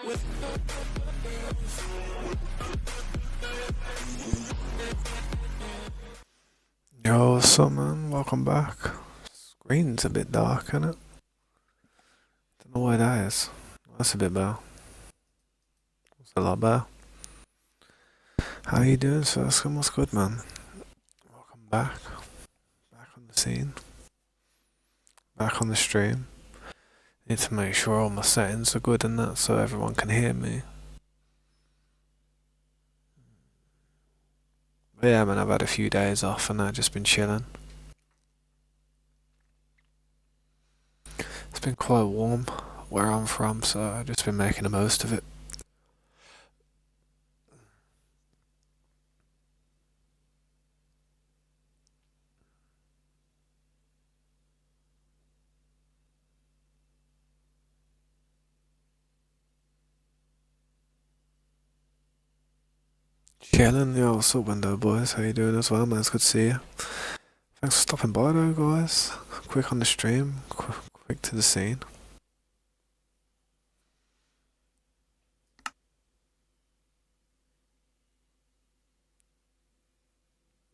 Yo, what's up, man? Welcome back. Screen's a bit dark, isn't it? Don't know why that is. That's a bit better. It's a lot better. How you doing, sir? What's good, man? Welcome back. Back on the scene. Back on the stream. Need to make sure all my settings are good and that so everyone can hear me. But yeah, man, I've had a few days off and I've just been chilling. It's been quite warm where I'm from, so I've just been making the most of it. Chilling, yo, what's up, window boys? How you doing as well, man? It's good to see you. Thanks for stopping by, though, guys. Quick on the stream, quick to the scene.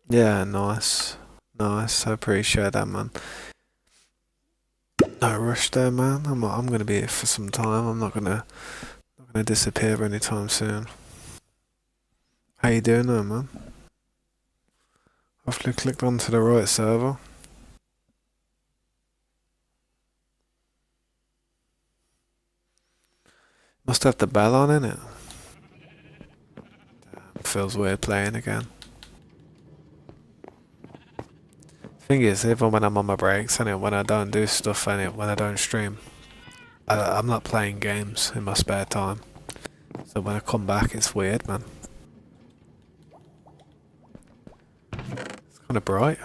Yeah, nice, nice. I appreciate that, man. No rush there, man. I'm gonna be here for some time. I'm not gonna disappear anytime soon. How you doing, though, man? Hopefully clicked onto the right server. Must have the bell on, innit? Damn, feels weird playing again. Thing is, even when I'm on my breaks, and when I don't do stuff, and when I don't stream, I'm not playing games in my spare time. So when I come back, it's weird, man. It's kind of bright.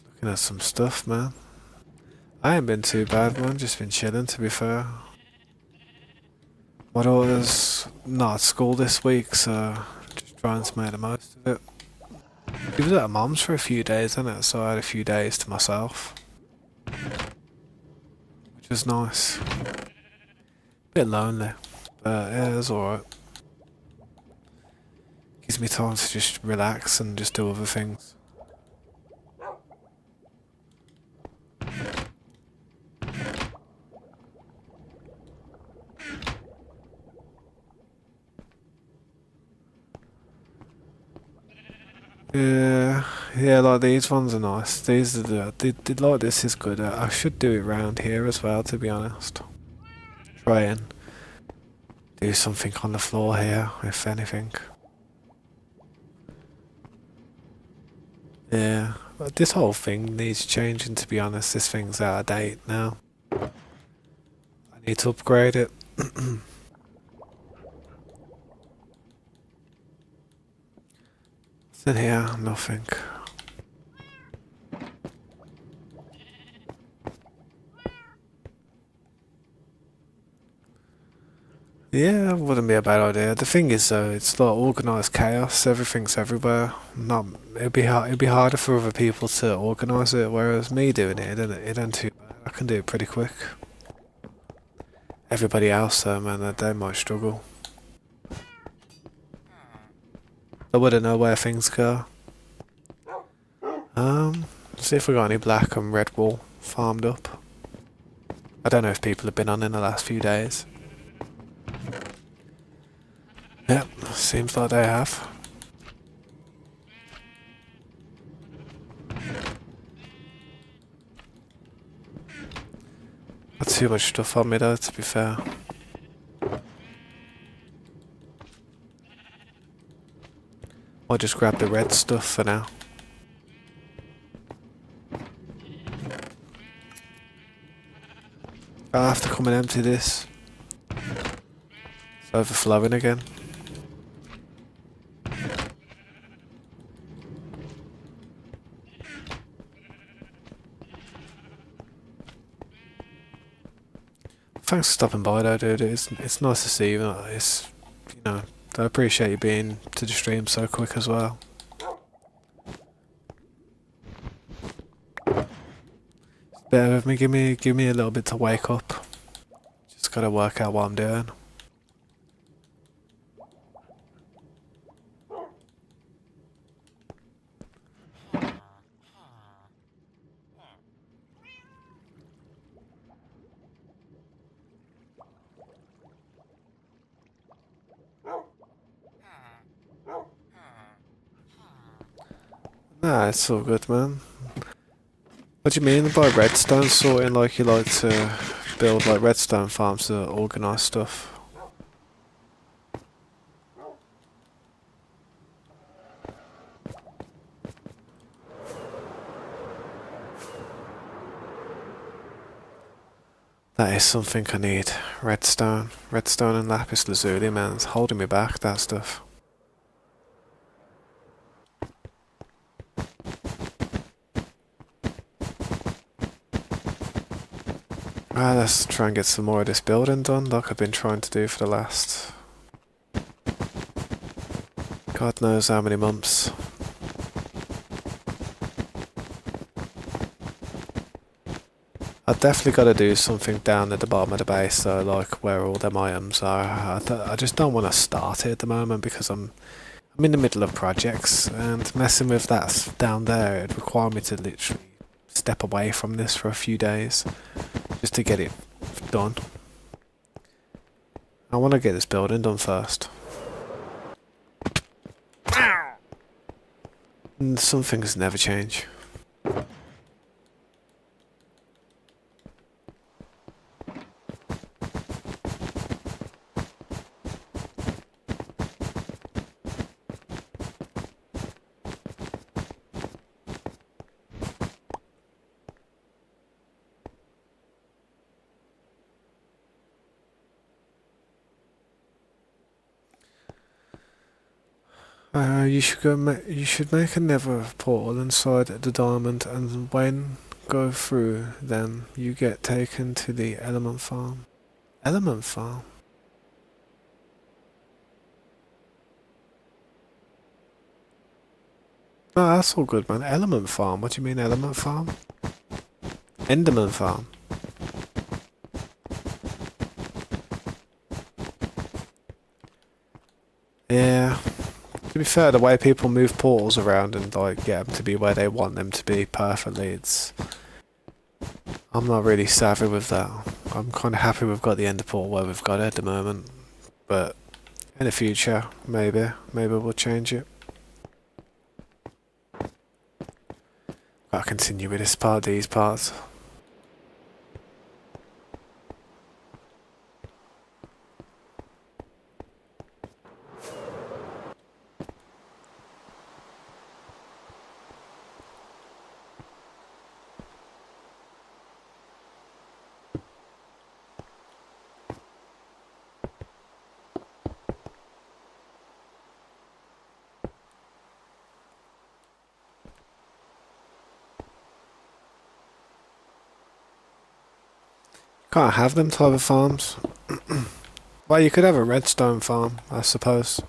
Looking at some stuff, man. I ain't been too bad, man. Just been chilling, to be fair. My daughter's not at school this week, so just trying to make the most of it. She was at her mum's for a few days, innit? So I had a few days to myself, which was nice. Bit lonely, but yeah, it was alright. Gives me time to just relax and just do other things. Yeah, like these ones are nice. These are like this is good. I should do it round here as well, to be honest. Try and do something on the floor here, if anything. Yeah, but this whole thing needs changing, to be honest. This thing's out of date now. I need to upgrade it. What's in here? Nothing. Yeah, wouldn't be a bad idea. The thing is, though, it's like organised chaos. Everything's everywhere. Not, it'd be harder for other people to organise it. Whereas me doing it, it ain't too bad. I can do it pretty quick. Everybody else, though, man, they might struggle. I wouldn't know where things go. See if we got any black and red wool farmed up. I don't know if people have been on in the last few days. Yep, seems like they have. Got too much stuff on me though, to be fair. I'll just grab the red stuff for now. I'll have to come and empty this. It's overflowing again. Thanks for stopping by though, dude. It's nice to see you. It's, I appreciate you being to the stream so quick as well. give me a little bit to wake up. Just gotta work out what I'm doing. Nah, it's all good, man. What do you mean by redstone sorting? Like you like to build like redstone farms to organise stuff? That is something I need. Redstone. Redstone and lapis lazuli, man. It's holding me back, that stuff. Ah, let's try and get some more of this building done, like I've been trying to do for the last... God knows how many months. I've definitely got to do something down at the bottom of the base, though, like where all them items are. I just don't want to start it at the moment because I'm in the middle of projects, and messing with that down there, it'd require me to literally step away from this for a few days just to get it done. I want to get this building done first. And some things never change. You should you should make a nether portal inside the diamond, and when go through them, you get taken to the element farm. Element farm? No, that's all good, man. Element farm? What do you mean element farm? Enderman farm? Yeah. To be fair, the way people move portals around and like get them to be where they want them to be perfectly, I'm not really savvy with that. I'm kind of happy we've got the ender portal where we've got it at the moment, but in the future, maybe we'll change it. I'll continue with these parts. Can't have them type of farms. Well, you could have a redstone farm, I suppose.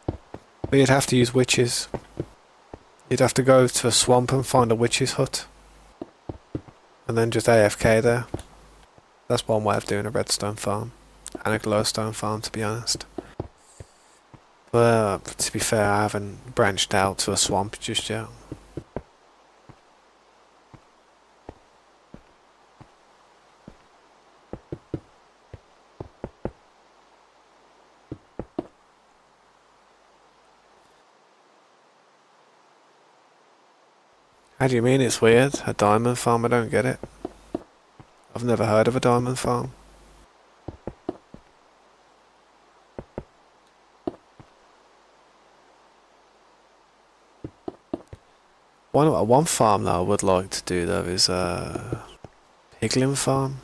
But you'd have to use witches. You'd have to go to a swamp and find a witch's hut. And then just AFK there. That's one way of doing a redstone farm. And a glowstone farm, to be honest. But to be fair, I haven't branched out to a swamp just yet. How do you mean it's weird? A diamond farm? I don't get it. I've never heard of a diamond farm. One farm that I would like to do though is a piglin farm.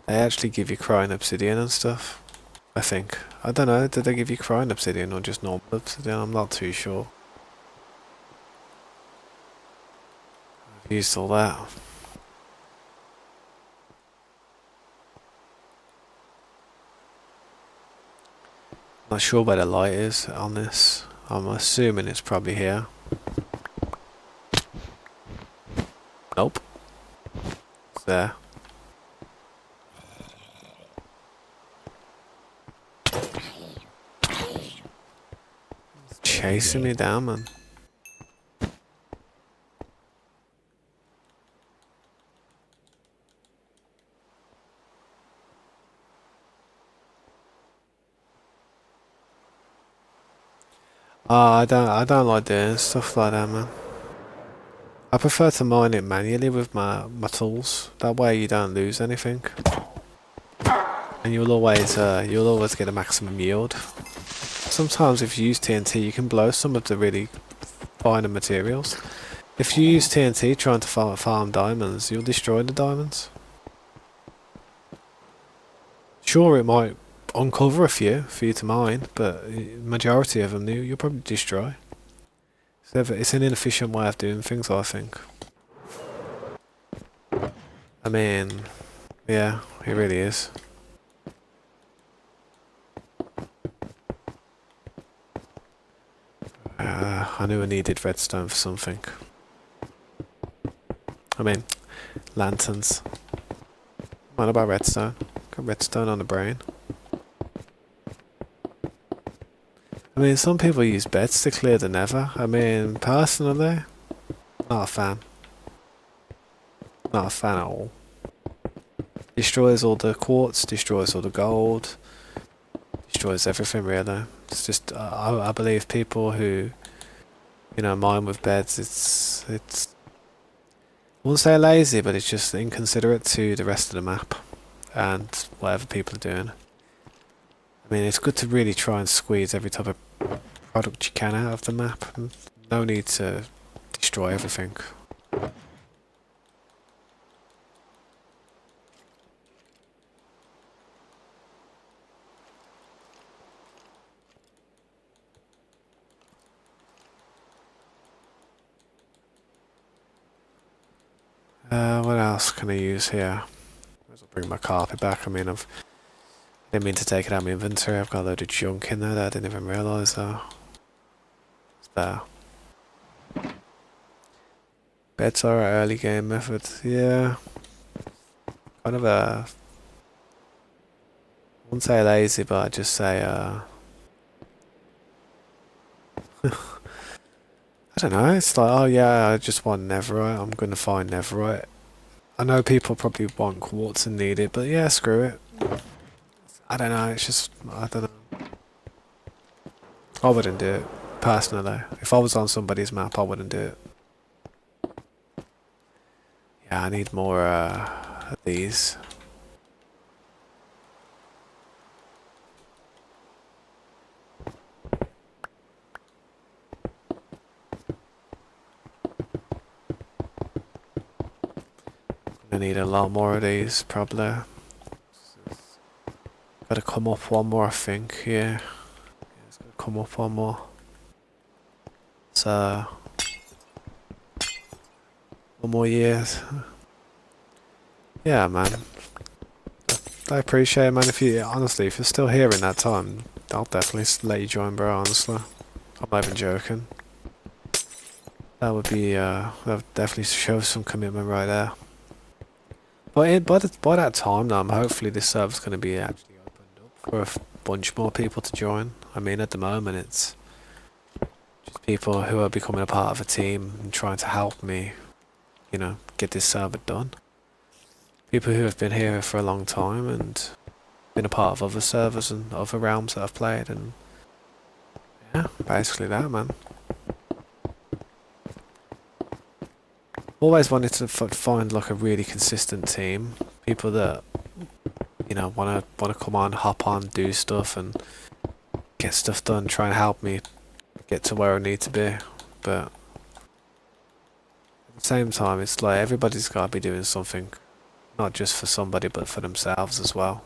They actually give you crying obsidian and stuff, I think. I don't know, did they give you crying obsidian or just normal obsidian? I'm not too sure. I've used all that. Not sure where the light is on this. I'm assuming it's probably here. Nope. It's there. It's chasing me down, man. Oh, I don't like doing stuff like that, man. I prefer to mine it manually with my tools. That way you don't lose anything, and you'll always get a maximum yield. Sometimes if you use TNT, you can blow some of the really finer materials. If you use TNT trying to farm diamonds, you'll destroy the diamonds. Sure, it might uncover a few for you to mine, but majority of them you'll probably destroy. It's an inefficient way of doing things, I think. I mean, yeah, it really is. I knew I needed redstone for something. I mean, lanterns. What about redstone? Got redstone on the brain. I mean, some people use beds to clear the nether. I mean, personally, not a fan. Not a fan at all. Destroys all the quartz, destroys all the gold, destroys everything really. It's just, I believe people who, mine with beds, it's, I wouldn't say lazy, but it's just inconsiderate to the rest of the map and whatever people are doing. I mean, it's good to really try and squeeze every type of product you can out of the map. No need to destroy everything. What else can I use here? Might as well bring my carpet back. I mean, didn't mean to take it out of my inventory. I've got a load of junk in there that I didn't even realise though. It's there. Beds are an early game method. Yeah. Kind of a... I wouldn't say lazy, but I'd just say, I don't know, it's like, oh yeah, I just want netherite, I'm gonna find netherite. I know people probably want quartz and need it, but yeah, screw it. I don't know, it's just, I don't know. I wouldn't do it, personally. If I was on somebody's map, I wouldn't do it. Yeah, I need more, of these. I need a lot more of these, probably. Gotta come up one more, I think, yeah. It's gotta come up one more. So... one more year. Yeah, man. I appreciate it, man. Honestly, if you're still here in that time, I'll definitely let you join, bro, honestly. I'm not even joking. That would definitely show some commitment right there. But by that time, though, hopefully this server's going to be actually opened up for a bunch more people to join. I mean, at the moment, it's just people who are becoming a part of a team and trying to help me, get this server done. People who have been here for a long time and been a part of other servers and other realms that I've played, and yeah, basically that, man. Always wanted to find like a really consistent team, people that wanna come on, hop on, do stuff, and get stuff done, try and help me get to where I need to be. But at the same time, it's like everybody's got to be doing something, not just for somebody, but for themselves as well.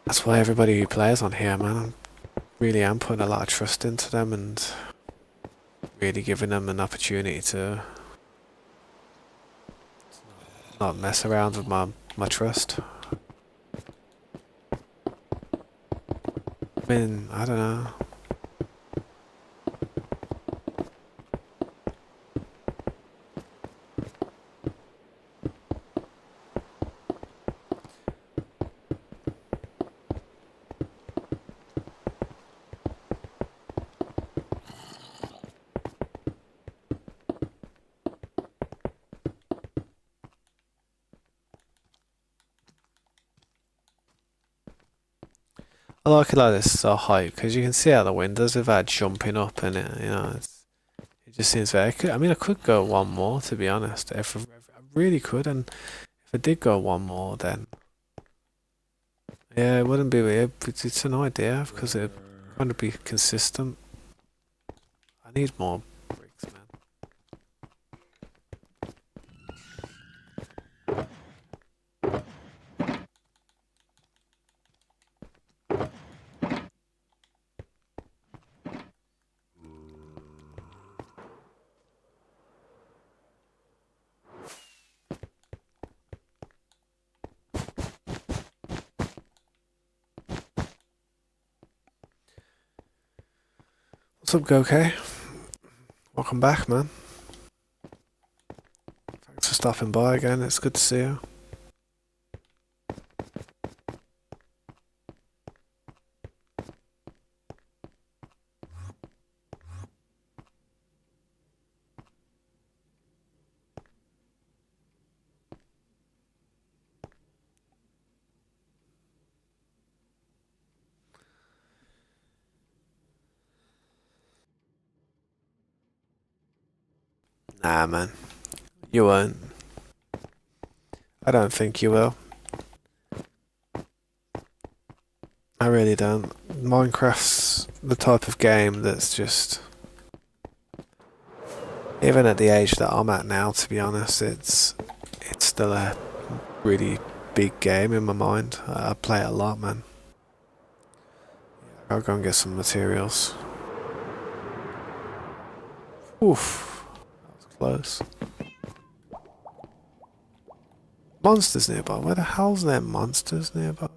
That's why everybody who plays on here, man, I really am putting a lot of trust into them and really giving them an opportunity to not mess around with my trust. I mean, I don't know. I like it like this so high because you can see out the windows without jumping up and it just seems very. I mean, I could go one more to be honest. If I really could, and if I did go one more, then yeah, it wouldn't be weird. It's an idea because it kind of be consistent. I need more bricks, man. What's up, Gokay? Welcome back, man. Thanks for stopping by again. It's good to see you. Nah, man. You won't. I don't think you will. I really don't. Minecraft's the type of game that's just... Even at the age that I'm at now, to be honest, it's still a really big game in my mind. I play it a lot, man. I'll go and get some materials. Oof. That was close. Monsters nearby? Where the hell's there monsters nearby?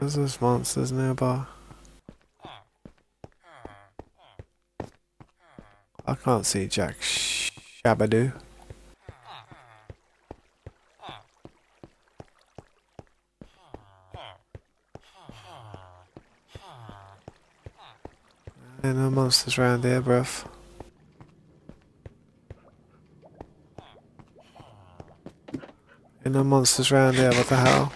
There's monsters nearby. I can't see Jack Shabadoo. Ain't no monsters around here, bruv. Ain't no monsters around here, what the hell?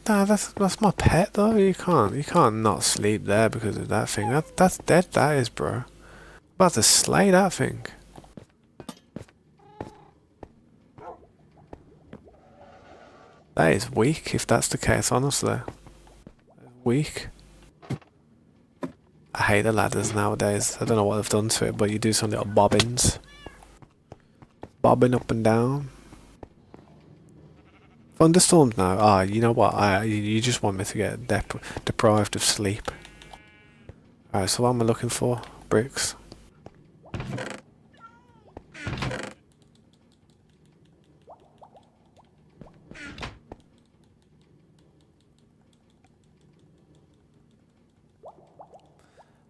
Nah, that's my pet though. You can't not sleep there because of that thing. That's dead. That is, bro. About to slay that thing. That is weak. If that's the case, honestly, weak. I hate the ladders nowadays. I don't know what they've done to it, but you do some little bobbins, bobbing up and down. Thunderstorms now. Ah, you know what? You just want me to get deprived of sleep. Alright, so what am I looking for? Bricks.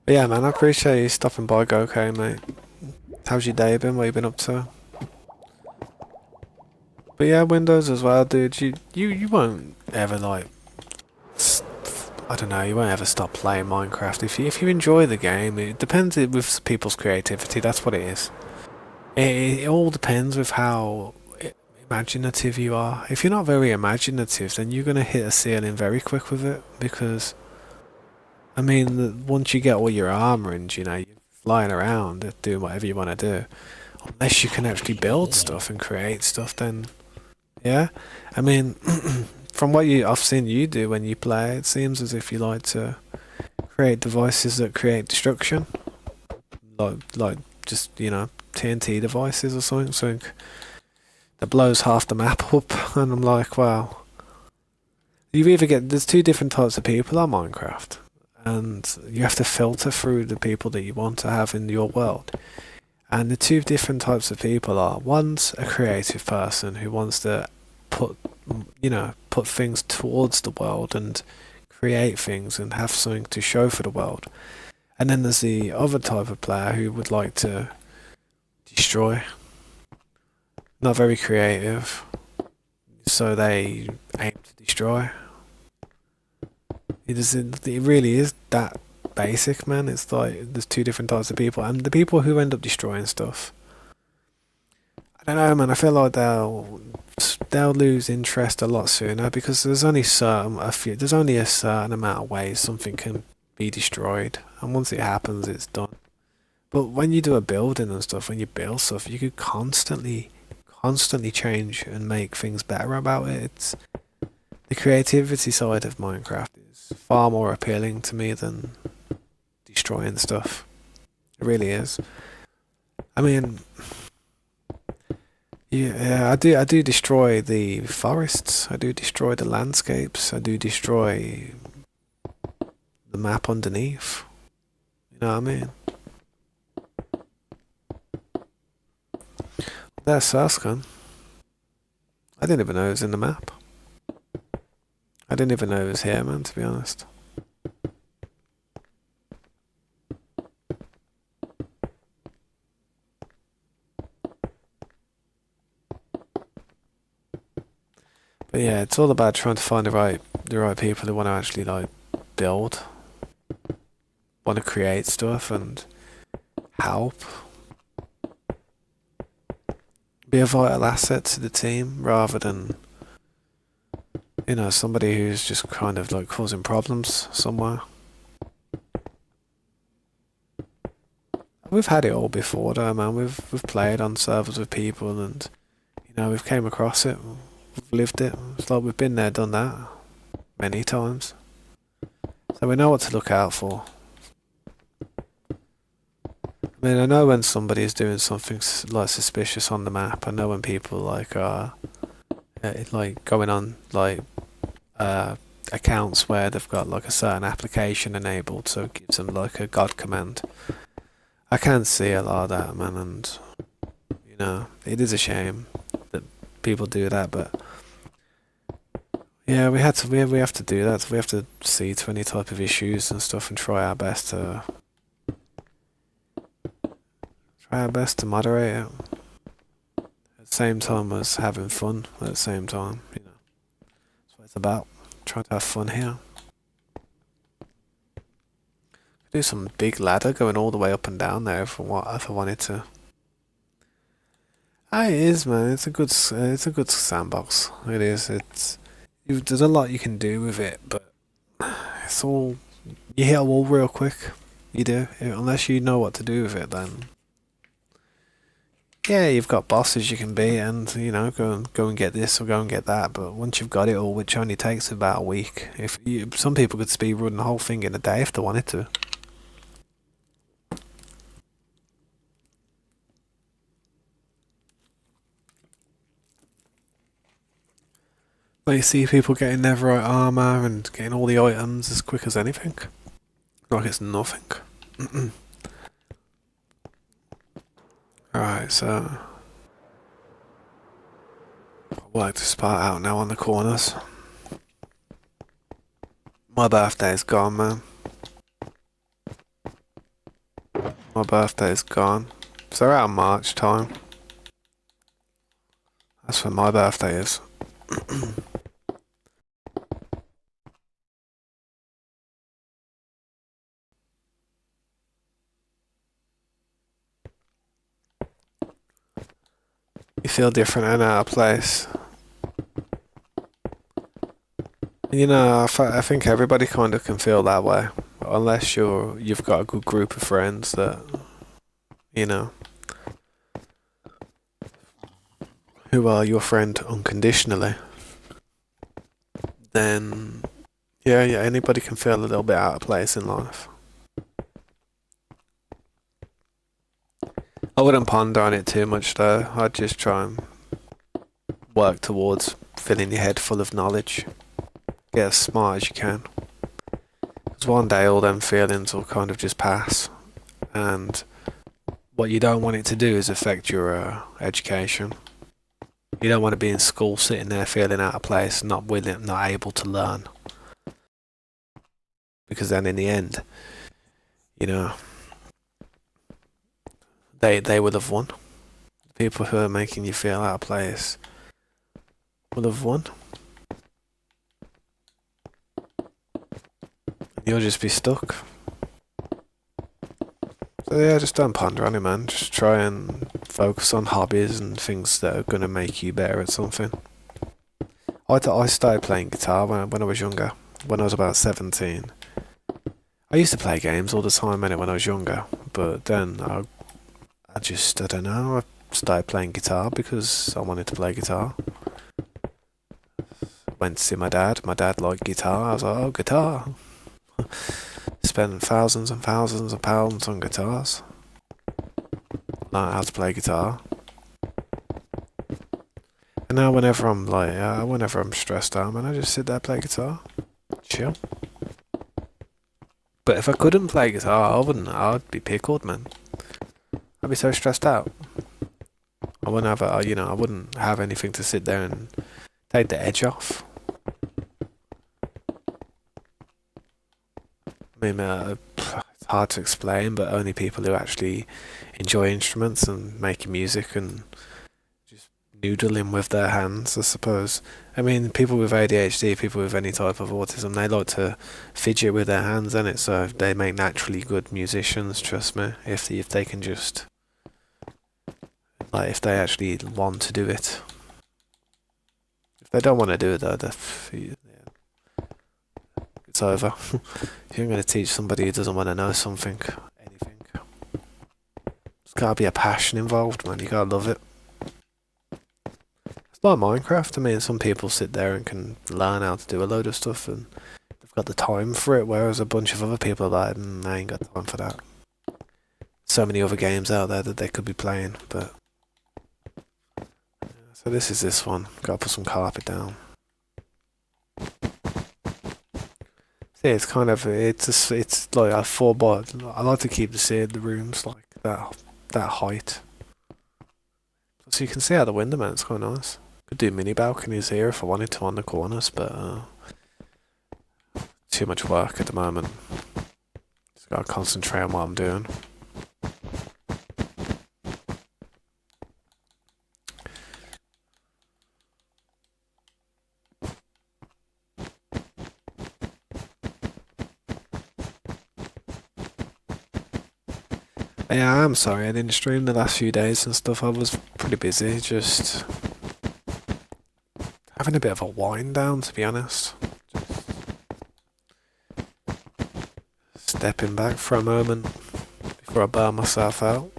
But yeah, man, I appreciate you stopping by, Gokay, mate. How's your day been? What you been up to? But yeah, Windows as well, dude. You won't ever like... I don't know, you won't ever stop playing Minecraft. If you enjoy the game, it depends with people's creativity, that's what it is. It all depends with how imaginative you are. If you're not very imaginative, then you're going to hit a ceiling very quick with it, because, I mean, once you get all your armor and, you know, you're flying around doing whatever you want to do, unless you can actually build stuff and create stuff, then, yeah. I mean, from what I've seen you do when you play, it seems as if you like to create devices that create destruction, like just, you know, TNT devices or something that blows half the map up, and I'm like, wow, You either get there's two different types of people on Minecraft, and you have to filter through the people that you want to have in your world. And the two different types of people are one's a creative person who wants to put put things towards the world and create things and have something to show for the world. And then there's the other type of player who would like to destroy. Not very creative, so they aim to destroy. It really is that basic, man. It's like there's two different types of people, and the people who end up destroying stuff, I don't know, man. I feel like they'll lose interest a lot sooner because there's only a certain amount of ways something can be destroyed, and once it happens, it's done. But when you do a building and stuff, when you build stuff, you could constantly change and make things better about it. It's the creativity side of Minecraft is far more appealing to me than destroying stuff. It really is. I mean, yeah, I do destroy the forests. I do destroy the landscapes. I do destroy the map underneath. You know what I mean? There's Sarscan. I didn't even know it was in the map. I didn't even know it was here, man, to be honest. But yeah, it's all about trying to find the right people who want to actually like build, want to create stuff and help. Be a vital asset to the team rather than somebody who's just kind of like causing problems somewhere. We've had it all before though, man. We've played on servers with people and we've came across it, we've lived it. It's like we've been there, done that many times. So we know what to look out for. I mean, I know when somebody is doing something like suspicious on the map. I know when people like are like going on like accounts where they've got like a certain application enabled, so it gives them like a god command. I can see a lot of that, man, and it is a shame that people do that, but yeah, we have to do that. We have to see to any type of issues and stuff and try our best to moderate it at the same time as having fun at the same time. That's what it's about. Trying to have fun here. Do some big ladder going all the way up and down there if I wanted to. Ah, it is, man. It's a good sandbox. It is. There's a lot you can do with it, but it's all you hit a wall real quick. You do, unless you know what to do with it. Then yeah, you've got bosses you can beat, and go and get this or go and get that. But once you've got it all, which only takes about a week, some people could speed run the whole thing in a day if they wanted to. But you see people getting netherite armor and getting all the items as quick as anything. Like it's nothing. Alright, so I'd like to spot out now on the corners. My birthday's gone, man. My birthday's gone. So around March time. That's when my birthday is. You feel different and out of place. I think everybody kind of can feel that way, unless you've got a good group of friends that, who are your friend unconditionally. Then, yeah, anybody can feel a little bit out of place in life. I wouldn't ponder on it too much though. I'd just try and work towards filling your head full of knowledge. get as smart as you can. Because one day all them feelings will kind of just pass, and what you don't want it to do is affect your education. You don't want to be in school sitting there feeling out of place, not willing, not able to learn. Because then in the end, you know, they will have won. People who are making you feel out of place will have won. You'll just be stuck. So yeah, just don't ponder on it, man. Just try and focus on hobbies and things that are going to make you better at something. I started playing guitar when I was younger, when I was about 17. I used to play games all the time when I was younger, but then I don't know, I started playing guitar because I wanted to play guitar. Went to see my dad liked guitar, I was like, oh, guitar. Spent thousands and thousands of pounds on guitars. Learned how to play guitar. And now whenever I'm stressed out, man, I just sit there, play guitar. Chill. But if I couldn't play guitar, I'd be pickled, man. I'd be so stressed out. I wouldn't have anything to sit there and take the edge off. I mean, it's hard to explain, but only people who actually enjoy instruments and making music and just noodling with their hands, I suppose. I mean, people with ADHD, people with any type of autism, they like to fidget with their hands, innit? So they make naturally good musicians, trust me, if they can just, like, if they actually want to do it. If they don't want to do it, though, it's over. If you're going to teach somebody who doesn't want to know anything, there's got to be a passion involved, man. You got to love it. It's like Minecraft. I mean, some people sit there and can learn how to do a load of stuff and they've got the time for it, whereas a bunch of other people are like, I ain't got time for that. So many other games out there that they could be playing, but... So this is this one. Gotta put some carpet down. Yeah, it's kind of it's like a 4 by. I like to keep the rooms like that height, so you can see out the window, man. It's quite nice. Could do mini balconies here if I wanted to on the corners, but too much work at the moment. Just gotta concentrate on what I'm doing. Yeah, I'm sorry I didn't stream the last few days and stuff. I was pretty busy, just having a bit of a wind down, to be honest. Just stepping back for a moment before I burn myself out.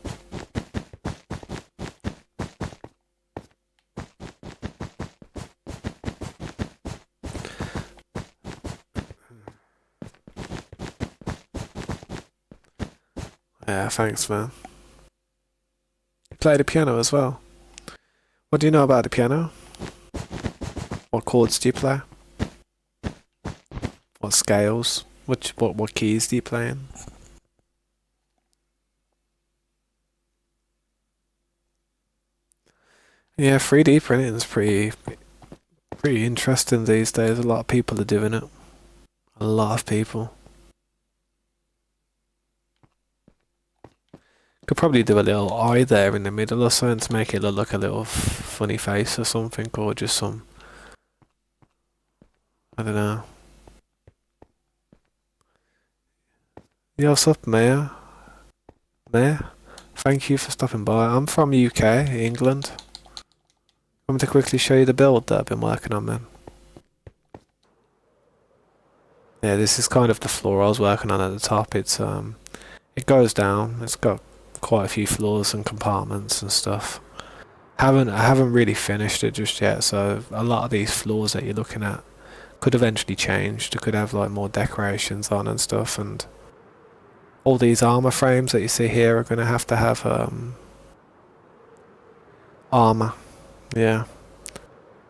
Yeah, thanks, man. You play the piano as well. What do you know about the piano? What chords do you play? What scales? What keys do you play in? Yeah, 3D printing is pretty interesting these days. A lot of people are doing it. A lot of people. Could probably do a little eye there in the middle or something to make it look like a little funny face or something, or just some, I don't know. Yo, what's up, Mayor? Mayor? Thank you for stopping by. I'm from UK, England. I'm going to quickly show you the build that I've been working on, man. Yeah, this is kind of the floor I was working on at the top. It goes down. It's got quite a few floors and compartments and stuff. I haven't really finished it just yet, so a lot of these floors that you're looking at could eventually change. They could have like more decorations on and stuff, and all these armor frames that you see here are going to have armor. Yeah.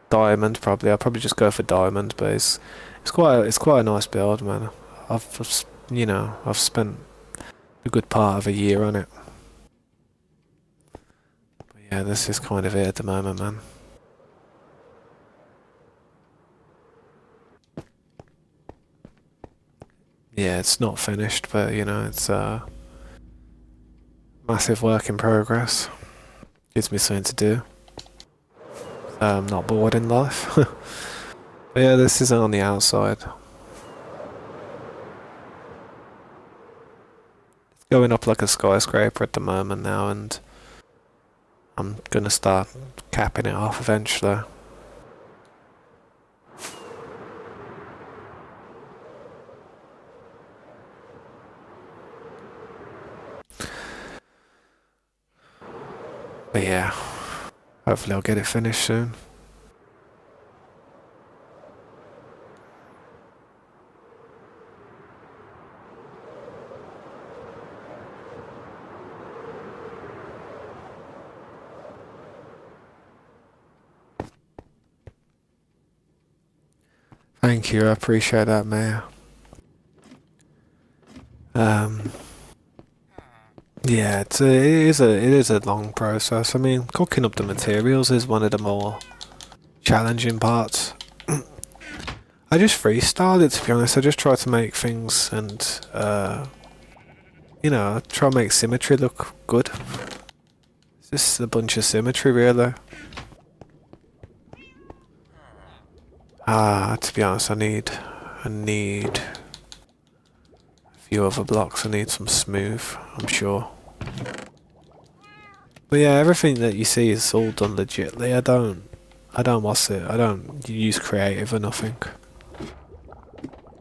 Diamond, probably. I'll probably just go for diamond, but It's quite a nice build, man. I've spent a good part of a year on it. But yeah, this is kind of it at the moment, man. Yeah, it's not finished, but it's massive work in progress. Gives me something to do. I'm not bored in life. But yeah, this is on the outside. It's going up like a skyscraper at the moment now, and I'm gonna start capping it off eventually. But yeah, hopefully I'll get it finished soon. Thank you, I appreciate that, Mayor. Um, yeah, it is a long process. I mean, cooking up the materials is one of the more challenging parts. I just freestyled it, to be honest. I just try to make things and try to make symmetry look good. It's just a bunch of symmetry, really. To be honest, I need a few other blocks. I need some smooth, I'm sure. But yeah, everything that you see is all done legitly. I don't what's it, I don't use creative or nothing.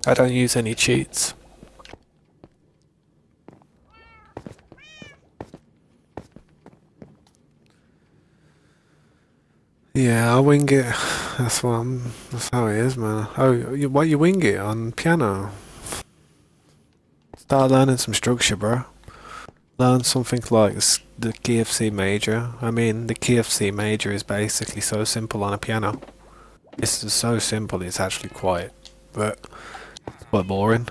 I don't use any cheats. Yeah, I wing it. That's how it is, man. Oh, what you wing it on piano? Start learning some structure, bro. Learn something like the key of C major. I mean, the key of C major is basically so simple on a piano. It's so simple, it's actually but it's quite boring.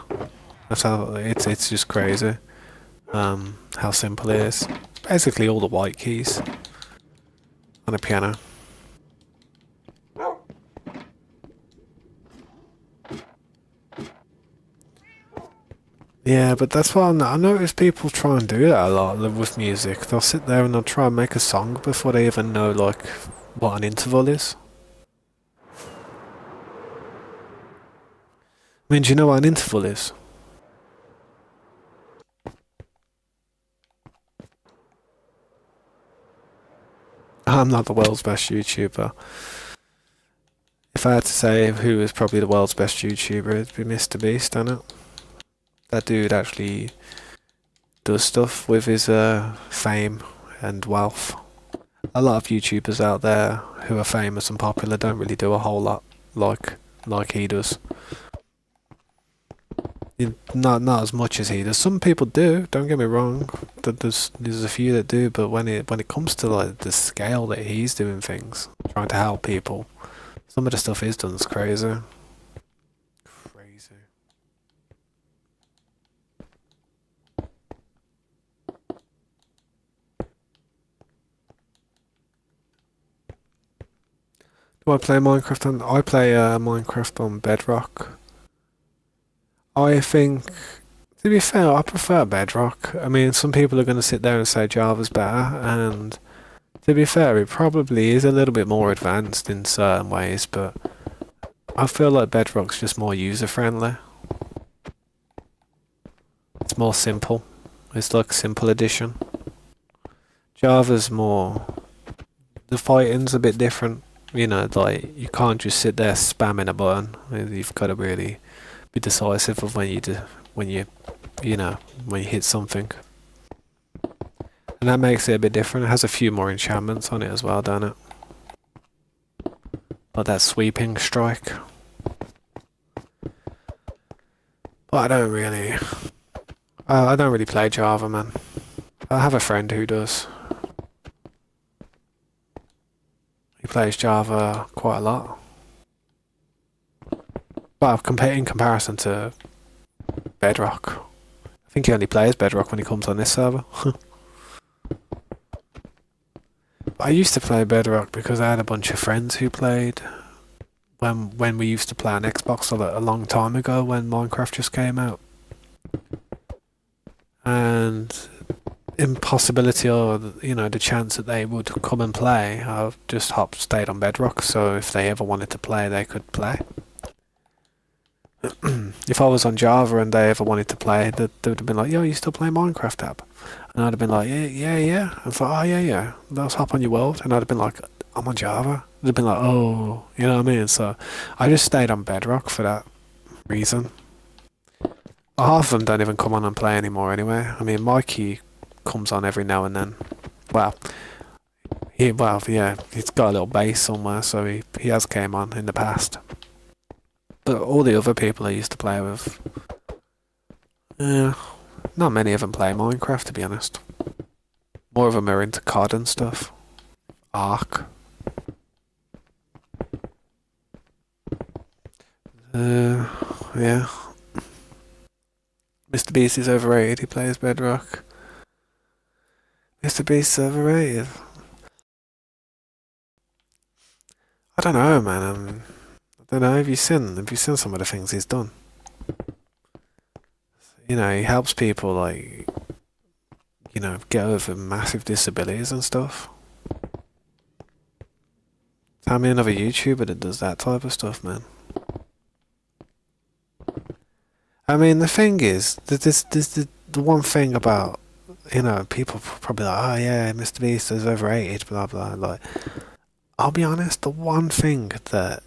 That's how it's just crazy. How simple it is. Basically, all the white keys on a piano. Yeah, but that's why I notice people try and do that a lot with music. They'll sit there and they'll try and make a song before they even know like what an interval is. I mean, do you know what an interval is? I'm not the world's best YouTuber. If I had to say who is probably the world's best YouTuber, it'd be Mr. Beast, isn't it? That dude actually does stuff with his fame and wealth. A lot of YouTubers out there who are famous and popular don't really do a whole lot like he does. Not as much as he does. Some people do. Don't get me wrong. There's a few that do, but when it comes to like the scale that he's doing things, trying to help people, some of the stuff he's done is crazy. Crazy. Do I play Minecraft on? I play Minecraft on Bedrock. I think, to be fair, I prefer Bedrock. I mean, some people are going to sit there and say Java's better, and to be fair, it probably is a little bit more advanced in certain ways, but I feel like Bedrock's just more user-friendly. It's more simple. It's like simple edition. Java's more... The fighting's a bit different. Like, you can't just sit there spamming a button. You've got to really be decisive of when you hit something. And that makes it a bit different. It has a few more enchantments on it as well, don't it? Like that sweeping strike. But I don't really play Java, man. I have a friend who does. He plays Java quite a lot. Well, in comparison to Bedrock, I think he only plays Bedrock when he comes on this server. I used to play Bedrock because I had a bunch of friends who played when we used to play on Xbox a long time ago when Minecraft just came out. And impossibility or the chance that they would come and play, I've just stayed on Bedrock, so if they ever wanted to play they could play. If I was on Java and they ever wanted to play, they would have been like, yo, you still play Minecraft app? And I'd have been like, yeah. And thought, oh yeah, let's hop on your world. And I'd have been like, I'm on Java. They'd have been like, oh, you know what I mean? So I just stayed on Bedrock for that reason. Half of them don't even come on and play anymore anyway. I mean, Mikey comes on every now and then. Well, yeah, he's got a little base somewhere, so he has came on in the past. But all the other people I used to play with, not many of them play Minecraft, to be honest. More of them are into COD and stuff. Ark. Yeah. Mr. Beast is overrated, he plays Bedrock. Mr. Beast is overrated. I don't know, man. I don't know, have you seen some of the things he's done? He helps people, like, get over massive disabilities and stuff. Tell me another YouTuber that does that type of stuff, man. I mean, the thing is, there's the one thing about, people probably like, oh yeah, Mr. Beast is overrated, blah blah. Like, I'll be honest, the one thing that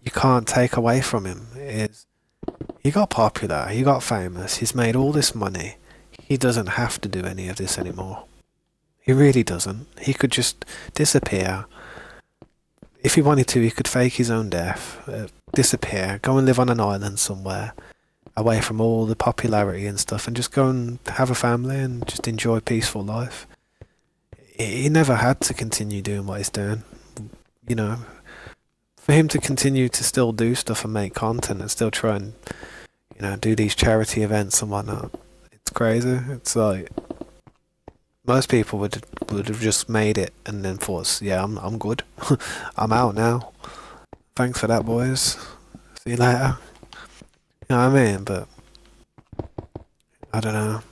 you can't take away from him is he got popular, he got famous, he's made all this money. He doesn't have to do any of this anymore. He really doesn't. He could just disappear. If he wanted to, he could fake his own death, disappear, go and live on an island somewhere, away from all the popularity and stuff, and just go and have a family and just enjoy a peaceful life. He never had to continue doing what he's doing. For him to continue to still do stuff and make content and still try and, do these charity events and whatnot, it's crazy. It's like most people would have just made it and then thought, yeah, I'm good. I'm out now. Thanks for that, boys. See you later. You know what I mean? But I don't know.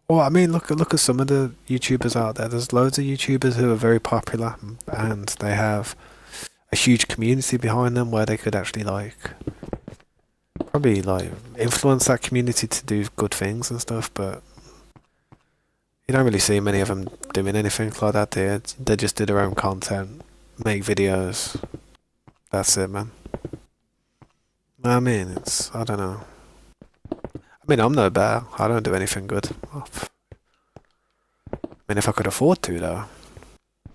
Well, I mean, look at some of the YouTubers out there. There's loads of YouTubers who are very popular and they have a huge community behind them where they could actually probably influence that community to do good things and stuff. But you don't really see many of them doing anything like that. They just do their own content, make videos. That's it, man. I mean, I don't know. I mean, I'm no better. I don't do anything good. I mean, if I could afford to, though,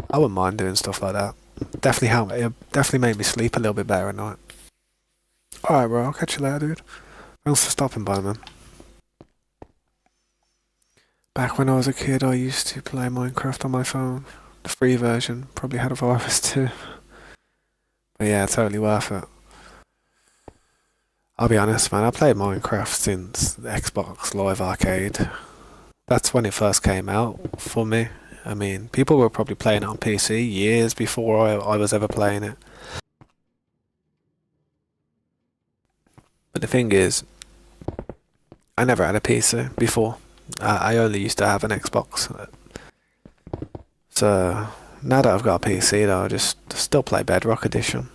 I wouldn't mind doing stuff like that. It definitely made me sleep a little bit better at night. Alright, bro, I'll catch you later, dude. Thanks for stopping by, man. Back when I was a kid, I used to play Minecraft on my phone. The free version. Probably had a virus too. But yeah, totally worth it. I'll be honest, man, I played Minecraft since the Xbox Live Arcade. That's when it first came out for me. I mean, people were probably playing it on PC years before I was ever playing it. But the thing is, I never had a PC before. I only used to have an Xbox. So now that I've got a PC, though, I just still play Bedrock Edition.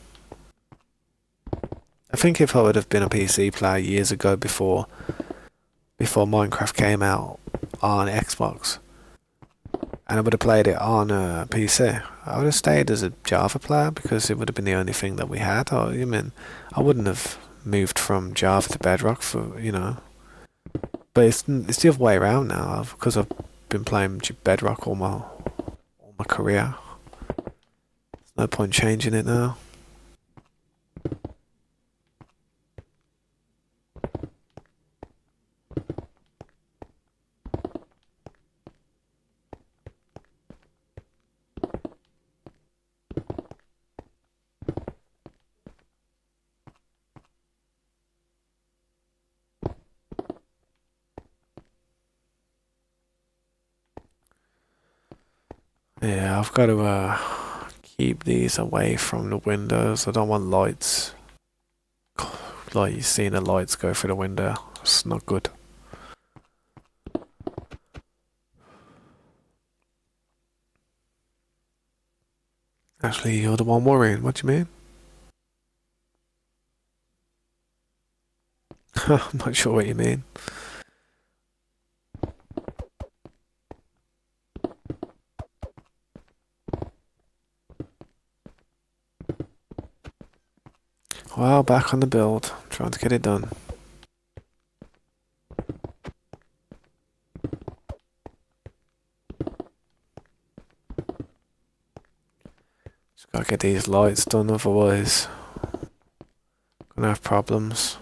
I think if I would have been a PC player years ago before Minecraft came out on Xbox, and I would have played it on a PC, I would have stayed as a Java player because it would have been the only thing that we had. I mean, I wouldn't have moved from Java to Bedrock but it's the other way around now because I've been playing Bedrock all my career. There's no point changing it now. Yeah, I've got to keep these away from the windows. I don't want lights. Like you seeing the lights go through the window. It's not good. Actually, you're the one worrying. What do you mean? I'm not sure what you mean. Well, back on the build. Trying to get it done. Just gotta get these lights done, otherwise gonna have problems.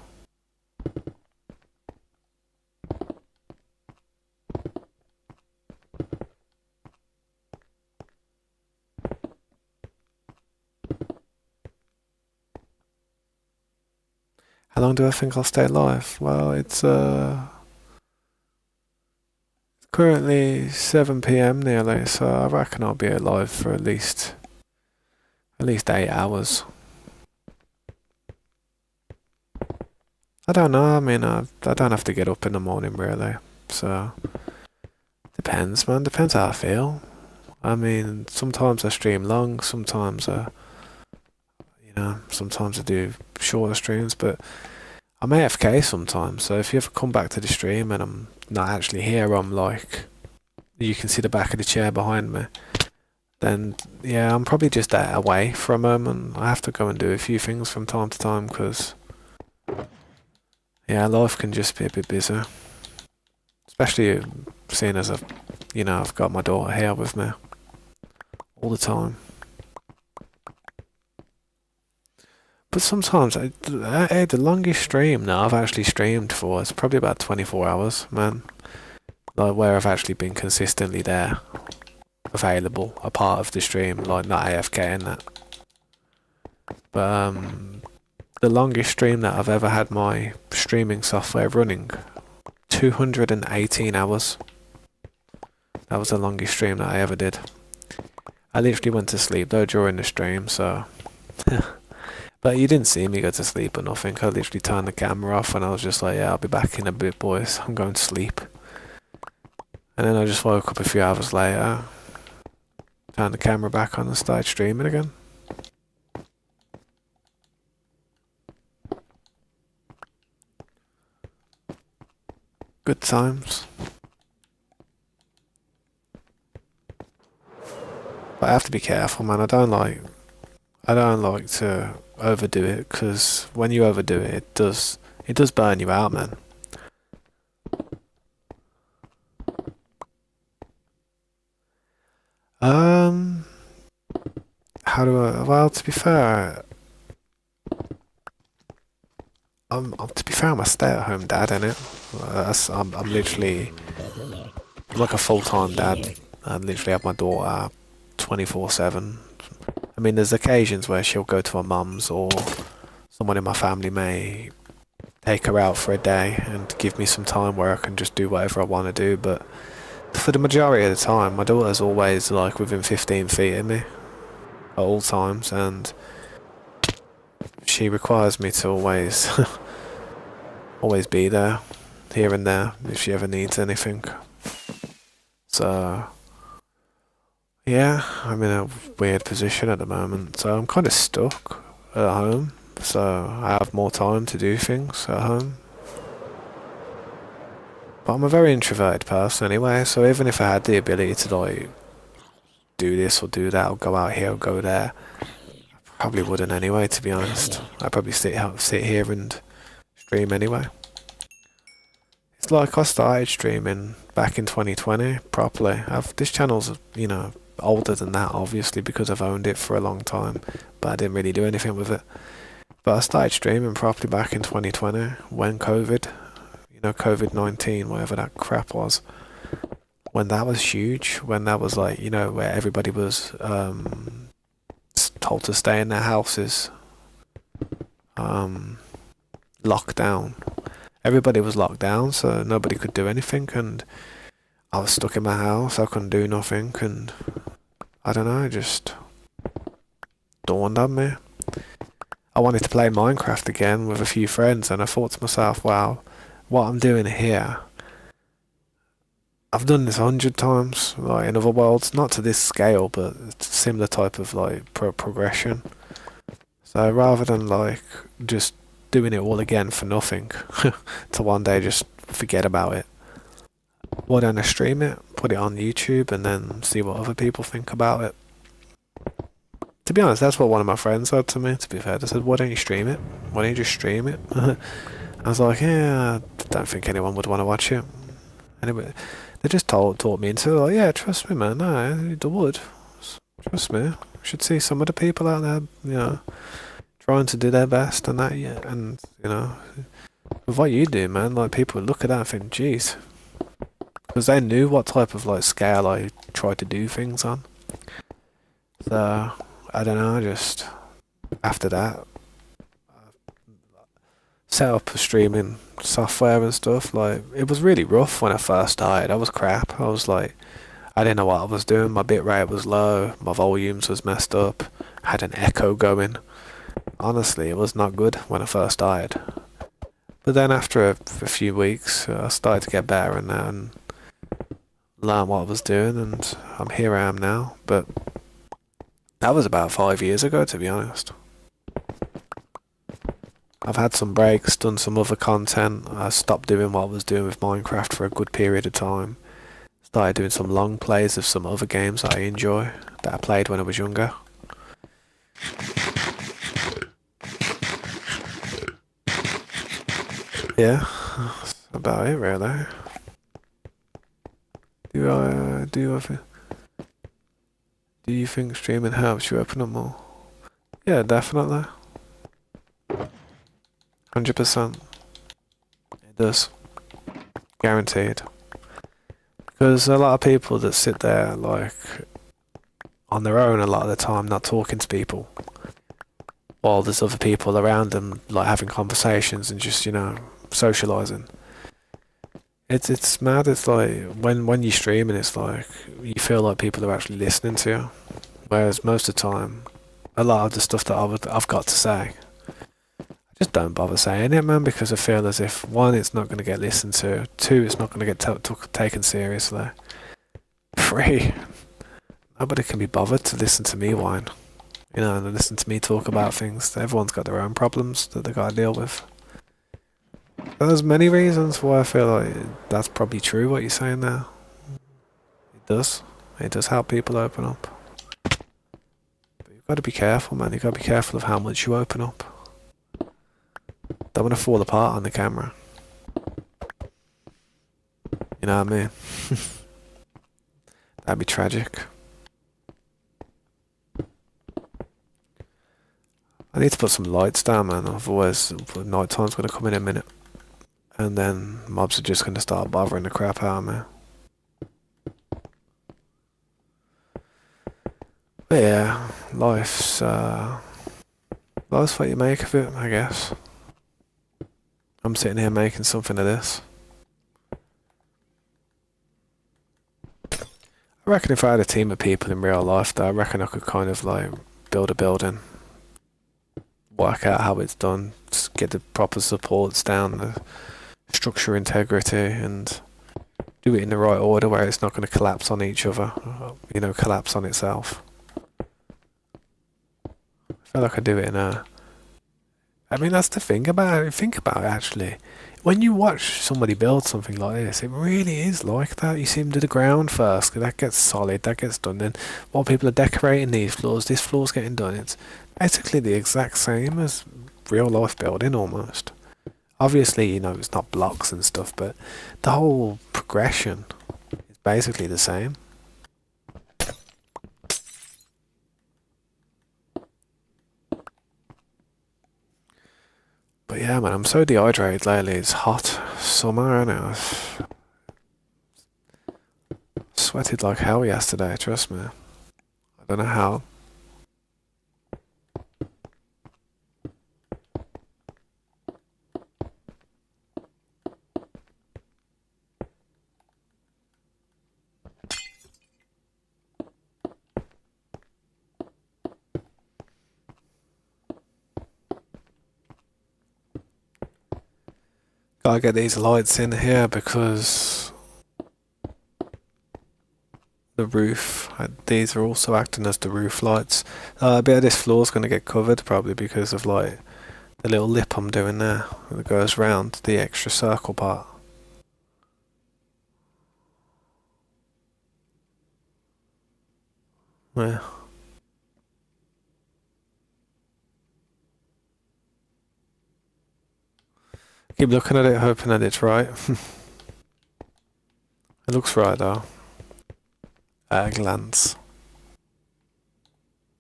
How long do I think I'll stay alive? Well, it's currently 7 p.m. nearly, so I reckon I'll be alive for at least 8 hours. I don't know. I mean, I don't have to get up in the morning really, so depends, man. Depends how I feel. I mean, sometimes I stream long, sometimes I do shorter streams, but I'm AFK sometimes. So if you ever come back to the stream and I'm not actually here, I'm like, you can see the back of the chair behind me. Then yeah, I'm probably just away for a moment. I have to go and do a few things from time to time because yeah, life can just be a bit busy, especially seeing as I've got my daughter here with me all the time. But sometimes, the longest stream that I've actually streamed for is probably about 24 hours, man. Like, where I've actually been consistently there, available, a part of the stream, like, not AFK and that. But, the longest stream that I've ever had my streaming software running, 218 hours. That was the longest stream that I ever did. I literally went to sleep, though, during the stream, so... But you didn't see me go to sleep or nothing. I literally turned the camera off and I was just like, yeah, I'll be back in a bit, boys. I'm going to sleep. And then I just woke up a few hours later, turned the camera back on and started streaming again. Good times. But I have to be careful, man. I don't like to overdo it, because when you overdo it, it does burn you out, man. How do I? Well, to be fair, I'm a stay-at-home dad, innit? I'm literally like a full-time dad. I literally have my daughter 24/7. I mean, there's occasions where she'll go to her mum's, or someone in my family may take her out for a day and give me some time where I can just do whatever I want to do. But for the majority of the time, my daughter's always like within 15 feet of me at all times, and she requires me to always always be there, here and there, if she ever needs anything. So yeah, I'm in a weird position at the moment, so I'm kind of stuck at home. So I have more time to do things at home. But I'm a very introverted person anyway, so even if I had the ability to like do this or do that, or go out here or go there, I probably wouldn't anyway, to be honest. I'd probably sit here and stream anyway. It's like I started streaming back in 2020 properly. This channel's, older than that, obviously, because I've owned it for a long time, but I didn't really do anything with it. But I started streaming properly back in 2020 when COVID-19, whatever that crap was, when that was huge, when that was like, where everybody was told to stay in their houses, locked down. Everybody was locked down, so nobody could do anything, and I was stuck in my house. I couldn't do nothing, and I don't know, just dawned on me. I wanted to play Minecraft again with a few friends, and I thought to myself, wow, what I'm doing here, I've done this 100 times, like in other worlds, not to this scale, but similar type of like progression. So rather than like just doing it all again for nothing, to one day just forget about it, why don't I stream it, put it on YouTube, and then see what other people think about it? To be honest, that's what one of my friends said to me. To be fair, they said, "Why don't you stream it? Why don't you just stream it?" I was like, "Yeah, I don't think anyone would want to watch it." Anyway, they just taught me into it. Like, yeah, trust me, man. No, they would. Trust me. You should see some of the people out there, trying to do their best and that. Yeah, and with what you do, man, like people would look at that and think, "Geez," because they knew what type of like scale I tried to do things on. So I don't know. Just after that, set up a streaming software and stuff. Like it was really rough when I first started. I was crap. I was like, I didn't know what I was doing. My bitrate was low. My volumes was messed up. I had an echo going. Honestly, it was not good when I first started. But then after a few weeks, I started to get better and learn what I was doing, and here I am now. But that was about 5 years ago, to be honest. I've had some breaks, done some other content. I stopped doing what I was doing with Minecraft for a good period of time. Started doing some long plays of some other games that I enjoy, that I played when I was younger. Yeah, that's about it really. Do you think streaming helps you open up more? Yeah, definitely. 100%. It does. Guaranteed. Because a lot of people that sit there like on their own a lot of the time, not talking to people, while there's other people around them like having conversations and just socializing. It's mad. It's like when you stream and it's like you feel like people are actually listening to you, whereas most of the time, a lot of the stuff that I've got to say, I just don't bother saying it, man, because I feel as if one, it's not going to get listened to, two, it's not going to get taken seriously, three, nobody can be bothered to listen to me whine, and listen to me talk about things. Everyone's got their own problems that they got to deal with. There's many reasons why I feel like that's probably true what you're saying there. It does. It does help people open up. But you've got to be careful, man. You've got to be careful of how much you open up. Don't want to fall apart on the camera. You know what I mean? That'd be tragic. I need to put some lights down, man. Otherwise, night time's going to come in a minute. And then mobs are just going to start bothering the crap out of me. But yeah, life's what you make of it, I guess. I'm sitting here making something of this. I reckon if I had a team of people in real life, though, I reckon I could kind of like build a building, work out how it's done, just get the proper supports down, the structure integrity, and do it in the right order where it's not going to collapse on each other, collapse on itself. I feel like I do it in a... I mean, that's the thing about it. Think about it, actually. When you watch somebody build something like this, it really is like that. You see them do the ground first, that gets solid, that gets done. Then while people are decorating these floors, this floor's getting done. It's basically the exact same as real life building, almost. Obviously, it's not blocks and stuff, but the whole progression is basically the same. But yeah, man, I'm so dehydrated lately. It's hot summer, and I've sweated like hell yesterday, trust me. I don't know how. Gotta get these lights in here because the roof, these are also acting as the roof lights. A bit of this floor's gonna get covered probably because of like the little lip I'm doing there that goes round the extra circle part. Yeah. Keep looking at it, hoping that it's right. It looks right though. At a glance.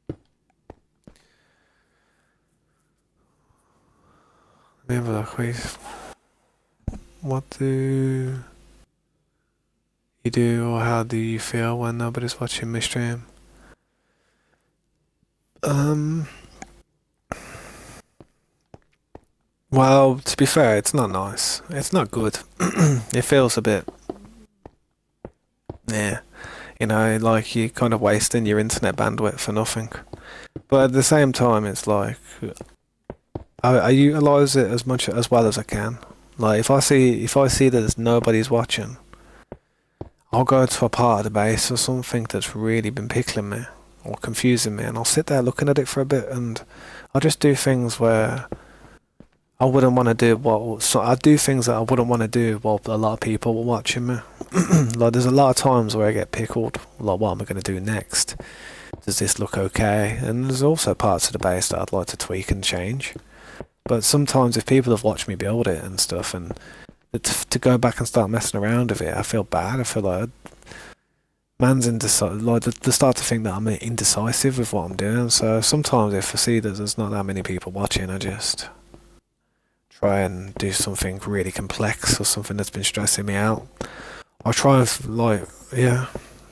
Let me have a look. What do you do, or how do you feel when nobody's watching my stream? Um. Well, to be fair, it's not nice. It's not good. It feels a bit, yeah. You know, like you're kind of wasting your internet bandwidth for nothing. But at the same time, it's like I utilize it as much as well as I can. Like if I see that there's nobody's watching, I'll go to a part of the base or something that's really been pickling me or confusing me, and I'll sit there looking at it for a bit, and I'll just do things where I wouldn't want to do. So I do things that I wouldn't want to do while a lot of people were watching me. Like there's a lot of times where I get pickled. Like what am I going to do next? Does this look okay? And there's also parts of the base that I'd like to tweak and change. But sometimes if people have watched me build it and stuff, and to go back and start messing around with it, I feel bad. I feel like man's indecisive. Like they start to think that I'm indecisive with what I'm doing. So sometimes if I see that there's not that many people watching, I just try and do something really complex or something that's been stressing me out. I try and like yeah,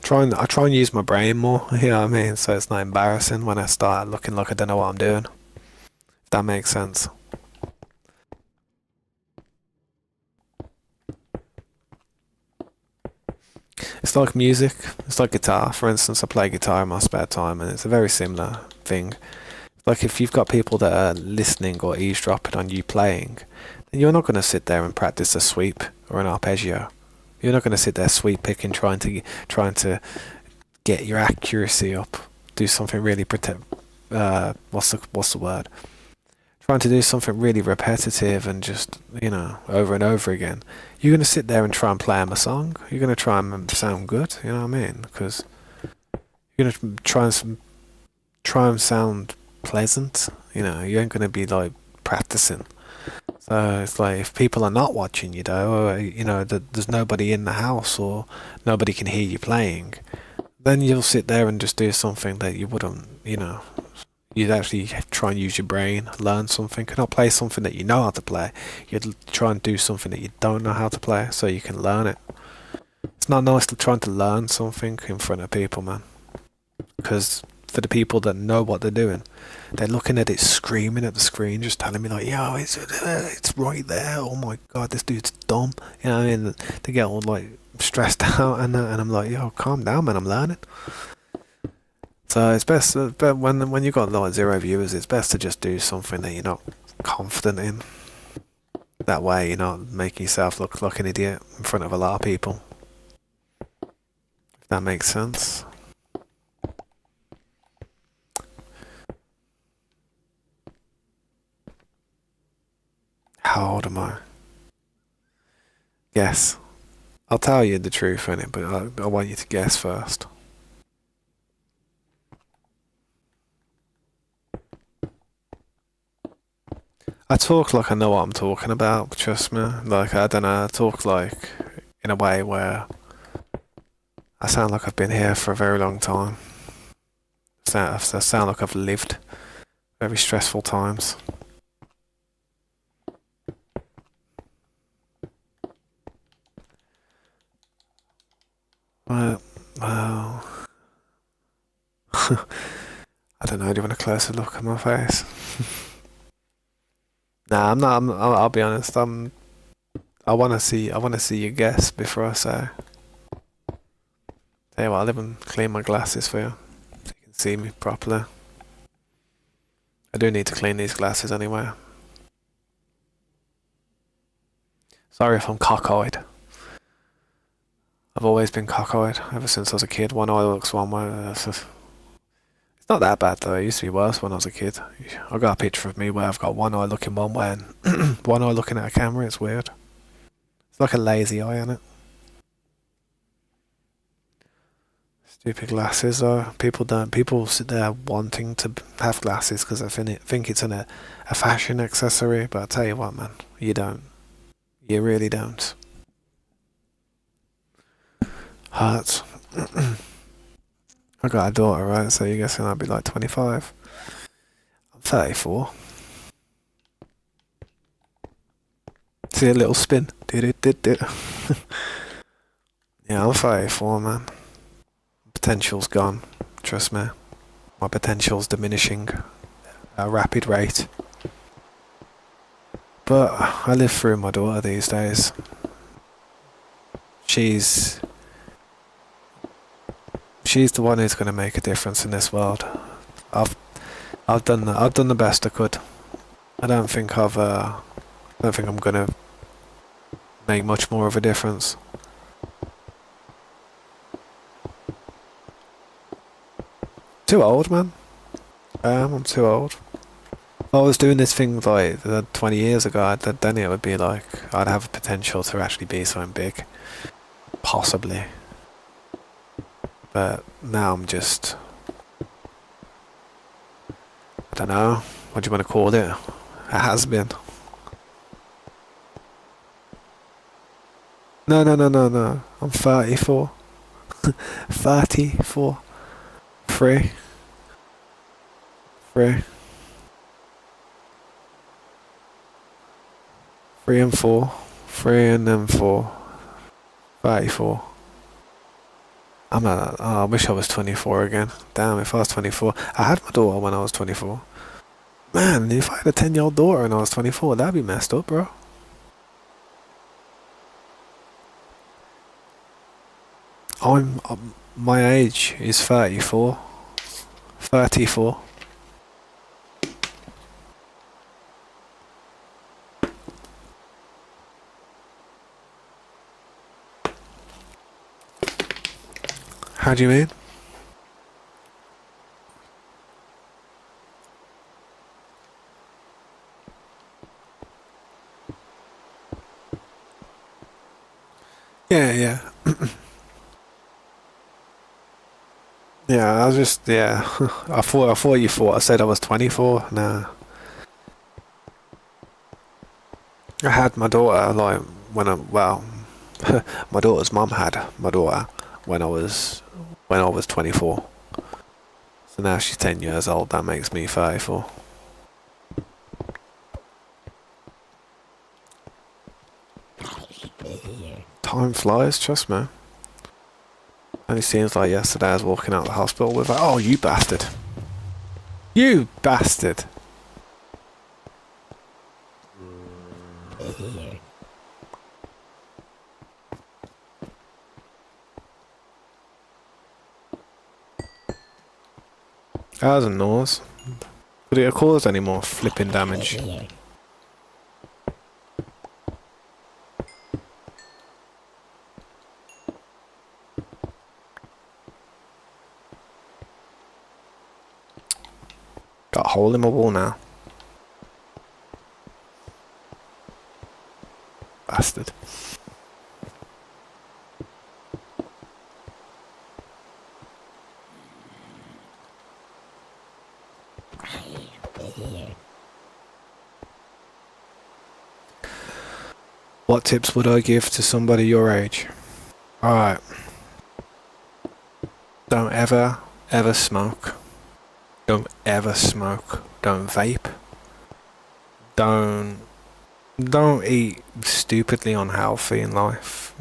I try and use my brain more. You know what I mean? So it's not embarrassing when I start looking like I don't know what I'm doing. If that makes sense. It's like music. It's like guitar. For instance, I play guitar in my spare time, and it's a very similar thing. Like if you've got people that are listening or eavesdropping on you playing, then you're not going to sit there and practice a sweep or an arpeggio. You're not going to sit there sweep picking, trying to get your accuracy up. Do something really what's the word? Trying to do something really repetitive and just over and over again. You're going to sit there and try and play them a song. You're going to try and sound good. You know what I mean? Because you're going to try and sound pleasant. You ain't going to be like practicing. So it's like if people are not watching you though, or there's nobody in the house or nobody can hear you playing, then you'll sit there and just do something that you wouldn't, you'd actually try and use your brain, learn something, not play something that you know how to play. You'd try and do something that you don't know how to play so you can learn it. It's not nice to trying to learn something in front of people, man. Because for the people that know what they're doing, they're looking at it, screaming at the screen, just telling me like, "Yo, it's right there. Oh my god, this dude's dumb." You know what I mean? They get all like stressed out and I'm like, "Yo, calm down, man. I'm learning." So it's best, but when you've got like zero viewers, it's best to just do something that you're not confident in. That way, you're not making yourself look like an idiot in front of a lot of people. If that makes sense. How old am I? Guess. I'll tell you the truth in it, but I want you to guess first. I talk like I know what I'm talking about, trust me. Like, I don't know, I talk like in a way where I sound like I've been here for a very long time. I sound like I've lived very stressful times. Well, I don't know. Do you want a closer look at my face? Nah, I'm not. I'll be honest. I want to see. I want to see you guess before I say. Tell you what, I'll even clean my glasses for you, so you can see me properly. I do need to clean these glasses anyway. Sorry if I'm cockeyed. I've always been cockeyed ever since I was a kid. One eye looks one way. It's not that bad though. It used to be worse when I was a kid. I got a picture of me where I've got one eye looking one way and one eye looking at a camera. It's weird. It's like a lazy eye, isn't it? Stupid glasses though. People don't. People sit there wanting to have glasses because they think it's a fashion accessory. But I tell you what, man, you don't. You really don't. Hurts. I got a daughter, right? So you're guessing I'd be like 25. I'm 34. See a little spin. Did. Yeah, I'm 34, man. Potential's gone. Trust me. My potential's diminishing at a rapid rate. But I live through my daughter these days. She's the one who's going to make a difference in this world. I've done the best I could. I don't think I'm going to make much more of a difference. Too old, man. I'm too old. If I was doing this thing like 20 years ago, then it would be like I'd have potential to actually be something big, possibly. But now I'm just, I don't know, what do you want to call it? A has-been. No. I'm 34. 34. Free. 3 and 4. 3 and then 4. 34. I wish I was 24 again. Damn, if I was 24. I had my daughter when I was 24. Man, if I had a 10-year-old daughter and I was 24, that'd be messed up, bro. My age is 34. 34. How do you mean? Yeah. Yeah, I was just, yeah. I thought you thought I said I was 24. Nah. I had my daughter, like, my daughter's mum had my daughter when I was 24. So now she's 10 years old, that makes me 34. Time flies, trust me. Only seems like yesterday I was walking out of the hospital with like, oh, you bastard. You bastard. That was a noise. Could it have caused any more flipping damage? Got a hole in my wall now. Bastard. What tips would I give to somebody your age? Alright. Don't ever smoke. Don't ever smoke. Don't vape. Don't eat stupidly unhealthy in life.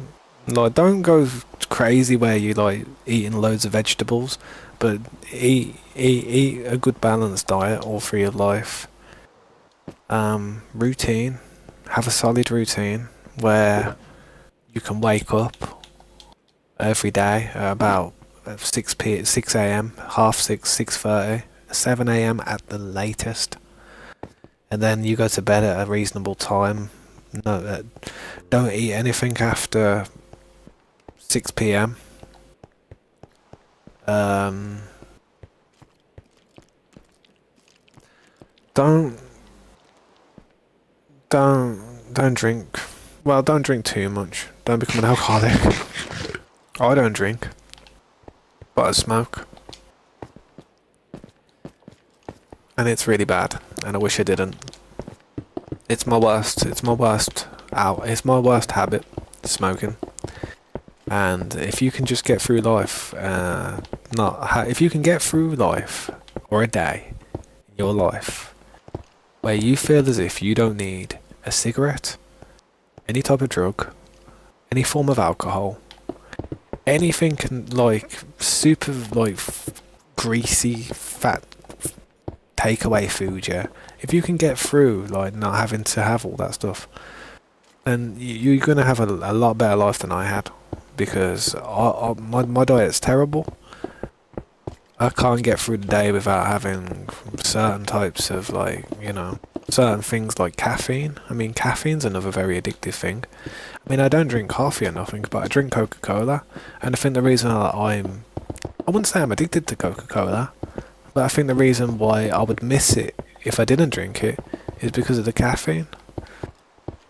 Like, don't go crazy where you like eating loads of vegetables, but eat a good balanced diet all through your life. Routine. Have a solid routine where you can wake up every day at about 6 a.m., half 6, 6:30, 7 a.m. at the latest, and then you go to bed at a reasonable time, No, don't eat anything after 6 p.m. Um, don't don't drink. Well, don't drink too much. Don't become an alcoholic. I don't drink, but I smoke, and it's really bad. And I wish I didn't. It's my worst. It's my worst out. It's my worst habit, smoking. And if you can just get through life, if you can get through life or a day in your life where you feel as if you don't need a cigarette, any type of drug, any form of alcohol, anything can like super like greasy, fat takeaway food, yeah. If you can get through like not having to have all that stuff, then you're gonna have a lot better life than I had because my diet's terrible. I can't get through the day without having certain types of like, certain things like caffeine. I mean, caffeine's another very addictive thing. I mean, I don't drink coffee or nothing, but I drink Coca-Cola. And I think the reason I wouldn't say I'm addicted to Coca-Cola, but I think the reason why I would miss it if I didn't drink it is because of the caffeine.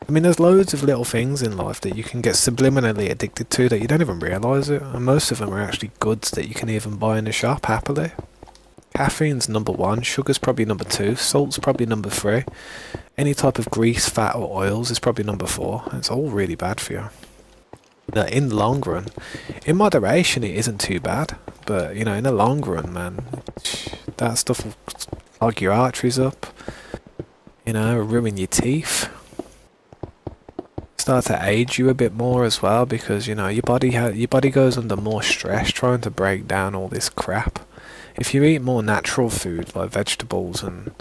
I mean, there's loads of little things in life that you can get subliminally addicted to that you don't even realise it, and most of them are actually goods that you can even buy in the shop happily. Caffeine's number one, sugar's probably number two, salt's probably number three, any type of grease, fat or oils is probably number four. It's all really bad for you. Now, in the long run, in moderation it isn't too bad, but in the long run, man, that stuff will clog your arteries up, ruin your teeth. Start to age you a bit more as well because your body goes under more stress trying to break down all this crap. If you eat more natural food like vegetables and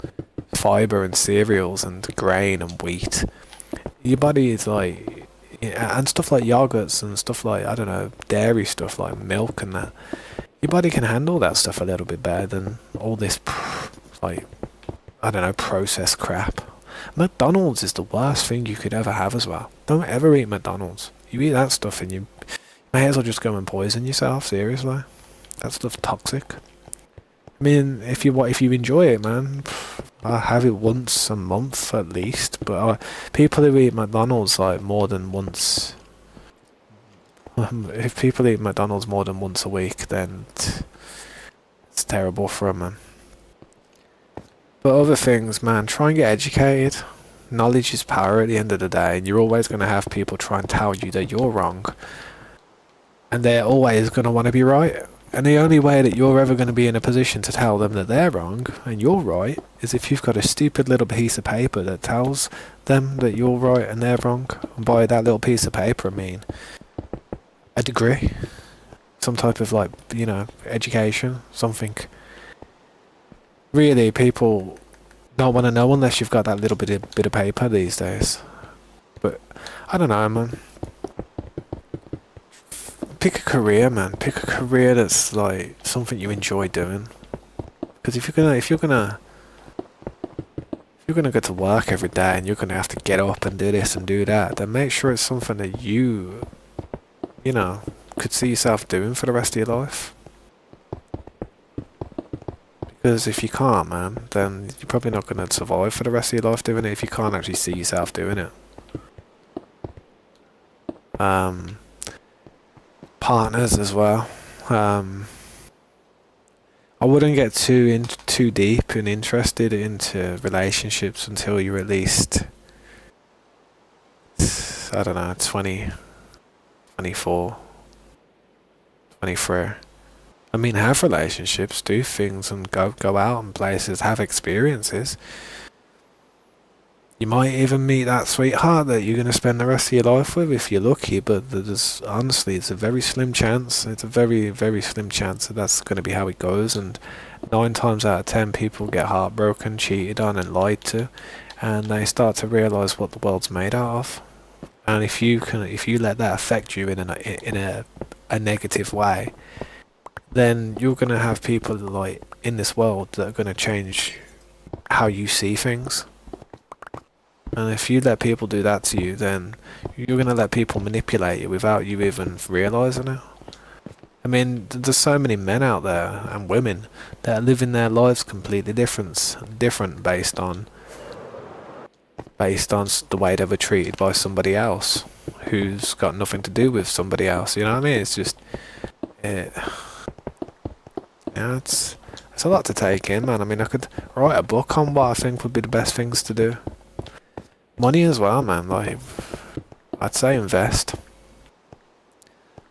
fiber and cereals and grain and wheat, your body is like, and stuff like yogurts and stuff like, I don't know, dairy stuff like milk and that, your body can handle that stuff a little bit better than all this like, I don't know, processed crap. McDonald's is the worst thing you could ever have as well. Don't ever eat McDonald's. You eat that stuff and you may as well just go and poison yourself, seriously. That stuff's toxic. I mean, if you enjoy it, man, I have it once a month at least, but people who eat McDonald's like more than once, if people eat McDonald's more than once a week, then it's terrible for them, man. But other things, man, try and get educated. Knowledge is power at the end of the day, and you're always going to have people try and tell you that you're wrong. And they're always going to want to be right. And the only way that you're ever going to be in a position to tell them that they're wrong and you're right is if you've got a stupid little piece of paper that tells them that you're right and they're wrong. And by that little piece of paper, I mean a degree. Some type of like, education, something. Really, people don't want to know unless you've got that little bit of paper these days. But I don't know, man. Pick a career, man. Pick a career that's like something you enjoy doing. Because if you're gonna go to work every day and you're gonna have to get up and do this and do that, then make sure it's something that you could see yourself doing for the rest of your life. Because if you can't, man, then you're probably not going to survive for the rest of your life doing it if you can't actually see yourself doing it. Partners as well. I wouldn't get too deep and interested into relationships until you're at least, I don't know, 20, 24, 23. I mean, have relationships, do things, and go out and places, have experiences. You might even meet that sweetheart that you're going to spend the rest of your life with if you're lucky, but honestly, it's a very slim chance. It's a very, very slim chance that that's going to be how it goes, and 9 times out of 10 people get heartbroken, cheated on, and lied to, and they start to realise what the world's made out of. And if you let that affect you in a negative way, then you're going to have people like in this world that are going to change how you see things. And if you let people do that to you, then you're gonna let people manipulate you without you even realizing it. I mean, there's so many men out there and women that are living their lives completely different based on the way they were treated by somebody else, who's got nothing to do with somebody else. You know what I mean? It's just, it, it's a lot to take in, man. I mean, I could write a book on what I think would be the best things to do. Money as well, man. Like, I'd say invest.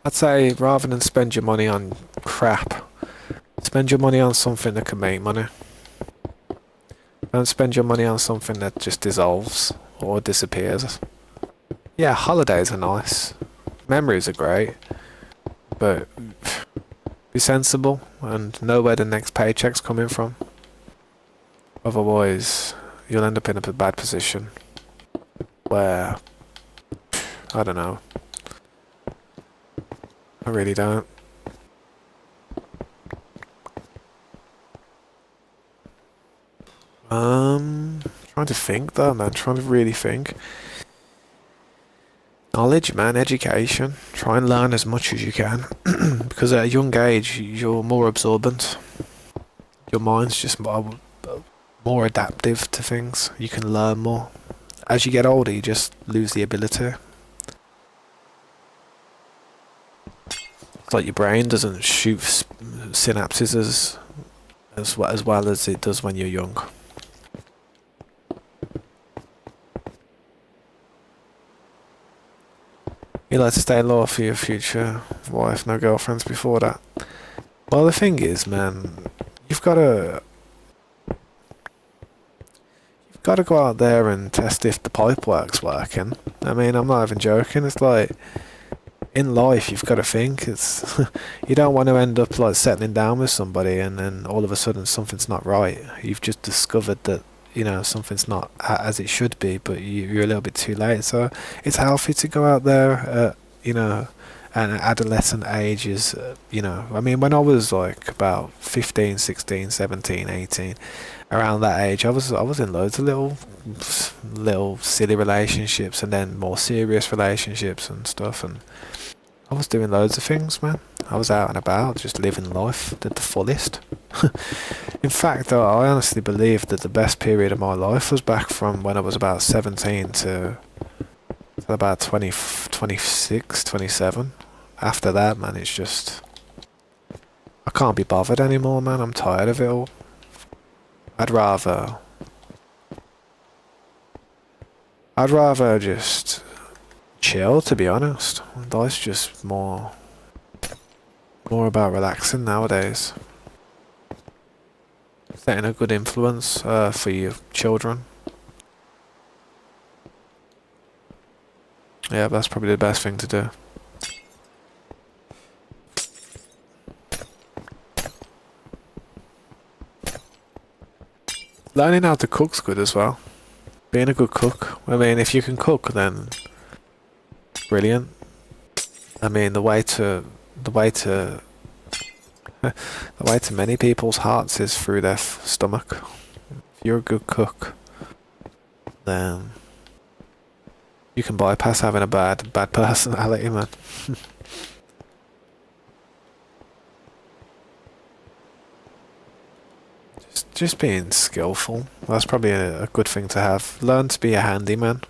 I'd say rather than spend your money on crap, spend your money on something that can make money. Don't spend your money on something that just dissolves or disappears. Yeah, holidays are nice. Memories are great. But be sensible and know where the next paycheck's coming from. Otherwise, you'll end up in a bad position where, I don't know. I really don't. Trying to think though, man. Trying to really think. Knowledge, man. Education. Try and learn as much as you can. Because at a young age, you're more absorbent. Your mind's just more adaptive to things. You can learn more. As you get older, you just lose the ability. It's like your brain doesn't shoot synapses as well as it does when you're young. You like to stay loyal for your future wife, no girlfriends before that. Well, the thing is, man, you've got to go out there and test if the pipe work's working. I mean, I'm not even joking. It's like in life, you've got to think. It's you don't want to end up like settling down with somebody and then all of a sudden something's not right. You've just discovered that something's not as it should be, but you're a little bit too late. So it's healthy to go out there, at adolescent ages. I mean, when I was like about 15, 16, 17, 18, around that age, I was in loads of little silly relationships and then more serious relationships and stuff, and I was doing loads of things, man. I was out and about, just living life to the fullest. In fact, I honestly believe that the best period of my life was back from when I was about 17 to about 20, 26, 27. After that, man, it's just... I can't be bothered anymore, man. I'm tired of it all. I'd rather just chill, to be honest. Life's just more about relaxing nowadays. Setting a good influence for your children. Yeah, that's probably the best thing to do. Learning how to cook's good as well. Being a good cook. I mean, if you can cook, then brilliant. I mean, the way to many people's hearts is through their stomach. If you're a good cook, then you can bypass having a bad personality, man. Just being skillful. That's probably a good thing to have. Learn to be a handyman.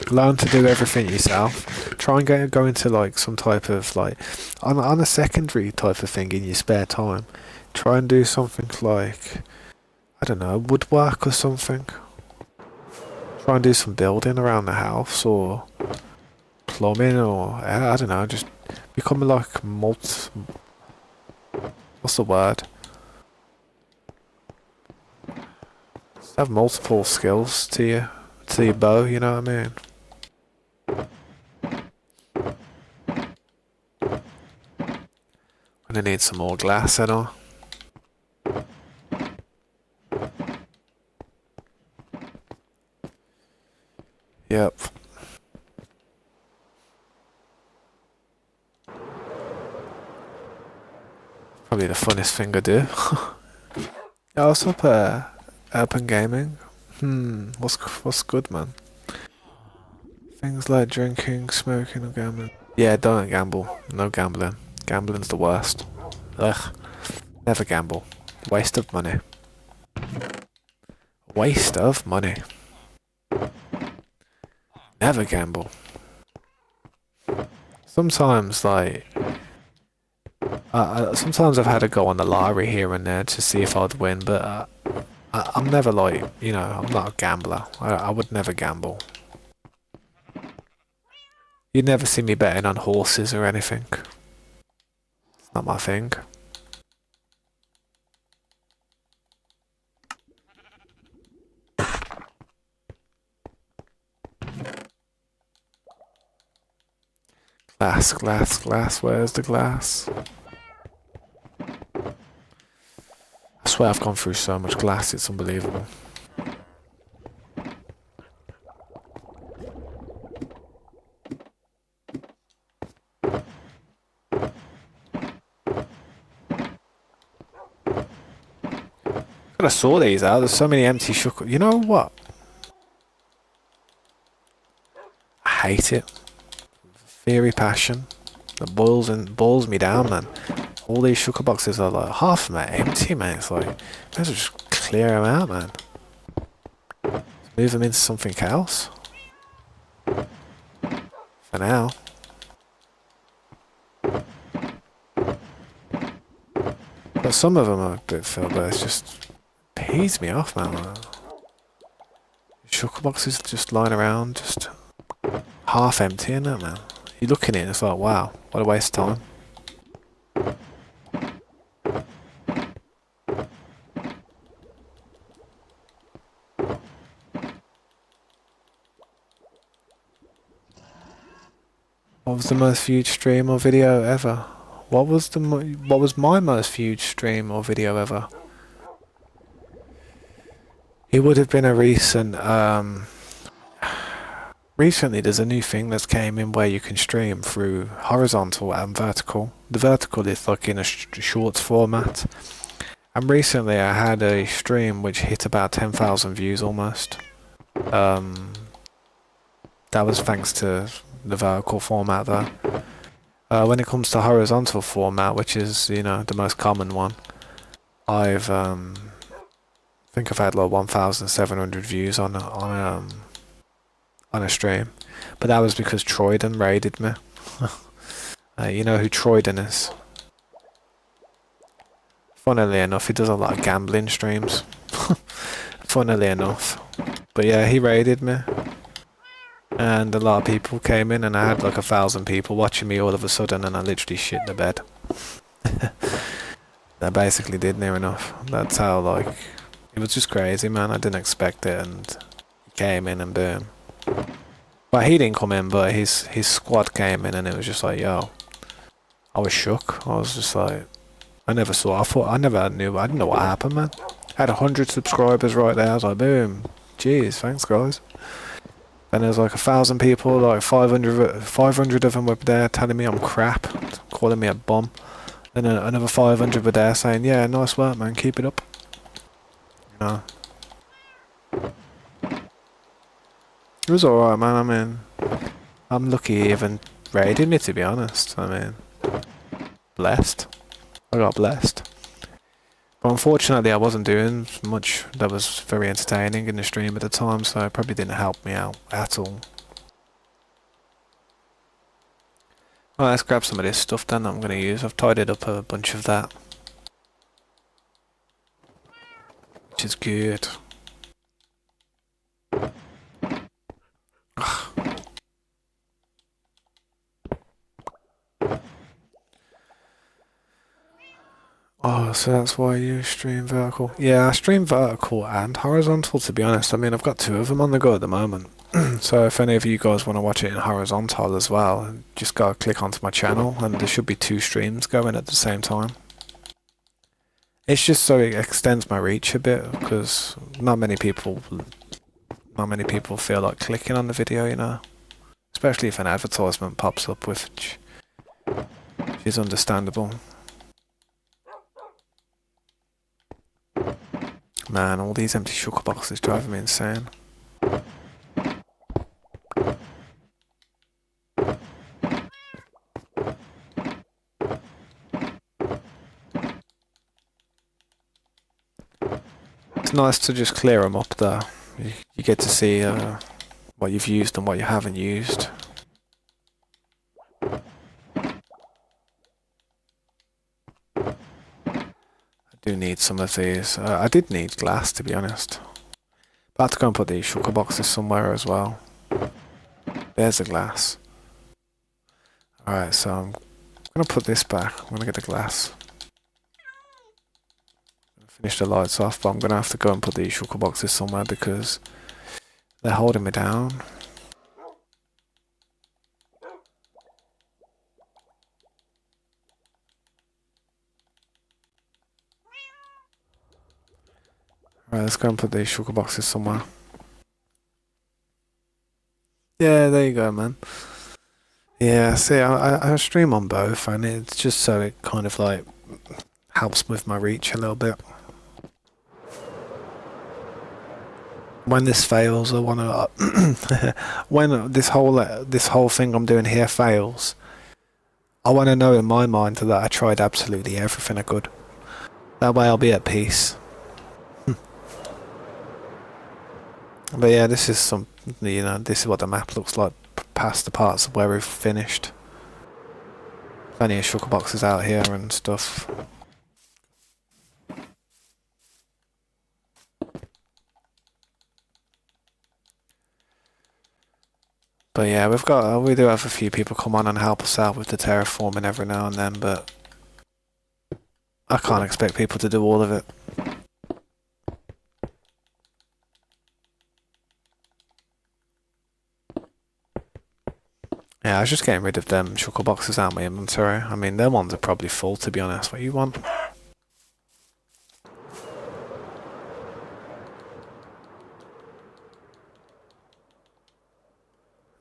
Learn to do everything yourself. Try and go into like some type of like on a secondary type of thing in your spare time. Try and do something like, I don't know, woodwork or something. Try and do some building around the house or plumbing or I don't know. Just become like what's the word? Just have multiple skills to your bow. You know what I mean? Gonna need some more glass and all. Yep. Probably the funnest thing I do. I also play open gaming. What's good, man? Things like drinking, smoking, or gambling. Yeah, don't gamble. No gambling. Gambling's the worst. Ugh. Never gamble. Waste of money. Waste of money. Never gamble. Sometimes, like, sometimes I've had to go on the lottery here and there to see if I'd win, but I'm never like, I'm not a gambler. I would never gamble. You'd never see me betting on horses or anything. It's not my thing. Glass, glass, glass, where's the glass? I swear I've gone through so much glass, it's unbelievable. Could have saw these out, there's so many empty sugar. You know what? I hate it. Fiery passion. That boils me down, man. All these sugar boxes are like half of them are empty, man. It's like, might as well just clear them out, man. Move them into something else. For now. But some of them are a bit filled, but it's just pees me off, man. Like, sugar boxes just lying around, just half empty, innit, man? You look at it and it's like, wow, what a waste of time. What was the most viewed stream or video ever? What was my most viewed stream or video ever? It would have been a recent, recently there's a new thing that's came in where you can stream through horizontal and vertical. The vertical is like in a shorts format. And recently I had a stream which hit about 10,000 views almost. That was thanks to the vertical format though. When it comes to horizontal format, which is, the most common one, I think I've had like 1,700 views on a stream, but that was because Troyden raided me. You know who Troyden is? Funnily enough, he does a lot of gambling streams. Funnily enough, but yeah, he raided me. And a lot of people came in and I had like 1,000 people watching me all of a sudden and I literally shit the bed. That basically did near enough. That's how, like, it was just crazy, man. I didn't expect it and he came in and boom. Well, he didn't come in, but his squad came in and it was just like, yo. I was shook. I was just like, I never knew, I didn't know what happened, man. I had 100 subscribers right there. I was like, boom. Jeez, thanks guys. And there's like 1,000 people, like 500 of them were there telling me I'm crap, calling me a bum. And then another 500 were there saying, yeah, nice work, man, keep it up. It was alright, man. I mean, I'm lucky he even raided me, to be honest. I mean, blessed. I got blessed. But unfortunately, I wasn't doing much that was very entertaining in the stream at the time, so it probably didn't help me out at all. Well, let's grab some of this stuff then that I'm going to use. I've tidied up a bunch of that, which is good. Ugh. Oh, so that's why you stream vertical. Yeah, I stream vertical and horizontal, to be honest. I mean, I've got 2 of them on the go at the moment. So if any of you guys want to watch it in horizontal as well, just go click onto my channel and there should be 2 streams going at the same time. It's just so it extends my reach a bit, because not many people feel like clicking on the video, Especially if an advertisement pops up, which is understandable. Man, all these empty sugar boxes driving me insane. It's nice to just clear them up though. You get to see what you've used and what you haven't used. I do need some of these. I did need glass, to be honest. But I have to go and put these sugar boxes somewhere as well. There's the glass. Alright, so I'm going to put this back. I'm going to get the glass. Finish the lights off, but I'm going to have to go and put these sugar boxes somewhere because they're holding me down. Alright, let's go and put these sugar boxes somewhere. Yeah, there you go, man. Yeah, see, I stream on both, and it's just so it kind of like helps with my reach a little bit. When this fails, I want to. When this whole thing I'm doing here fails, I want to know in my mind that I tried absolutely everything I could. That way, I'll be at peace. But yeah, this is this is what the map looks like past the parts of where we've finished. Plenty of sugar boxes out here and stuff. But yeah, we do have a few people come on and help us out with the terraforming every now and then, but I can't expect people to do all of it. Yeah, I was just getting rid of them sugar boxes out of my inventory. I mean, them ones are probably full, to be honest. What you want?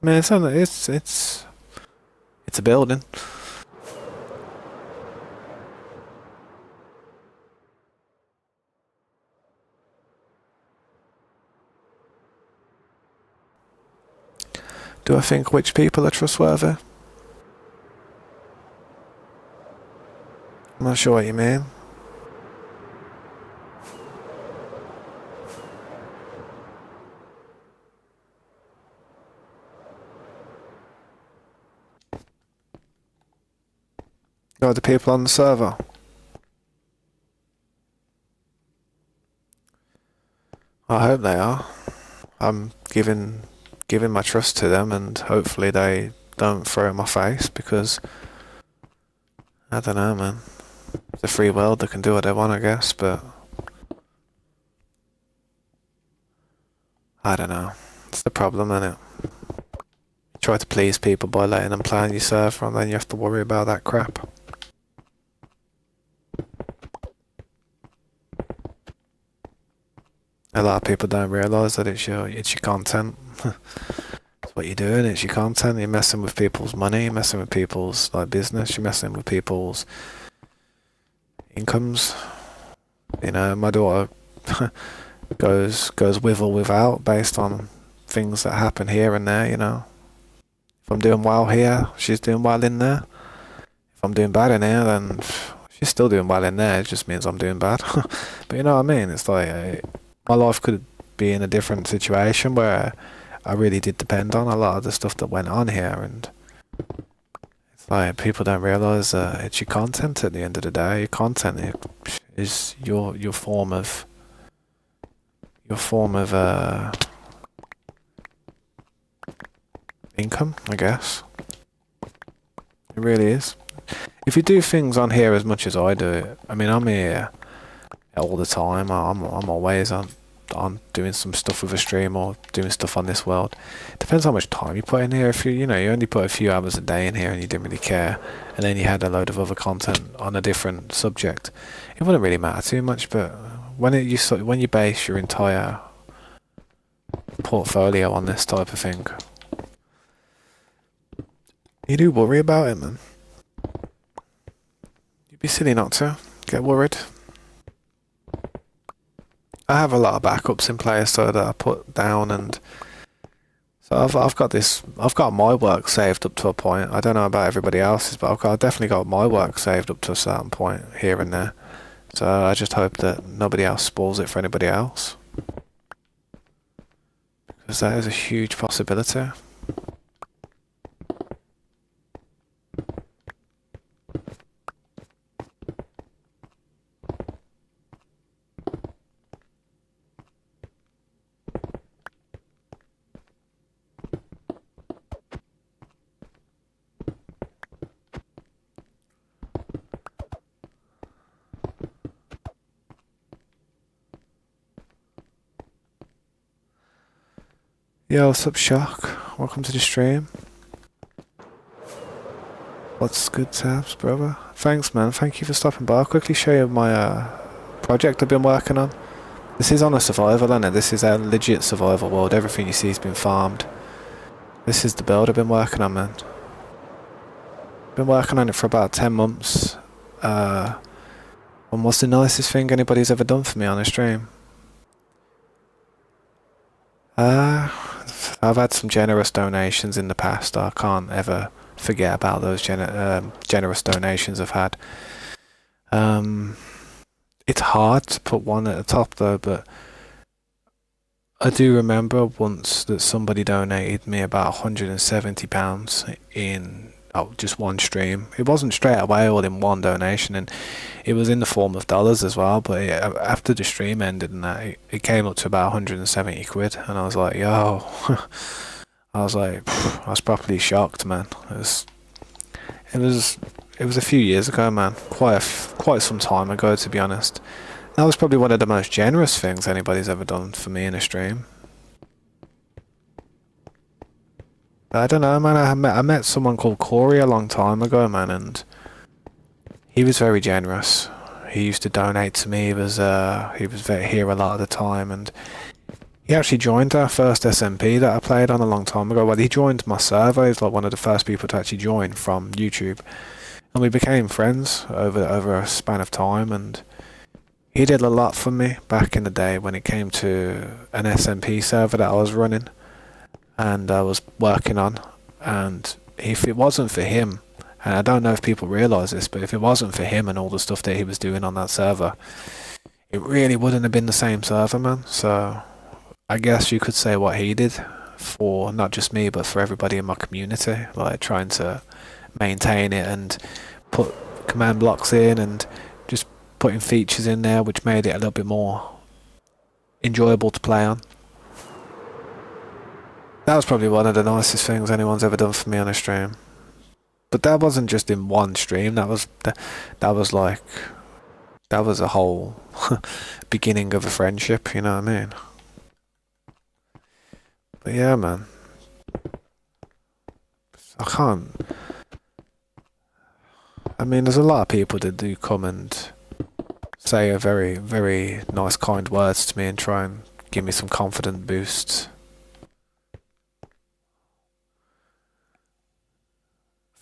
I mean, it's a building. Do I think which people are trustworthy? I'm not sure what you mean. No, the people on the server. I hope they are. I'm giving my trust to them, and hopefully they don't throw it in my face, because I don't know, man. It's a free world, they can do what they want, I guess, but I don't know. It's the problem, isn't it? You try to please people by letting them play on your server, and then you have to worry about that crap. A lot of people don't realise that it's your content. It's what you're doing, it's your content. You're messing with people's money, you're messing with people's business, you're messing with people's incomes. You know, my daughter goes with or without based on things that happen here and there, you know. If I'm doing well here, she's doing well in there. If I'm doing bad in here, then she's still doing well in there. It just means I'm doing bad. But you know what I mean? It's like my life could be in a different situation where I really did depend on a lot of the stuff that went on here, and it's like people don't realise that it's your content at the end of the day. Your content is your form of income, I guess. It really is. If you do things on here as much as I do, I mean, I'm here all the time. I'm always on doing some stuff with a stream or doing stuff on this world. It depends how much time you put in here. If you only put a few hours a day in here and you didn't really care, and then you had a load of other content on a different subject, it wouldn't really matter too much. But when you base your entire portfolio on this type of thing, you do worry about it, man. You'd be silly not to get worried. I have a lot of backups in place so that I put down, and so I've got my work saved up to a point. I don't know about everybody else's, but I've definitely got my work saved up to a certain point here and there. So I just hope that nobody else spoils it for anybody else, because that is a huge possibility. Yo, what's up, Shock? Welcome to the stream. What's good, Tabs, brother? Thanks, man. Thank you for stopping by. I'll quickly show you my project I've been working on. This is on a survival, isn't it? This is a legit survival world. Everything you see has been farmed. This is the build I've been working on, man. Been working on it for about 10 months. And what's the nicest thing anybody's ever done for me on a stream? I've had some generous donations in the past. I can't ever forget about those generous donations I've had. It's hard to put one at the top though, but I do remember once that somebody donated me about £170 in just one stream. It wasn't straight away all in one donation, and it was in the form of dollars as well, but after the stream ended and that, it came up to about 170 quid, and I was like, yo, I was properly shocked, man. It was a few years ago, man. Quite some time ago, to be honest. That was probably one of the most generous things anybody's ever done for me in a stream. But I don't know, man. I met someone called Corey a long time ago, man, and he was very generous. He used to donate to me. He was here a lot of the time, and he actually joined our first SMP that I played on a long time ago. Well, he joined my server. He was like one of the first people to actually join from YouTube, and we became friends over a span of time. And he did a lot for me back in the day when it came to an SMP server that I was running and I was working on. And if it wasn't for him, and I don't know if people realise this, but if it wasn't for him and all the stuff that he was doing on that server, it really wouldn't have been the same server, man. So I guess you could say what he did for not just me, but for everybody in my community, like trying to maintain it and put command blocks in and just putting features in there which made it a little bit more enjoyable to play on. That was probably one of the nicest things anyone's ever done for me on a stream. But that wasn't just in one stream. That was a whole beginning of a friendship. You know what I mean? But yeah, man. I mean, there's a lot of people that do come and say a very, very nice, kind words to me and try and give me some confident boosts.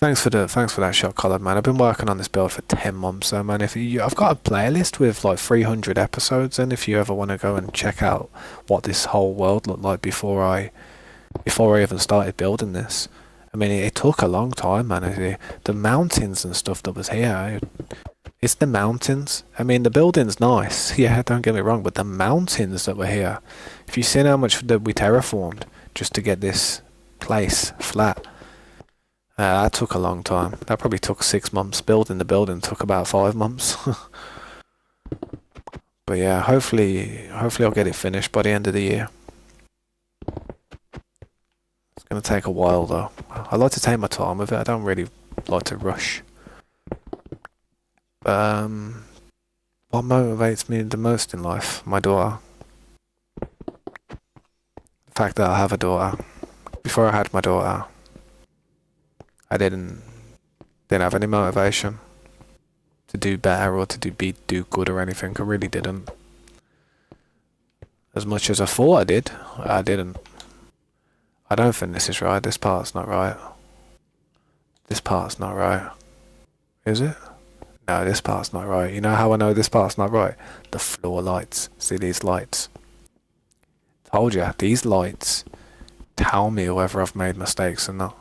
Thanks for that shot, Colin, man. I've been working on this build for 10 months, so man. I've got a playlist with like 300 episodes, and if you ever want to go and check out what this whole world looked like before I even started building this, I mean, it took a long time, man. The mountains and stuff that was here, it's the mountains. I mean, the building's nice, yeah, don't get me wrong, but the mountains that were here, if you've seen how much that we terraformed just to get this place flat, that took a long time. That probably took 6 months. Building the building took about 5 months. But yeah, hopefully I'll get it finished by the end of the year. It's gonna take a while though. I like to take my time with it. I don't really like to rush. What motivates me the most in life? My daughter. The fact that I have a daughter. Before I had my daughter, I didn't have any motivation to do better or to do good or anything. I really didn't. As much as I thought I did, I didn't. I don't think this is right. This part's not right. This part's not right. Is it? No, this part's not right. You know how I know this part's not right? The floor lights. See these lights? Told you, these lights tell me whether I've made mistakes or not.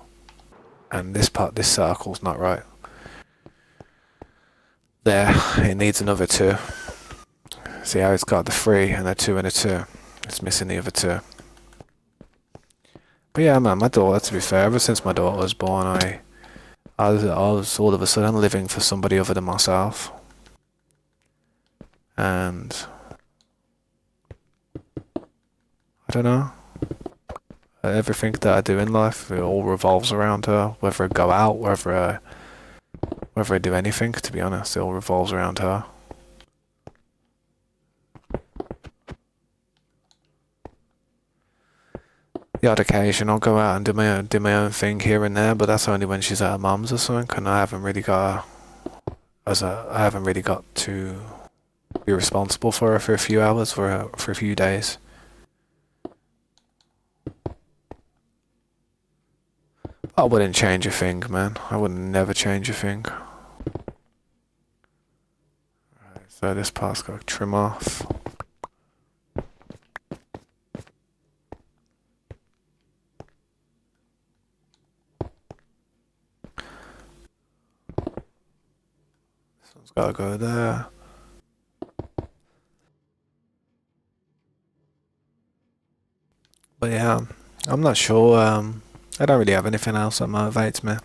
And this part, this circle's not right. There, it needs another 2. See how it's got the 3 and a 2 and a 2. It's missing the other 2. But yeah, man, my daughter, to be fair, ever since my daughter was born, I was all of a sudden living for somebody other than myself. And I don't know. Everything that I do in life, it all revolves around her. Whether I go out, whether I do anything, to be honest, it all revolves around her. The odd occasion I'll go out and do my own thing here and there, but that's only when she's at her mum's or something, and I haven't really got to be responsible for her for a few hours, for a few days. I wouldn't change a thing, man. I would never change a thing. Right, so this part's got to trim off. This one's got to go there. But yeah, I'm not sure. I don't really have anything else that motivates me.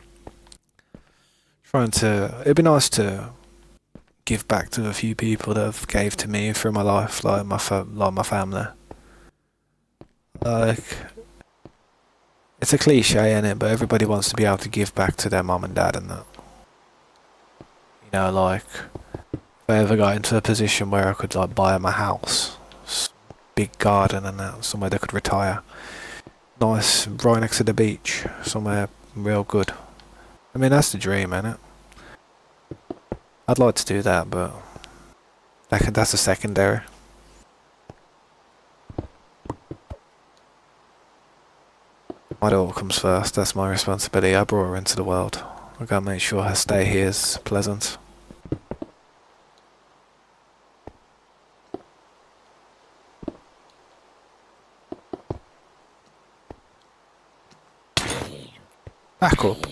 It'd be nice to give back to a few people that have gave to me through my life, like my family. Like, it's a cliche, innit? But everybody wants to be able to give back to their mum and dad and that. You know, like, if I ever got into a position where I could like buy my house, big garden and that, somewhere they could retire. Nice, right next to the beach, somewhere real good. I mean, that's the dream, innit? I'd like to do that, but that's a secondary. My daughter comes first, that's my responsibility. I brought her into the world. I gotta make sure her stay here is pleasant. Back up.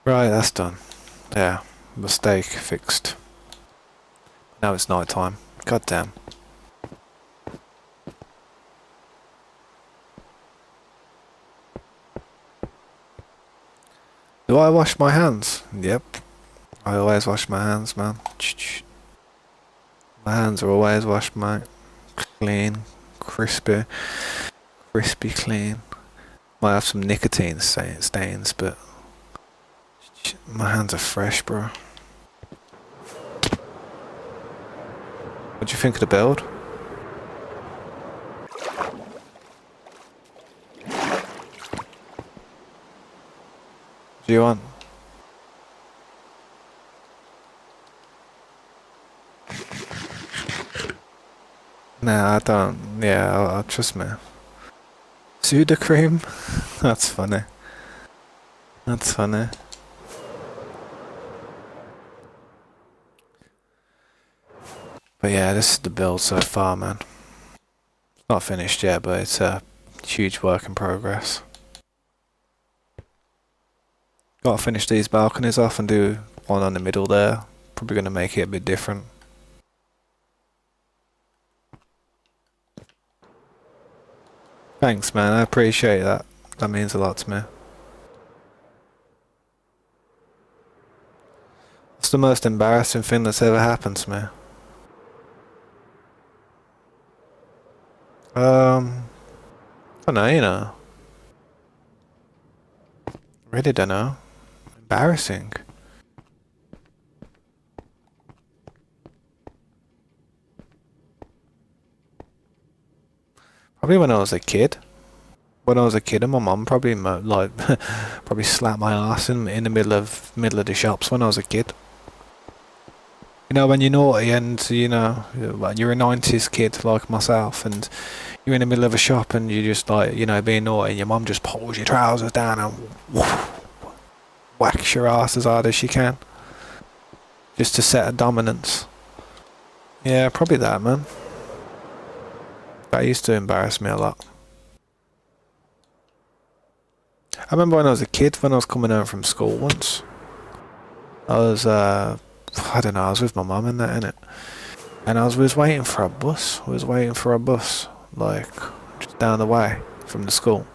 Right, that's done. Yeah, mistake fixed. Now it's night time. God damn. Do I wash my hands? Yep. I always wash my hands, man. My hands are always washed, mate. Clean. Crispy clean. Might have some nicotine stains, but my hands are fresh, bro. What do you think of the build? What do you want? Nah, I don't. Yeah, I'll trust me. Sudocreme? That's funny. That's funny. But yeah, this is the build so far, man. It's not finished yet, but it's a huge work in progress. Gotta finish these balconies off and do one on the middle there. Probably gonna make it a bit different. Thanks, man. I appreciate that. That means a lot to me. What's the most embarrassing thing that's ever happened to me? I don't know, you know. Really don't know. Embarrassing. Probably when I was a kid. When I was a kid, and my mum probably like probably slapped my ass in the middle of the shops when I was a kid. You know, when you're naughty and you know you're a '90s kid like myself, and you're in the middle of a shop and you just like being naughty, and your mum just pulls your trousers down and woof, whacks your ass as hard as she can. Just to set a dominance. Yeah, probably that, man. That used to embarrass me a lot. I remember when I was a kid, when I was coming home from school once. I was, I don't know, I was with my mum and that, innit? And we was waiting for a bus. We was waiting for a bus, like, just down the way from the school.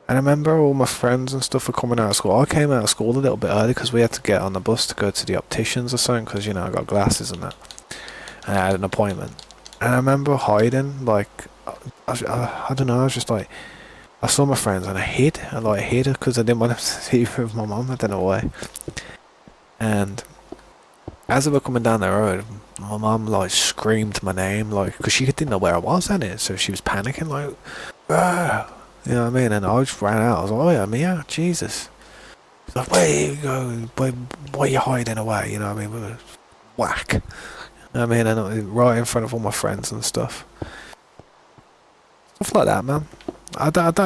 And I remember all my friends and stuff were coming out of school. I came out of school a little bit early because we had to get on the bus to go to the opticians or something because, you know, I got glasses and that. And I had an appointment. And I remember hiding, like, I don't know, I was just like, I saw my friends and I hid because I didn't want them to see with my mum, I don't know why. And as they were coming down the road, my mum, like, screamed my name, like, because she didn't know where I was in it, so she was panicking, like, ah! You know what I mean? And I just ran out. I was like, oh yeah, Mia, Jesus. She's like, where you go? Why are you hiding away? You know what I mean? Whack. You know what I mean? And right in front of all my friends and stuff. Stuff like that, man. I don't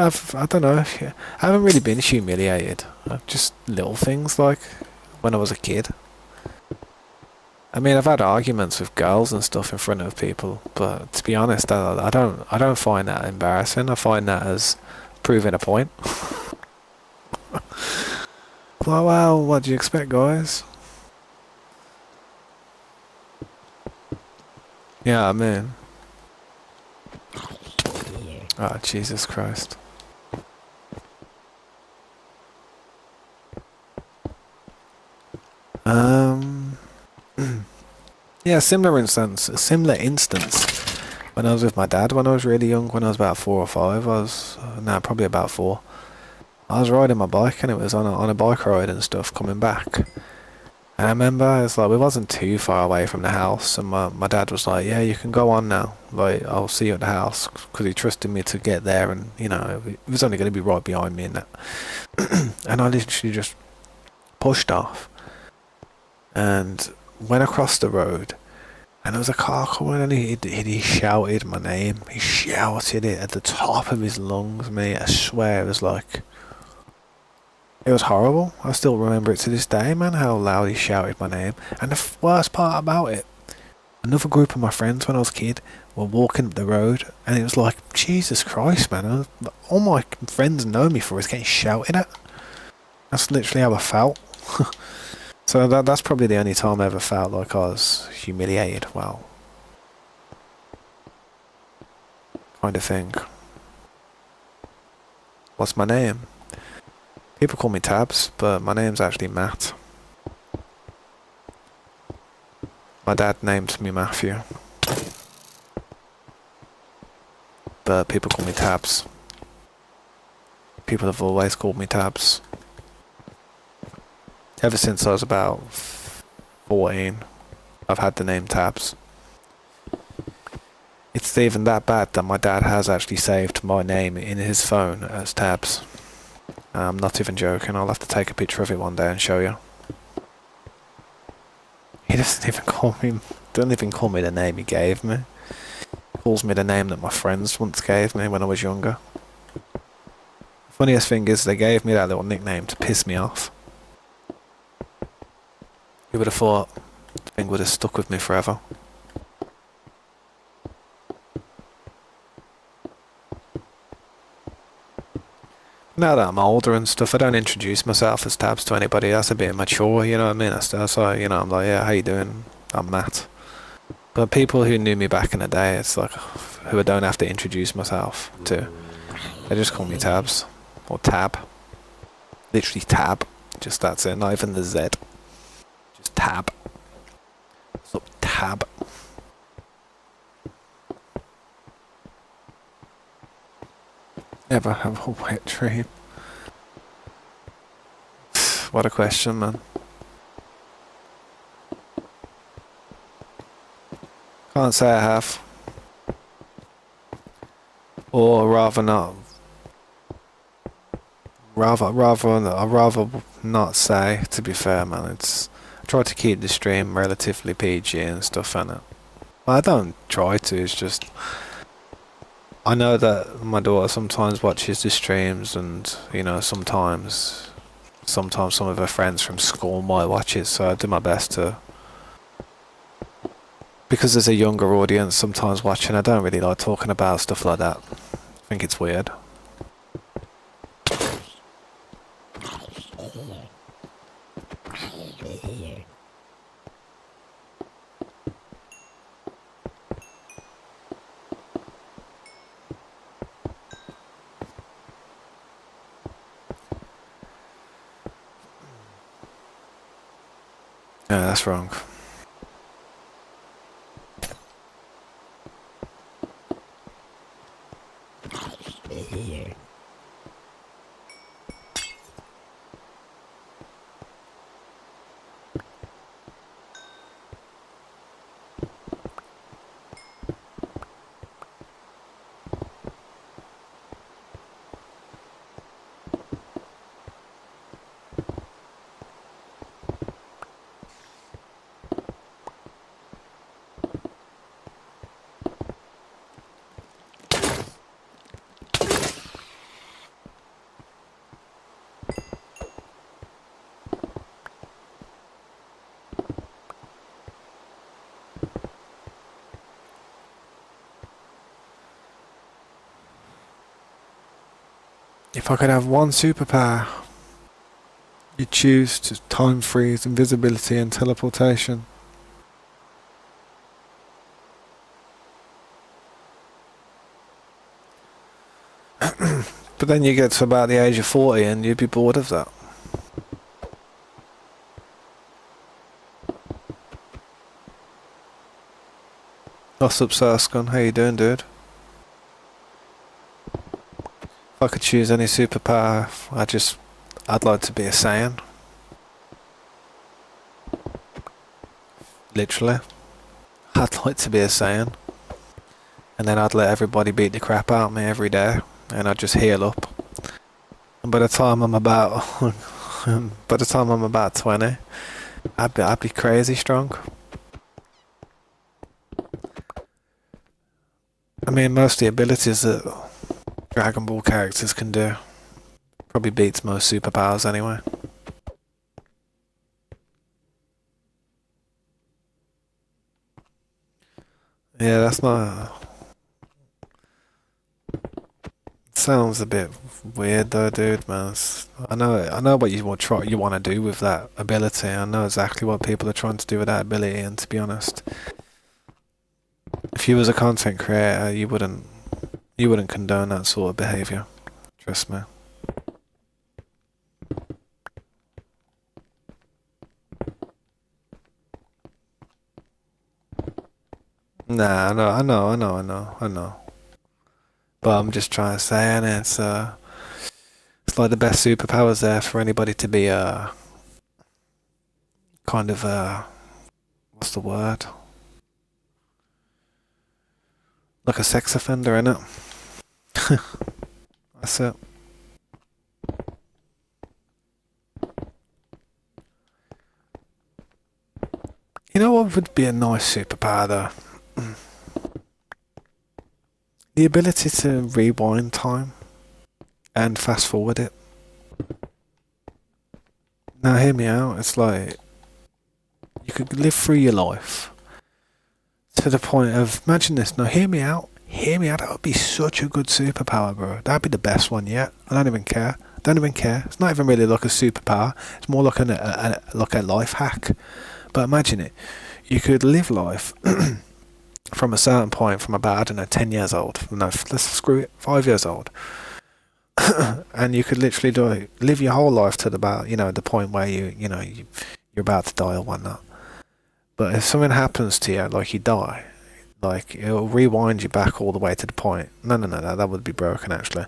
know. I haven't really been humiliated. Just little things like when I was a kid. I mean, I've had arguments with girls and stuff in front of people, but to be honest, I don't find that embarrassing. I find that as proving a point. Well, what do you expect, guys? Yeah, I mean. Oh, Jesus Christ. Yeah, similar instance when I was with my dad when I was really young, when I was about 4 or 5, probably about 4. I was riding my bike and it was on a bike ride and stuff coming back. And I remember it's like we wasn't too far away from the house and my dad was like, yeah, you can go on now, like I'll see you at the house, because he trusted me to get there and, you know, it was only going to be right behind me and that. And I literally just pushed off and went across the road, and there was a car coming and he shouted my name. He shouted it at the top of his lungs, mate. I swear it was like, it was horrible. I still remember it to this day, man, how loud he shouted my name. And the worst part about it, another group of my friends when I was a kid were walking up the road, and it was like, Jesus Christ, man. All my friends know me for is getting shouted at. That's literally how I felt. So that's probably the only time I ever felt like I was humiliated. Well, kind of thing. What's my name? People call me Tabs, but my name's actually Matt. My dad named me Matthew, but people call me Tabs. People have always called me Tabs. Ever since I was about 14, I've had the name Tabs. It's even that bad that my dad has actually saved my name in his phone as Tabs. I'm not even joking. I'll have to take a picture of it one day and show you. He doesn't even call me the name he gave me. He calls me the name that my friends once gave me when I was younger. The funniest thing is they gave me that little nickname to piss me off. You would have thought the thing would have stuck with me forever. Now that I'm older and stuff, I don't introduce myself as Tabs to anybody. That's a bit immature, you know what I mean? That's like, you know, I'm like, yeah, how you doing? I'm Matt. But people who knew me back in the day, it's like, who I don't have to introduce myself to, they just call me Tabs. Or Tab. Literally Tab. Just that's it, not even the Z. Just Tab. What's up, Tab? Ever have a wet dream? What a question, man. Can't say I have. Or rather not. I'd rather not say, to be fair, man. I try to keep the stream relatively PG and stuff, innit? Well, I don't try to, it's just, I know that my daughter sometimes watches the streams and, you know, sometimes sometimes some of her friends from school might watch it, so I do my best to, because there's a younger audience sometimes watching. I don't really like talking about stuff like that. I think it's weird. Yeah, that's wrong. If I could have one superpower, you choose to time freeze, invisibility, and teleportation. But then you get to about the age of 40 and you'd be bored of that. What's up, Sarscon? How you doing, dude? If I could choose any superpower, I'd like to be a Saiyan. Literally. I'd like to be a Saiyan. And then I'd let everybody beat the crap out of me every day. And I'd just heal up. And by the time I'm about 20, I'd be crazy strong. I mean, most of the abilities that Dragon Ball characters can do probably beats most superpowers anyway. Yeah, that's not... Sounds a bit weird though, dude, man. I know what you want to do with that ability. I know exactly what people are trying to do with that ability, and to be honest, if you was a content creator, you wouldn't condone that sort of behaviour. Trust me. Nah, I know. But I'm just trying to say, and it's like the best superpowers there for anybody to be kind of what's the word? Like a sex offender, innit? That's it. You know what would be a nice superpower though? The ability to rewind time and fast forward it. Now hear me out, it's like you could live through your life to the point of, imagine this, now hear me out, that would be such a good superpower, bro. That'd be the best one yet. I don't even care. It's not even really like a superpower, it's more like a life hack. But imagine it, you could live life from a certain point, from about, I don't know, 10 years old, no, let's screw it, 5 years old. And you could literally live your whole life to about, the point where you're about to die or whatnot. But if something happens to you, like you die, like it'll rewind you back all the way to the point. No, that would be broken actually.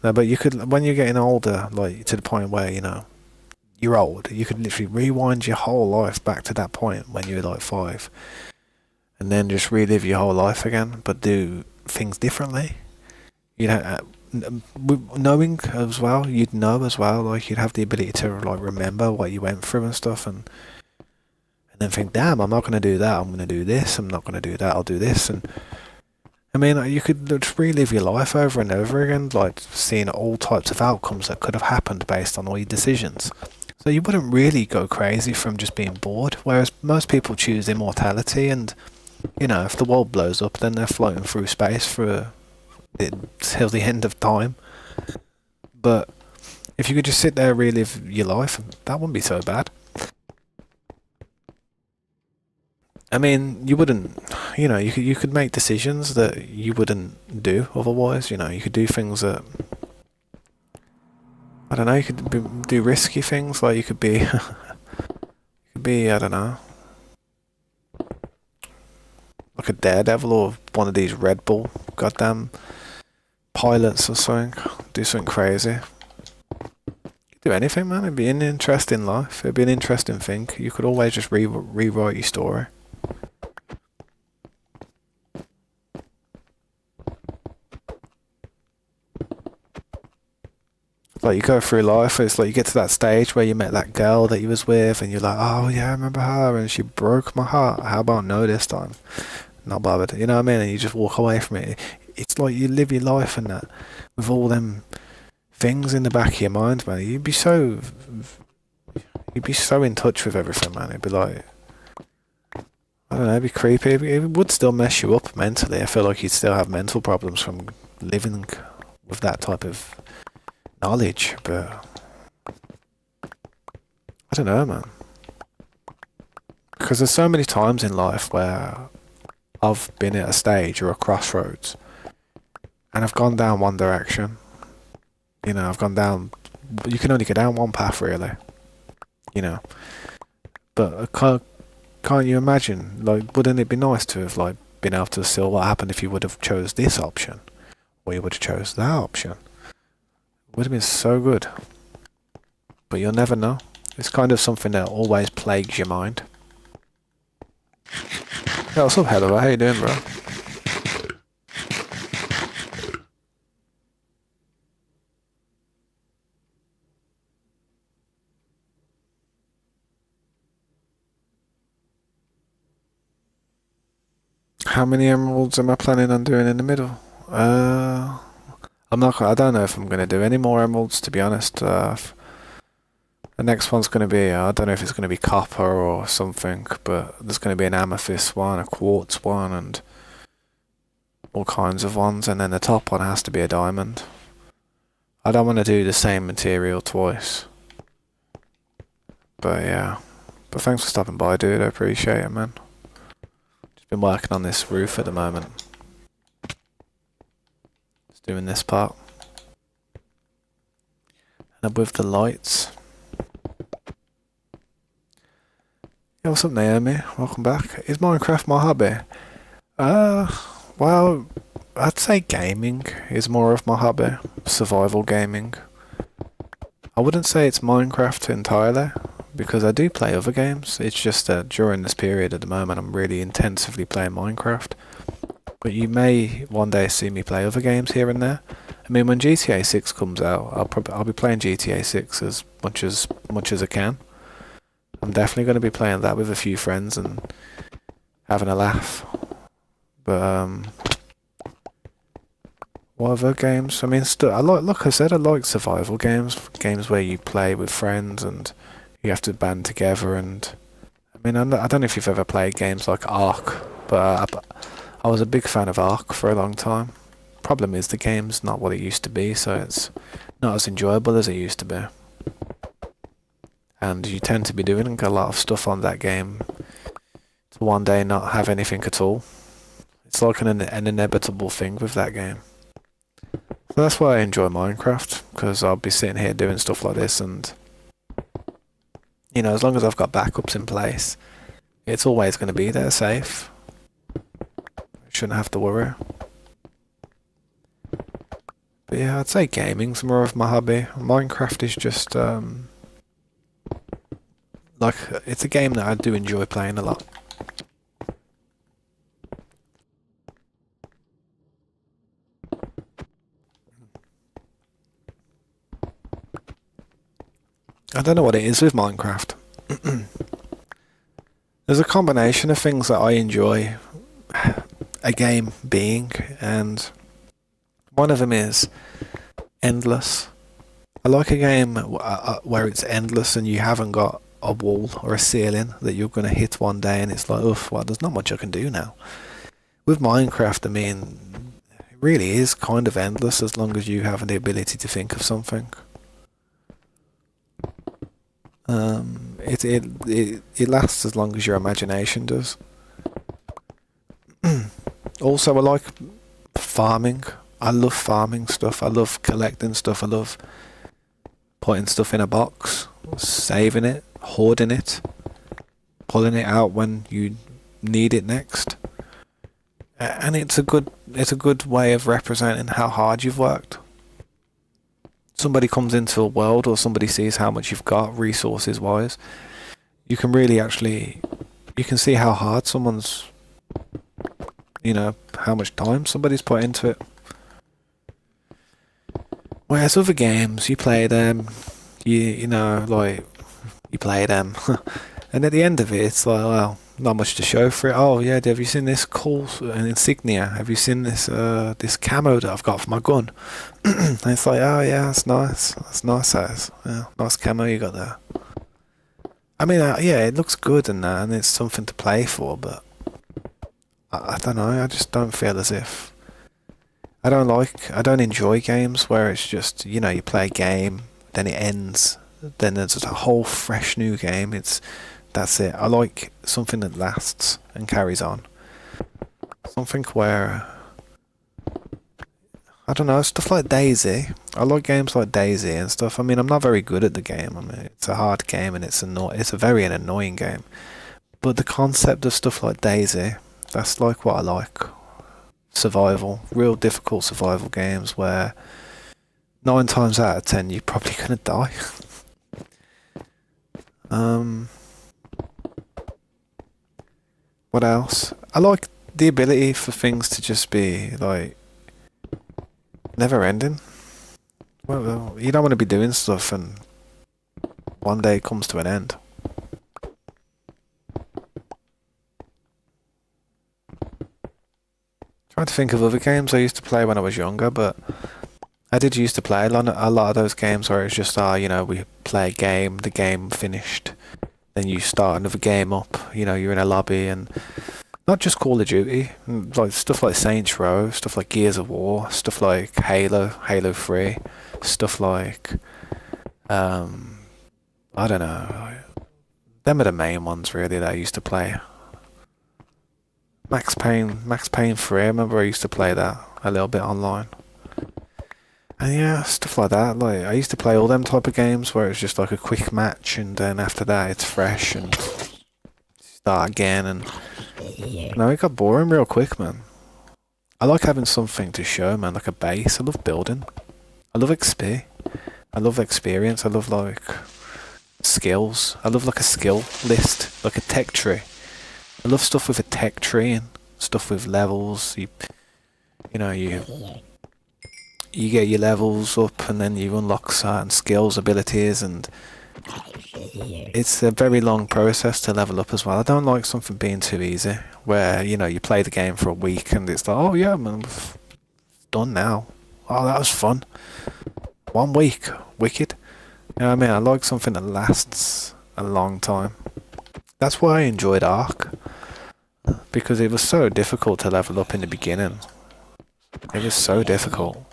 No, but you could, when you're getting older, like to the point where you're old, you could literally rewind your whole life back to that point when you were like 5, and then just relive your whole life again, but do things differently. Knowing as well, you'd know as well, like you'd have the ability to like remember what you went through and stuff, and then think, damn, I'm not going to do that, I'm going to do this, I'm not going to do that, I'll do this, and I mean, you could just relive your life over and over again, like seeing all types of outcomes that could have happened based on all your decisions. So you wouldn't really go crazy from just being bored, whereas most people choose immortality and, you know, if the world blows up, then they're floating through space for till the end of time. But if you could just sit there and relive your life, that wouldn't be so bad. I mean, you wouldn't, you know, you could make decisions that you wouldn't do otherwise. You know, you could do things that, I don't know, you could do risky things, like you could be, I don't know, like a daredevil or one of these Red Bull goddamn pilots or something. Do something crazy. Do anything, man. It'd be an interesting life. It'd be an interesting thing. You could always just rewrite your story. Like you go through life, it's like you get to that stage where you met that girl that you was with, and you're like, oh yeah, I remember her, and she broke my heart. How about no this time? Not bothered, you know what I mean? And you just walk away from it. It's like you live your life and that with all them things in the back of your mind, man. You'd be so in touch with everything, man. It'd be like, I don't know, it'd be creepy. It would still mess you up mentally. I feel like you'd still have mental problems from living with that type of knowledge, but I don't know, man. Because there's so many times in life where I've been at a stage or a crossroads and I've gone down one direction. You know, I've gone down, you can only go down one path really, you know. But can't you imagine, like, wouldn't it be nice to have, like, been able to see what happened if you would have chose this option? Or you would have chose that option? It would have been so good. But you'll never know. It's kind of something that always plagues your mind. Yeah, what's up, Heather? How you doing, bro? How many emeralds am I planning on doing in the middle? I don't know if I'm going to do any more emeralds, to be honest. The next one's going to be, I don't know if it's going to be copper or something, but there's going to be an amethyst one, a quartz one, and all kinds of ones, and then the top one has to be a diamond. I don't want to do the same material twice. But yeah. But thanks for stopping by, dude. I appreciate it, man. Just been working on this roof at the moment. Just doing this part. And with the lights. Yeah, what's up, Naomi? Welcome back. Is Minecraft my hobby? Well, I'd say gaming is more of my hobby. Survival gaming. I wouldn't say it's Minecraft entirely, because I do play other games. It's just that during this period at the moment, I'm really intensively playing Minecraft. But you may one day see me play other games here and there. I mean, when GTA 6 comes out, I'll be playing GTA 6 as much as I can. I'm definitely going to be playing that with a few friends and having a laugh. But what other games? I mean, like I said, I like survival games, games where you play with friends and you have to band together. And I mean, I don't know if you've ever played games like Ark, but I was a big fan of Ark for a long time. Problem is, the game's not what it used to be, so it's not as enjoyable as it used to be. And you tend to be doing a lot of stuff on that game to one day not have anything at all. It's like an inevitable thing with that game. So that's why I enjoy Minecraft, because I'll be sitting here doing stuff like this, and you know, as long as I've got backups in place, it's always going to be there safe. Shouldn't have to worry. But yeah, I'd say gaming's more of my hobby. Minecraft is just like, it's a game that I do enjoy playing a lot. I don't know what it is with Minecraft. There's a combination of things that I enjoy a game being, and one of them is endless. I like a game where it's endless and you haven't got a wall or a ceiling that you're going to hit one day and it's like, oof, well, there's not much I can do now. With Minecraft, I mean, it really is kind of endless as long as you have the ability to think of something. It lasts as long as your imagination does. Also, I like farming. I love farming stuff. I love collecting stuff. I love putting stuff in a box, saving it, hoarding it, pulling it out when you need it next. And it's a good way of representing how hard you've worked. Somebody comes into a world or somebody sees how much you've got resources wise, you can really you can see how hard someone's, how much time somebody's put into it. Whereas other games, you play them, you play them, and at the end of it, it's like, well, not much to show for it. Oh yeah, have you seen this cool insignia? Have you seen this this camo that I've got for my gun? And it's like, oh yeah, that's nice. That's nice. Yeah, nice camo you got there. I mean, yeah, it looks good and that, and it's something to play for, but I don't know. I just don't feel as if I don't enjoy games where it's just, you play a game, then it ends, then there's just a whole fresh new game. That's it. I like something that lasts and carries on. Something where, I don't know, stuff like Daisy. I like games like Daisy and stuff. I mean, I'm not very good at the game. I mean, it's a hard game and it's a very annoying game. But the concept of stuff like Daisy, that's like what I like. Survival, real difficult survival games where 9 times out of 10 you're probably gonna die. What else? I like the ability for things to just be like never ending. Well, you don't want to be doing stuff and one day it comes to an end. Trying to think of other games I used to play when I was younger, but I did used to play a lot of those games where it's just, we play a game, the game finished, then you start another game up, you're in a lobby, and not just Call of Duty, like stuff like Saints Row, stuff like Gears of War, stuff like Halo 3, stuff like, I don't know, them are the main ones really that I used to play. Max Payne 3, I remember I used to play that a little bit online. And yeah, stuff like that. Like, I used to play all them type of games where it's just like a quick match and then after that it's fresh and start again, and it got boring real quick, man. I like having something to show, man, like a base. I love building. I love XP. I love experience. I love like skills. I love like a skill list, like a tech tree. I love stuff with a tech tree and stuff with levels. You get your levels up and then you unlock certain skills, abilities, and it's a very long process to level up as well. I don't like something being too easy where, you play the game for a week and it's like, oh yeah, man, done now. Oh, that was fun. 1 week. Wicked. You know what I mean? I like something that lasts a long time. That's why I enjoyed Ark, because it was so difficult to level up in the beginning. It was so difficult.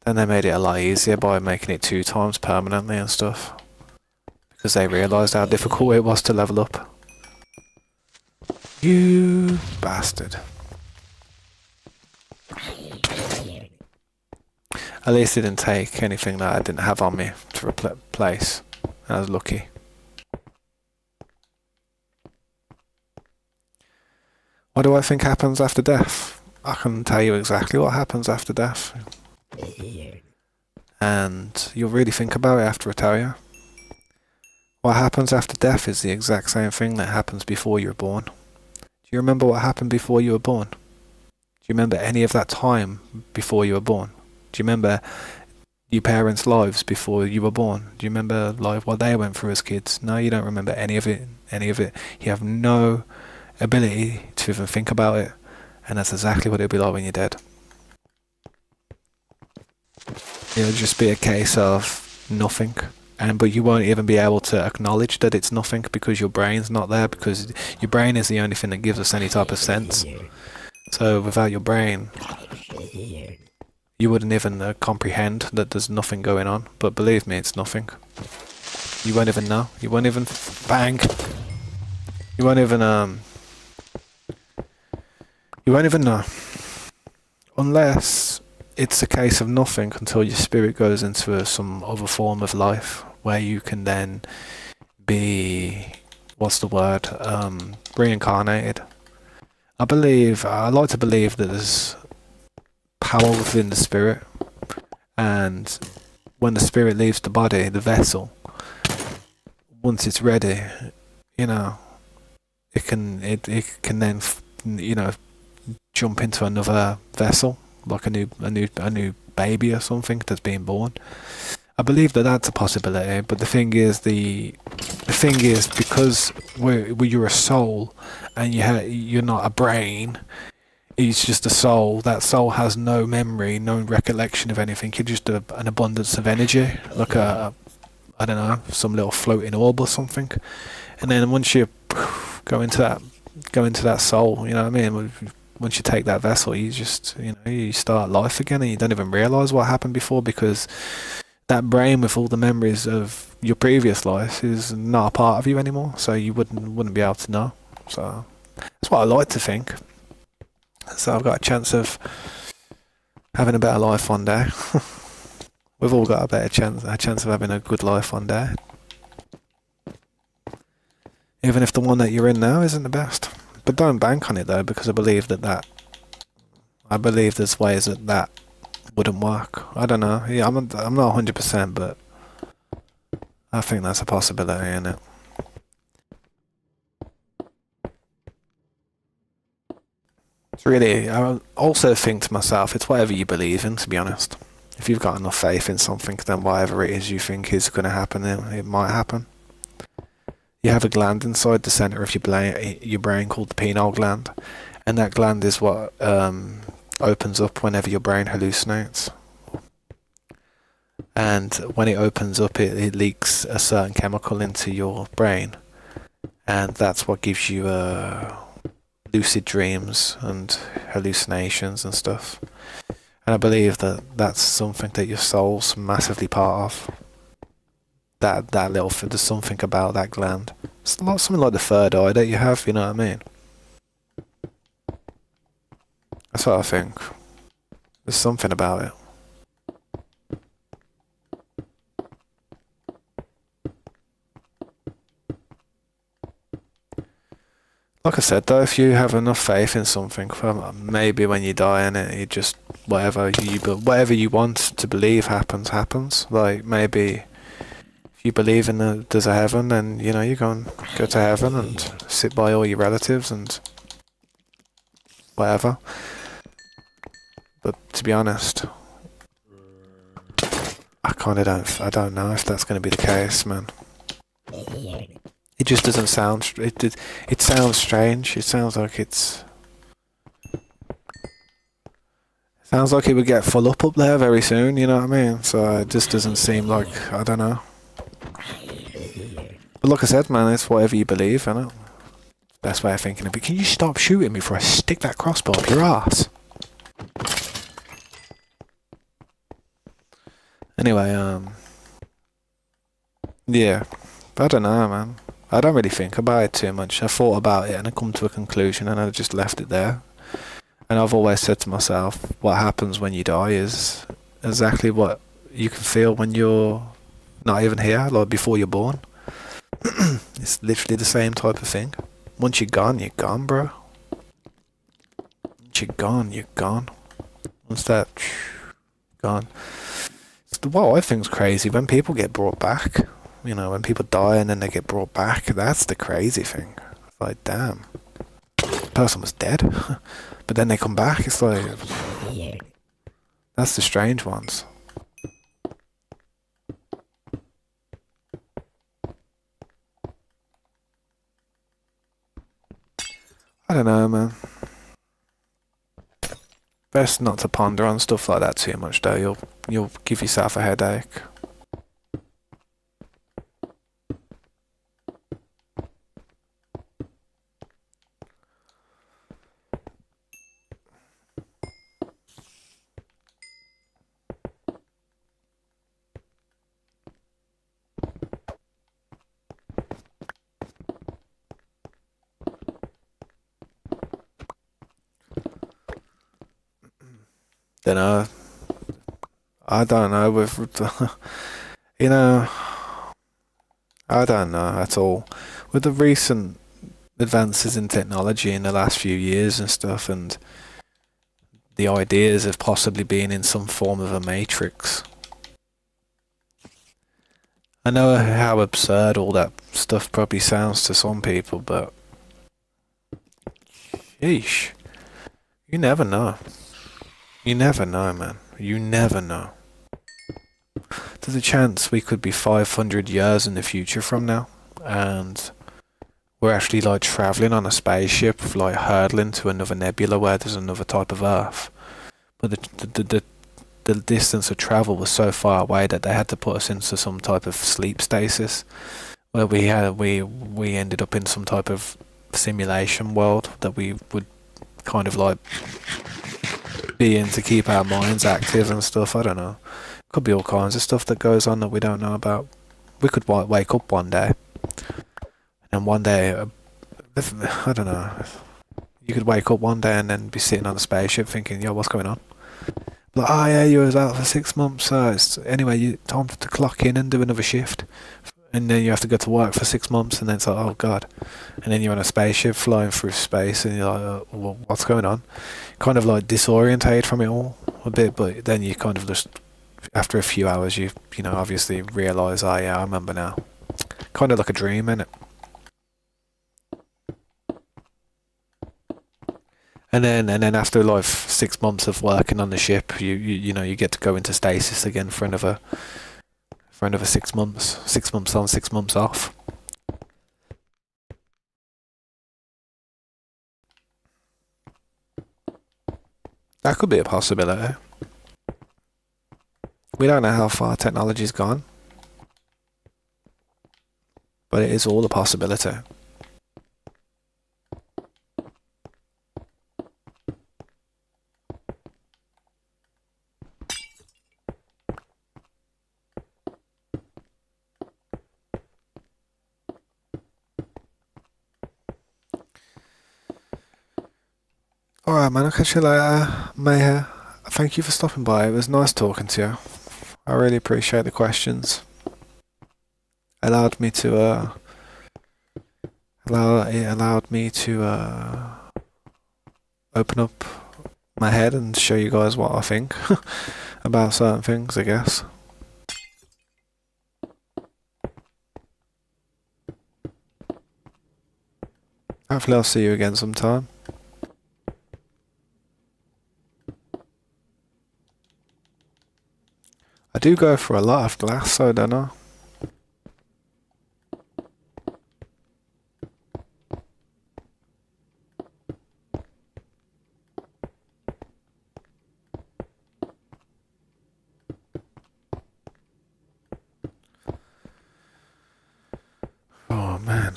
Then they made it a lot easier by making it 2 times permanently and stuff, because they realised how difficult it was to level up. You bastard. At least it didn't take anything that I didn't have on me to replace. I was lucky. What do I think happens after death? I can tell you exactly what happens after death. And you'll really think about it after I tell you. What happens after death is the exact same thing that happens before you were born. Do you remember what happened before you were born? Do you remember any of that time before you were born? Do you remember your parents' lives before you were born? Do you remember like what they went through as kids? No, you don't remember any of it. You have no ability to even think about it. And that's exactly what it'll be like when you're dead. It'll just be a case of nothing. But you won't even be able to acknowledge that it's nothing because your brain's not there, because your brain is the only thing that gives us any type of sense. So without your brain, you wouldn't even comprehend that there's nothing going on. But believe me, it's nothing. You won't even know. You won't even bang. You won't even You won't even know. Unless it's a case of nothing until your spirit goes into some other form of life where you can then be, what's the word, reincarnated. I like to believe that there's power within the spirit, and when the spirit leaves the body, the vessel, once it's ready, you know, it can then, you know, jump into another vessel, like a new baby or something that's being born. I believe that that's a possibility, but the thing is because you're a soul and you're not a brain. It's just a soul. That soul has no memory, no recollection of anything. It's just an abundance of energy, like I don't know, some little floating orb or something. And then once you go into that soul, you know what I mean? Once you take that vessel, you just, you start life again, and you don't even realise what happened before, because that brain with all the memories of your previous life is not a part of you anymore, so you wouldn't be able to know. So that's what I like to think. So I've got a chance of having a better life one day. We've all got a chance of having a good life one day. Even if the one that you're in now isn't the best. But don't bank on it though, because I believe there's ways that wouldn't work. I don't know. Yeah, I'm not 100%, but I think that's a possibility, isn't it? It's really, I also think to myself, it's whatever you believe in, to be honest. If you've got enough faith in something, then whatever it is you think is going to happen, it might happen. You have a gland inside the center of your brain called the pineal gland, and that gland is what opens up whenever your brain hallucinates. And when it opens up, it leaks a certain chemical into your brain, and that's what gives you lucid dreams and hallucinations and stuff. And I believe that that's something that your soul's massively part of. That little, there's something about that gland. It's something like the third eye that you have, you know what I mean? That's what I think. There's something about it. Like I said though, if you have enough faith in something, well, maybe when you die in it, you just whatever you want to believe happens. Like maybe if you believe in there's a heaven, then you go to heaven and sit by all your relatives and whatever. But to be honest, I don't know if that's going to be the case, man. It just doesn't sound. It sounds strange. It sounds like sounds like it would get full up there very soon. You know what I mean? So it just doesn't seem like, I don't know. But like I said, man, it's whatever you believe, isn't it? Best way of thinking of it. Can you stop shooting me before I stick that crossbow up your ass? Anyway, yeah, I don't know, man. I don't really think about it too much. I thought about it and I come to a conclusion and I just left it there. And I've always said to myself, what happens when you die is exactly what you can feel when you're not even here, like before you're born. It's literally the same type of thing. Once you're gone, bro. Once you're gone. Once that gone. What I think's crazy, when people get brought back, when people die and then they get brought back, that's the crazy thing. It's like, damn, the person was dead, but then they come back. It's like, that's the strange ones. I don't know, man. best not to ponder on stuff like that too much, though. You'll give yourself a headache. Then I don't know with you know I don't know at all with the recent advances in technology in the last few years and stuff, and the ideas of possibly being in some form of a matrix. I know how absurd all that stuff probably sounds to some people, but yeesh, you never know. You never know, man. You never know. There's a chance we could be 500 years in the future from now, and we're actually like traveling on a spaceship, like hurtling to another nebula where there's another type of Earth. But the distance of travel was so far away that they had to put us into some type of sleep stasis, where we ended up in some type of simulation world that we would kind of like be in to keep our minds active and stuff. I don't know. Could be all kinds of stuff that goes on that we don't know about. We could wake up one day, and one day, I don't know. You could wake up one day and then be sitting on a spaceship thinking, "Yo, what's going on?" Like, oh yeah, you was out for 6 months. So anyway, you time to clock in and do another shift, and then you have to go to work for 6 months, and then it's like, oh god, and then you're on a spaceship flying through space, and you're like, well, what's going on? Kind of like disorientated from it all a bit, but then you kind of just after a few hours, you know obviously realise, oh yeah, I remember now. Kind of like a dream, innit? And then after like 6 months of working on the ship, you know you get to go into stasis again for another 6 months. 6 months on, 6 months off. That could be a possibility. We don't know how far technology's gone, but it is all a possibility. Alright, man, I'll catch you later, Mayher. Thank you for stopping by. It was nice talking to you. I really appreciate the questions. Allowed me to it allowed me to open up my head and show you guys what I think about certain things, I guess. Hopefully I'll see you again sometime. I do go for a lot of glass, so I don't know. Oh man.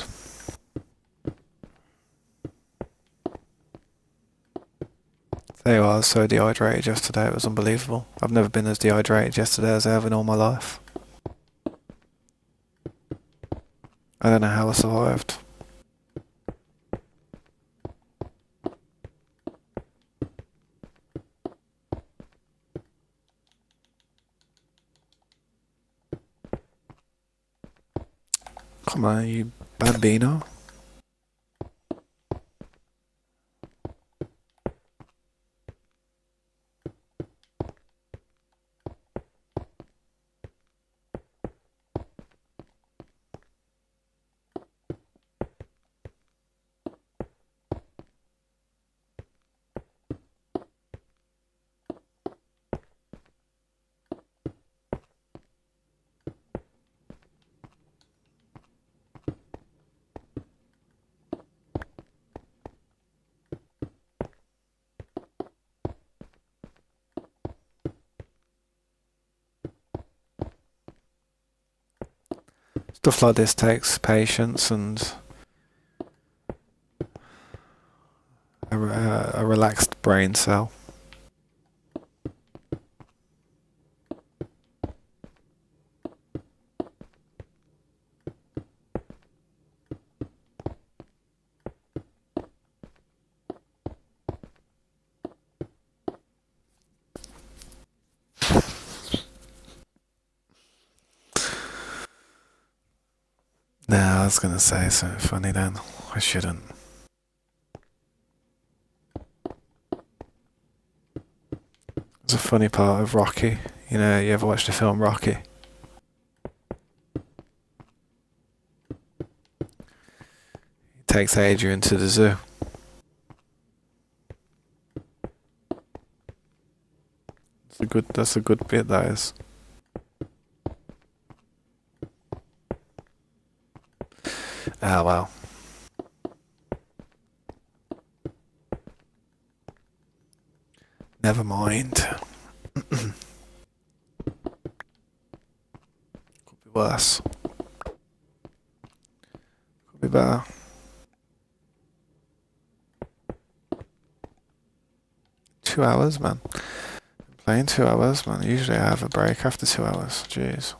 Tell you what, I was so dehydrated yesterday, it was unbelievable. I've never been as dehydrated yesterday as I have in all my life. I don't know how I survived. Come on, you bambino. Stuff like this takes patience and a relaxed brain cell. Nah, I was gonna say something funny then. I shouldn't. It's a funny part of Rocky. You know, you ever watched the film Rocky? He takes Adrian to the zoo. That's a good bit, that is. Ah, well. Never mind. Could be worse. Could be better. $2, man. Playing 2 hours, man. Usually I have a break after 2 hours. Jeez.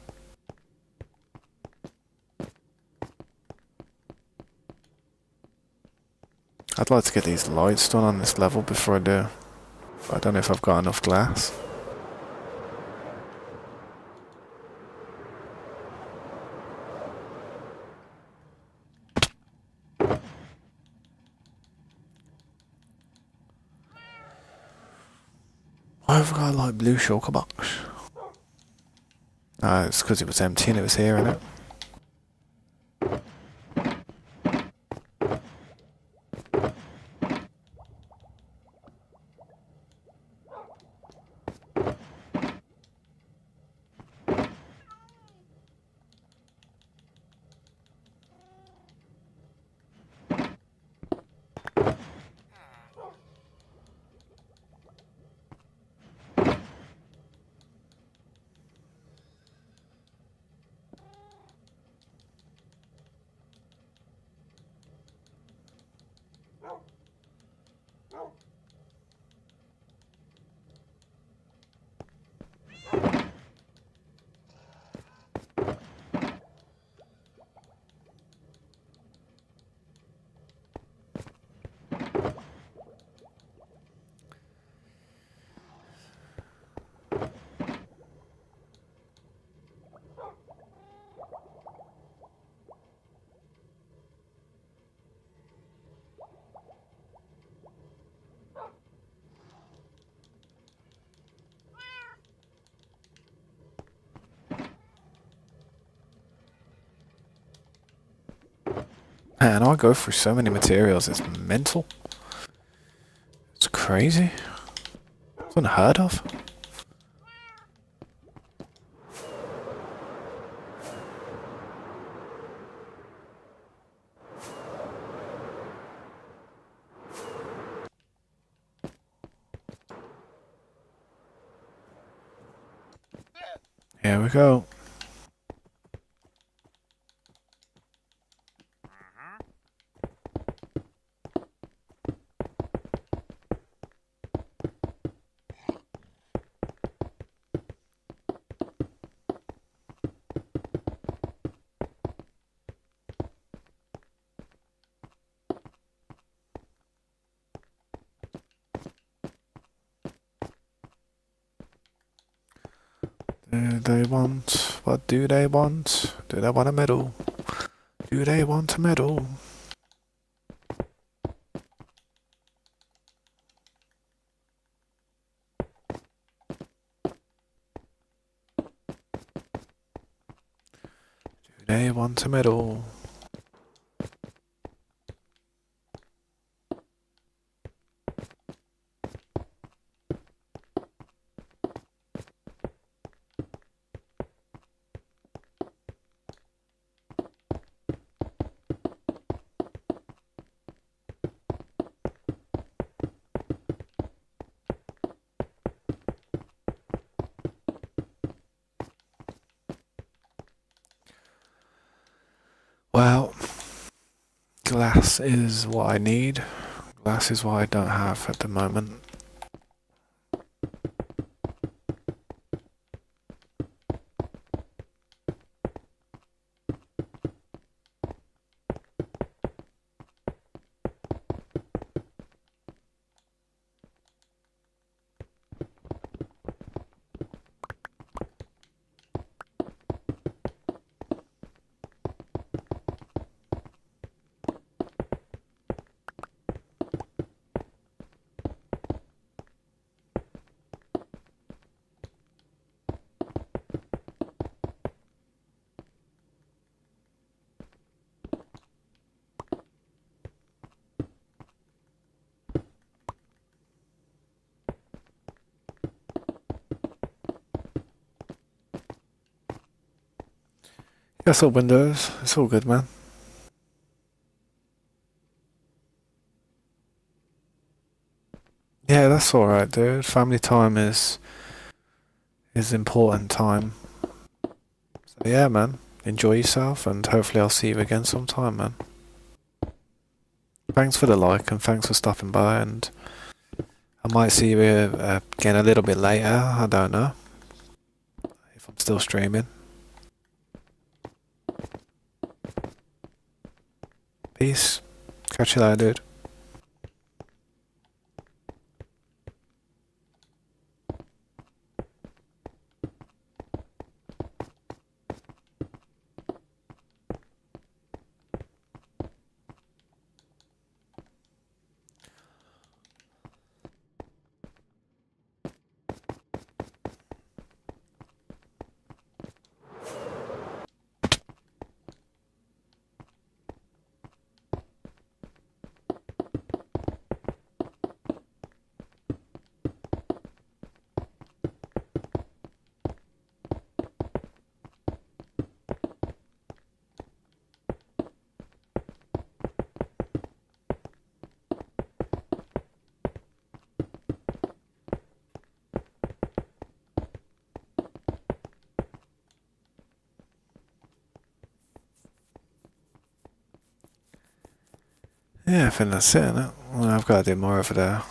I'd like to get these lights done on this level before I do. But I don't know if I've got enough glass. Why have I got a light blue shulker box? It's because it was empty and it was here, innit? Man, I go through so many materials, it's mental. It's crazy. It's unheard of. Here we go. Do they want? What do they want? Do they want a medal? Do they want a medal? Do they want a medal? glass is what I need. Glass is what I don't have at the moment. Yes, all windows. It's all good, man. Yeah, that's alright, dude. Family time is important time. So yeah, man. Enjoy yourself, and hopefully I'll see you again sometime, man. Thanks for the like, and thanks for stopping by, and I might see you again a little bit later. I don't know if I'm still streaming. Peace. Catch you later, dude. Yeah, I think that's it, innit? Well, I've got to do more over there.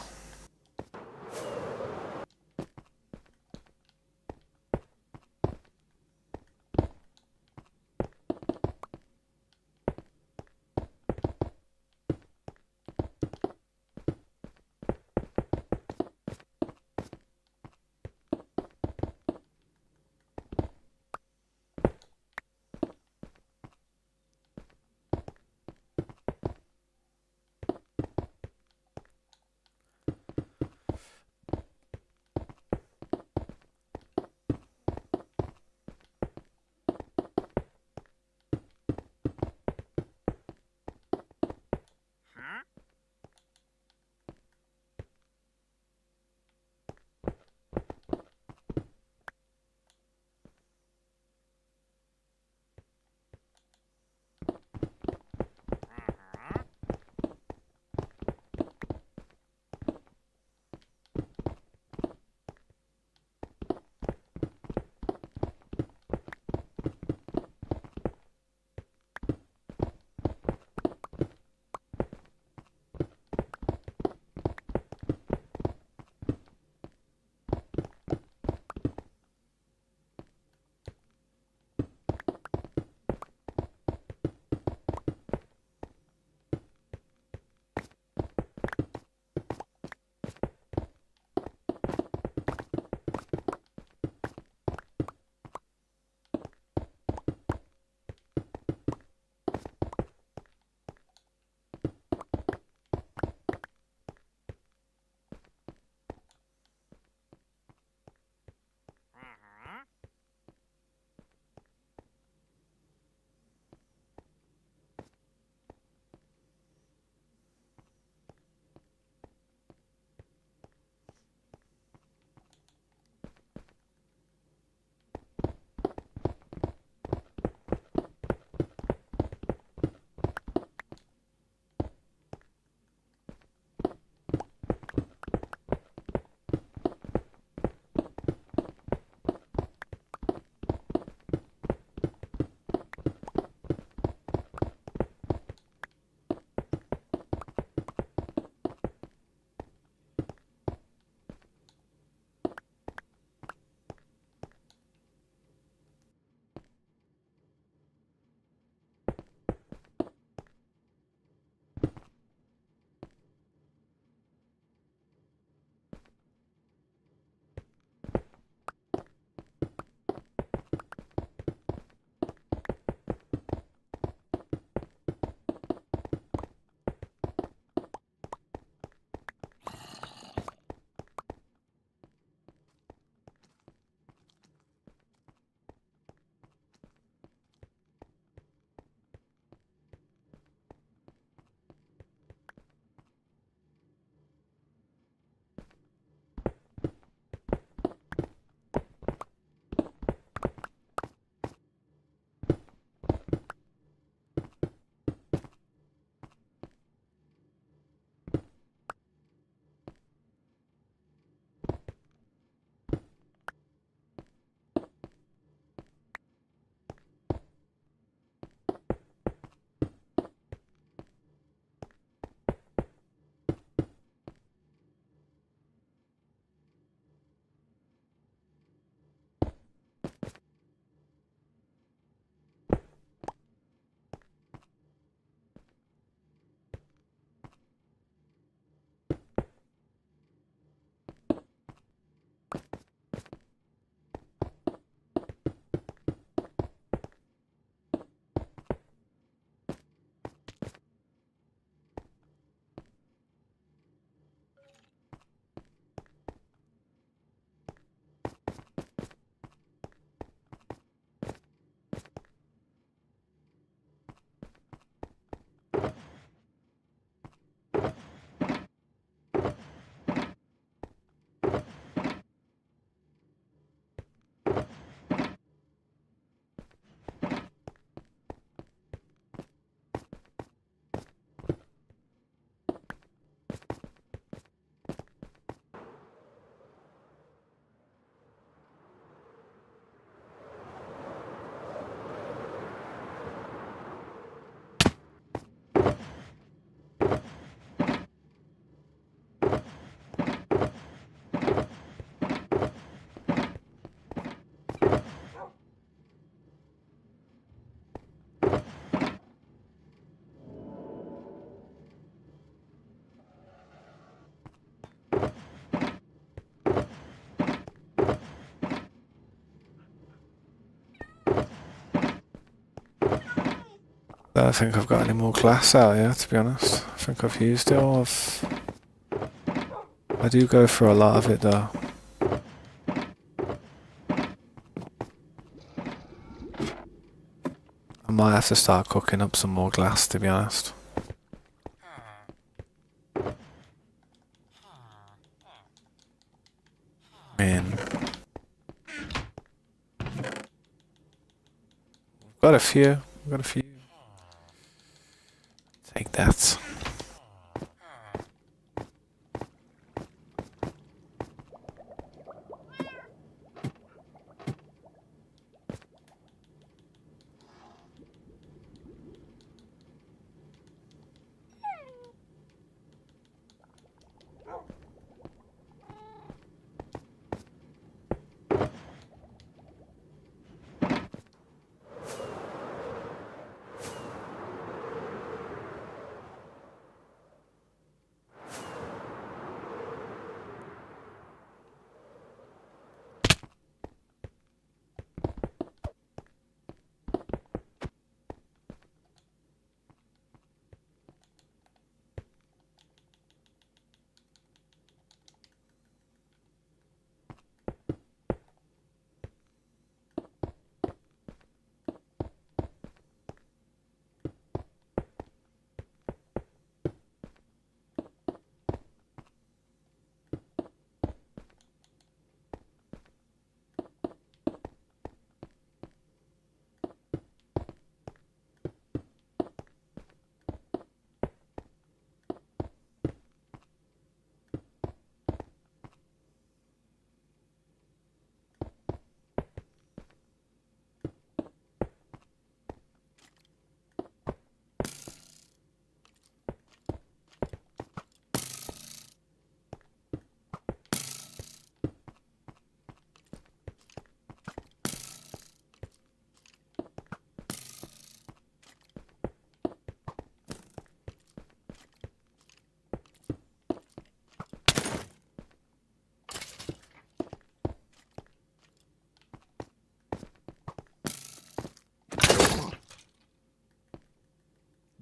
don't think I've got any more glass out here, to be honest. I think I've used it all. I do go for a lot of it though. I might have to start cooking up some more glass, to be honest. Man. Got a few. Got a few. Take that.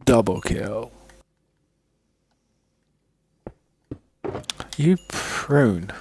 Double kill. You prune.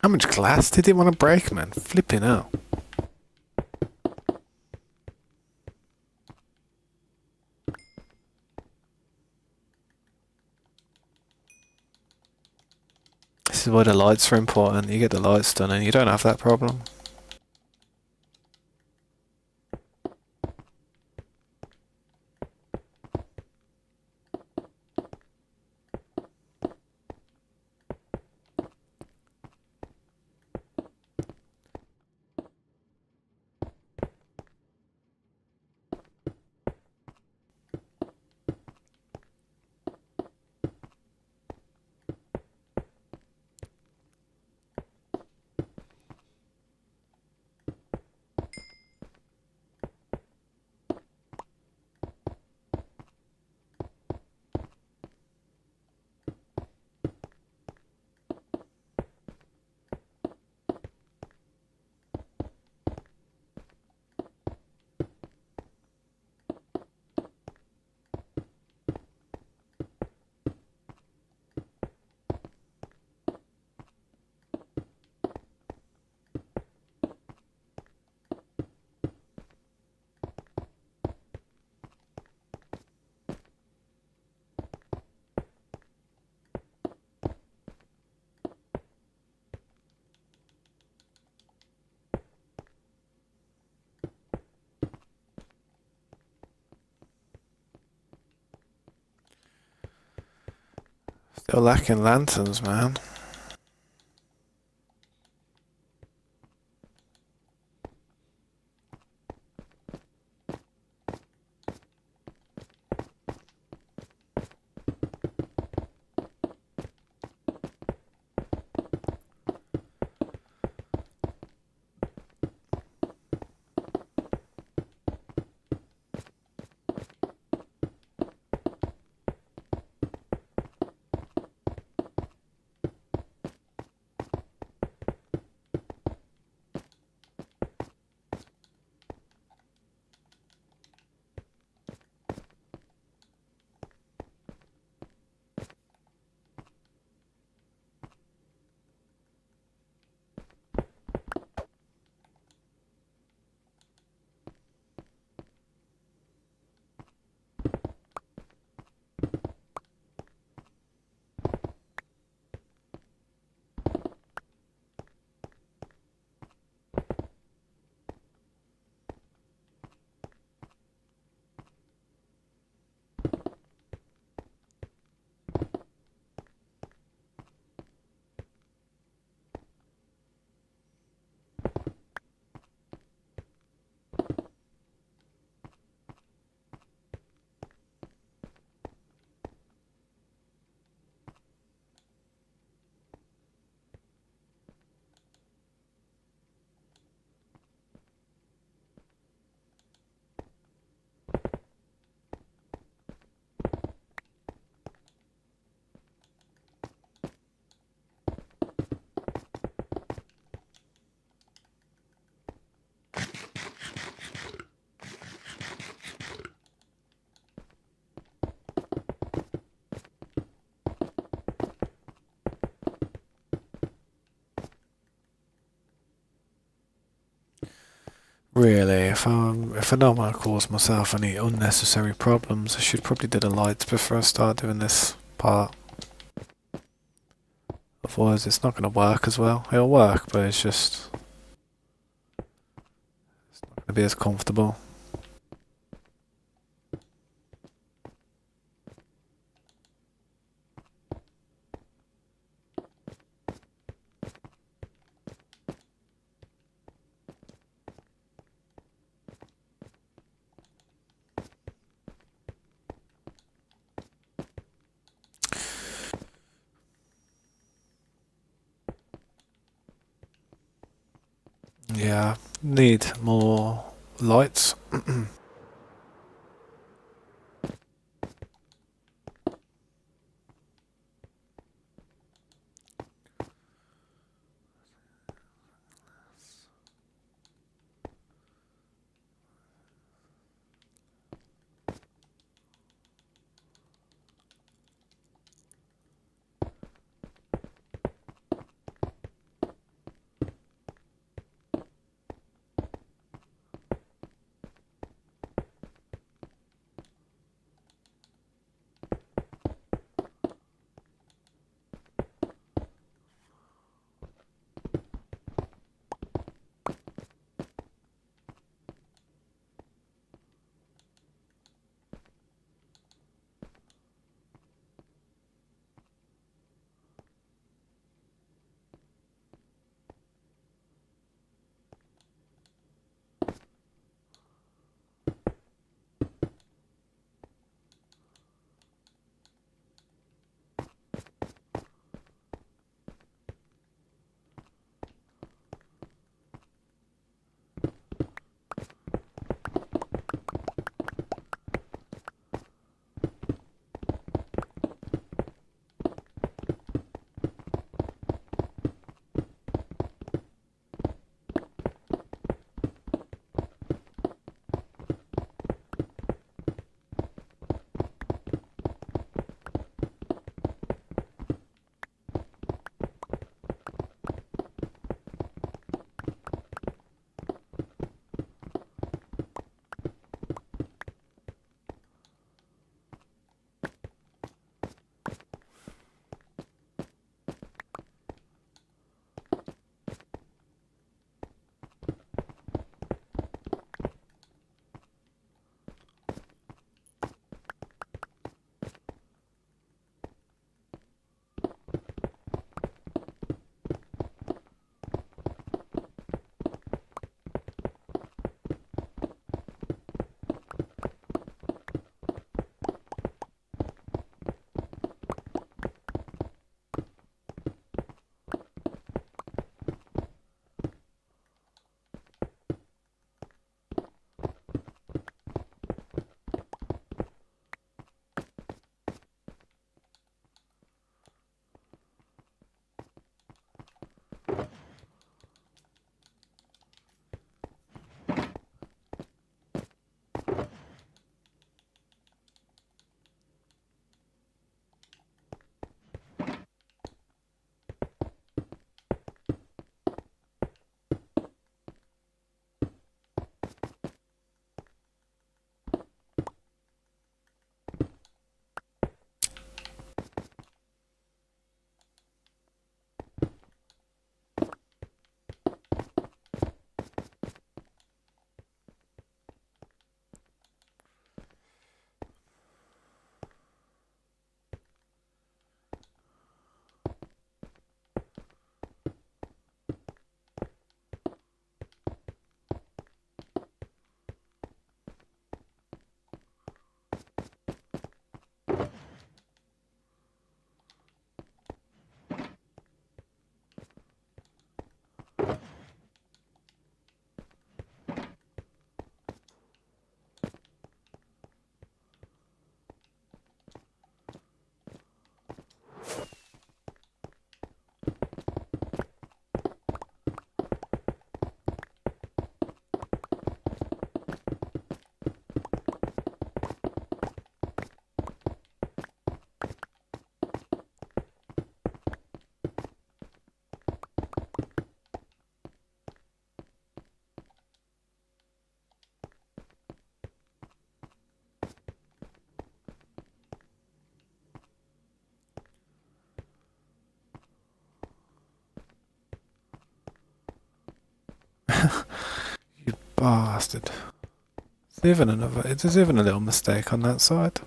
How much glass did it want to break, man? Flipping out. This is why the lights are important. You get the lights done and you don't have that problem. You're lacking lanterns, man. Really, if I don't want to cause myself any unnecessary problems, I should probably do the lights before I start doing this part. Otherwise, it's not going to work as well. It'll work, but it's just not going to be as comfortable. Yeah, need more lights. You bastard. There's even a little mistake on that side.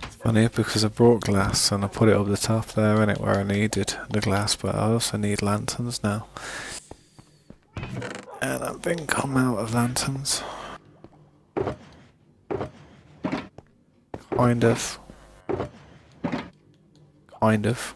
It's funny because I brought glass and I put it up the top there in it where I needed the glass, but I also need lanterns now. And I think I'm out of lanterns. Kind of. Kind of.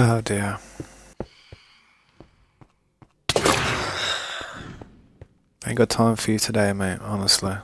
Oh dear. Ain't got time for you today, mate, honestly.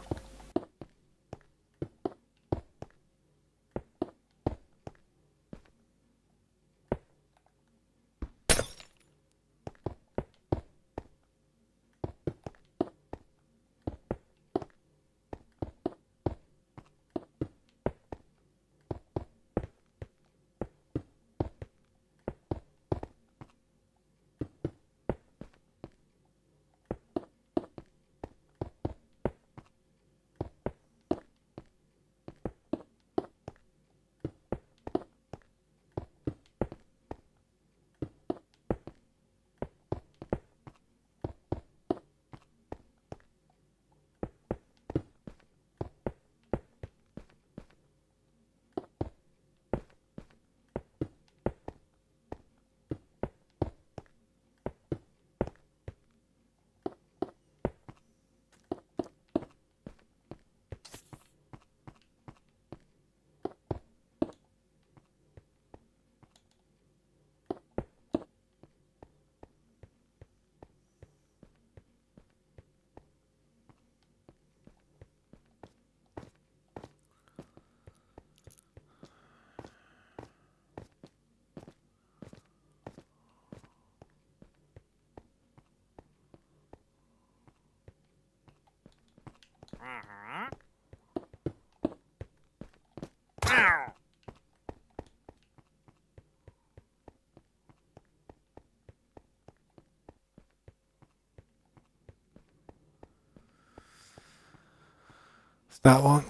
It's that one.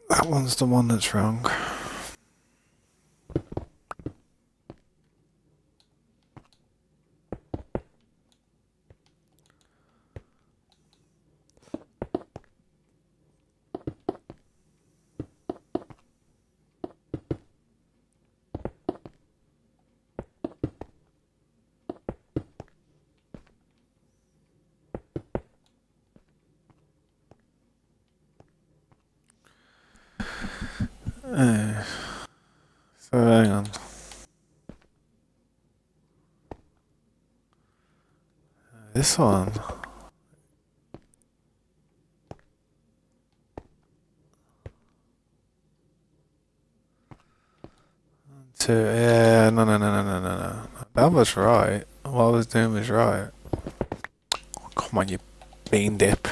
That one's the one that's wrong. Uh, so hang on. This one. Two. Yeah, no. That was right. What I was doing was right. Oh, come on, you bean dip.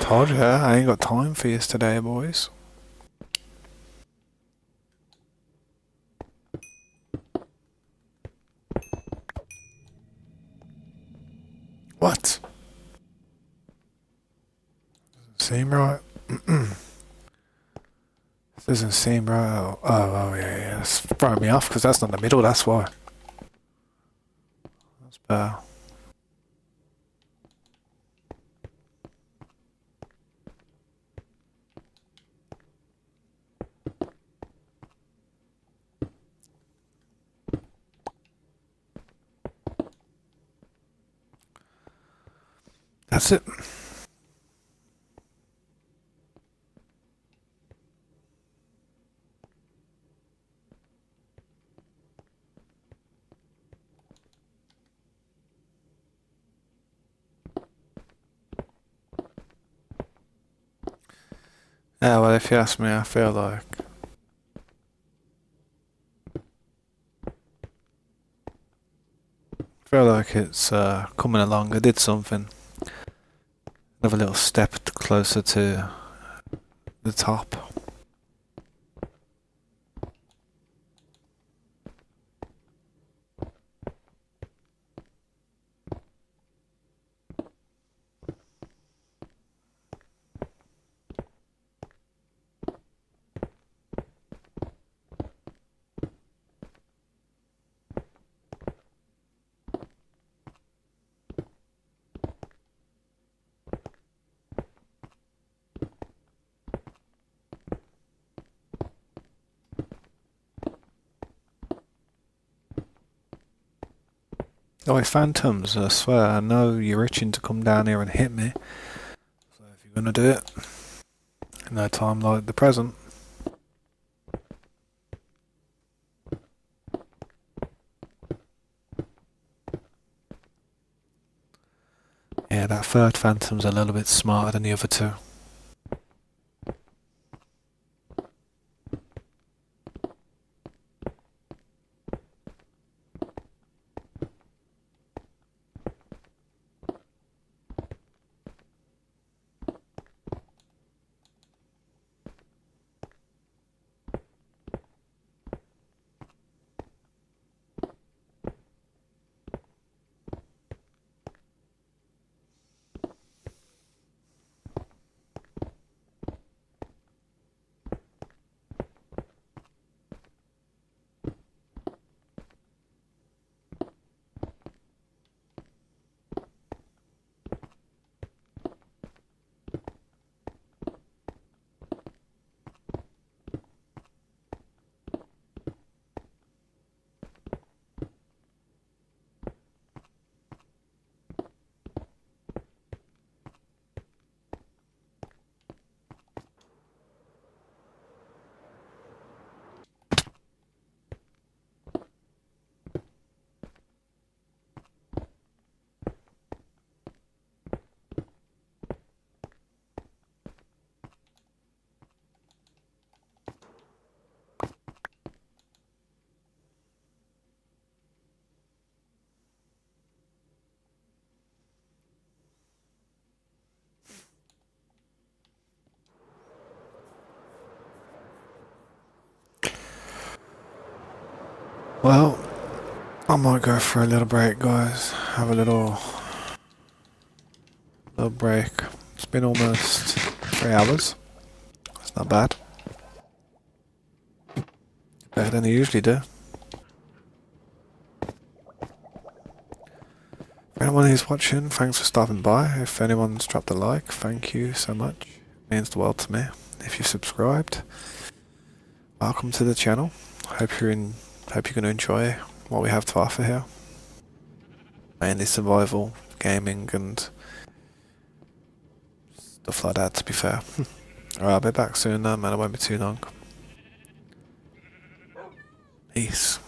Told you, I ain't got time for you today, boys. What? Seem right? This doesn't seem right. Oh, yeah. That's throwing me off because that's not the middle, that's why. That's better. That's it. Yeah, well, if you ask me, I feel like it's coming along. I did something. Another little step closer to the top. Oh, phantoms, I swear, I know you're itching to come down here and hit me. So if you're gonna do it, no time like the present. Yeah, that third phantom's a little bit smarter than the other two. Well, I might go for a little break, guys. Have a little break. It's been almost 3 hours. It's not bad. Better than I usually do. For anyone who's watching, thanks for stopping by. If anyone's dropped a like, thank you so much. It means the world to me. If you've subscribed, welcome to the channel. Hope you're going to enjoy what we have to offer here. Mainly survival, gaming, and stuff like that, to be fair. Alright, I'll be back soon though, man. It won't be too long. Peace.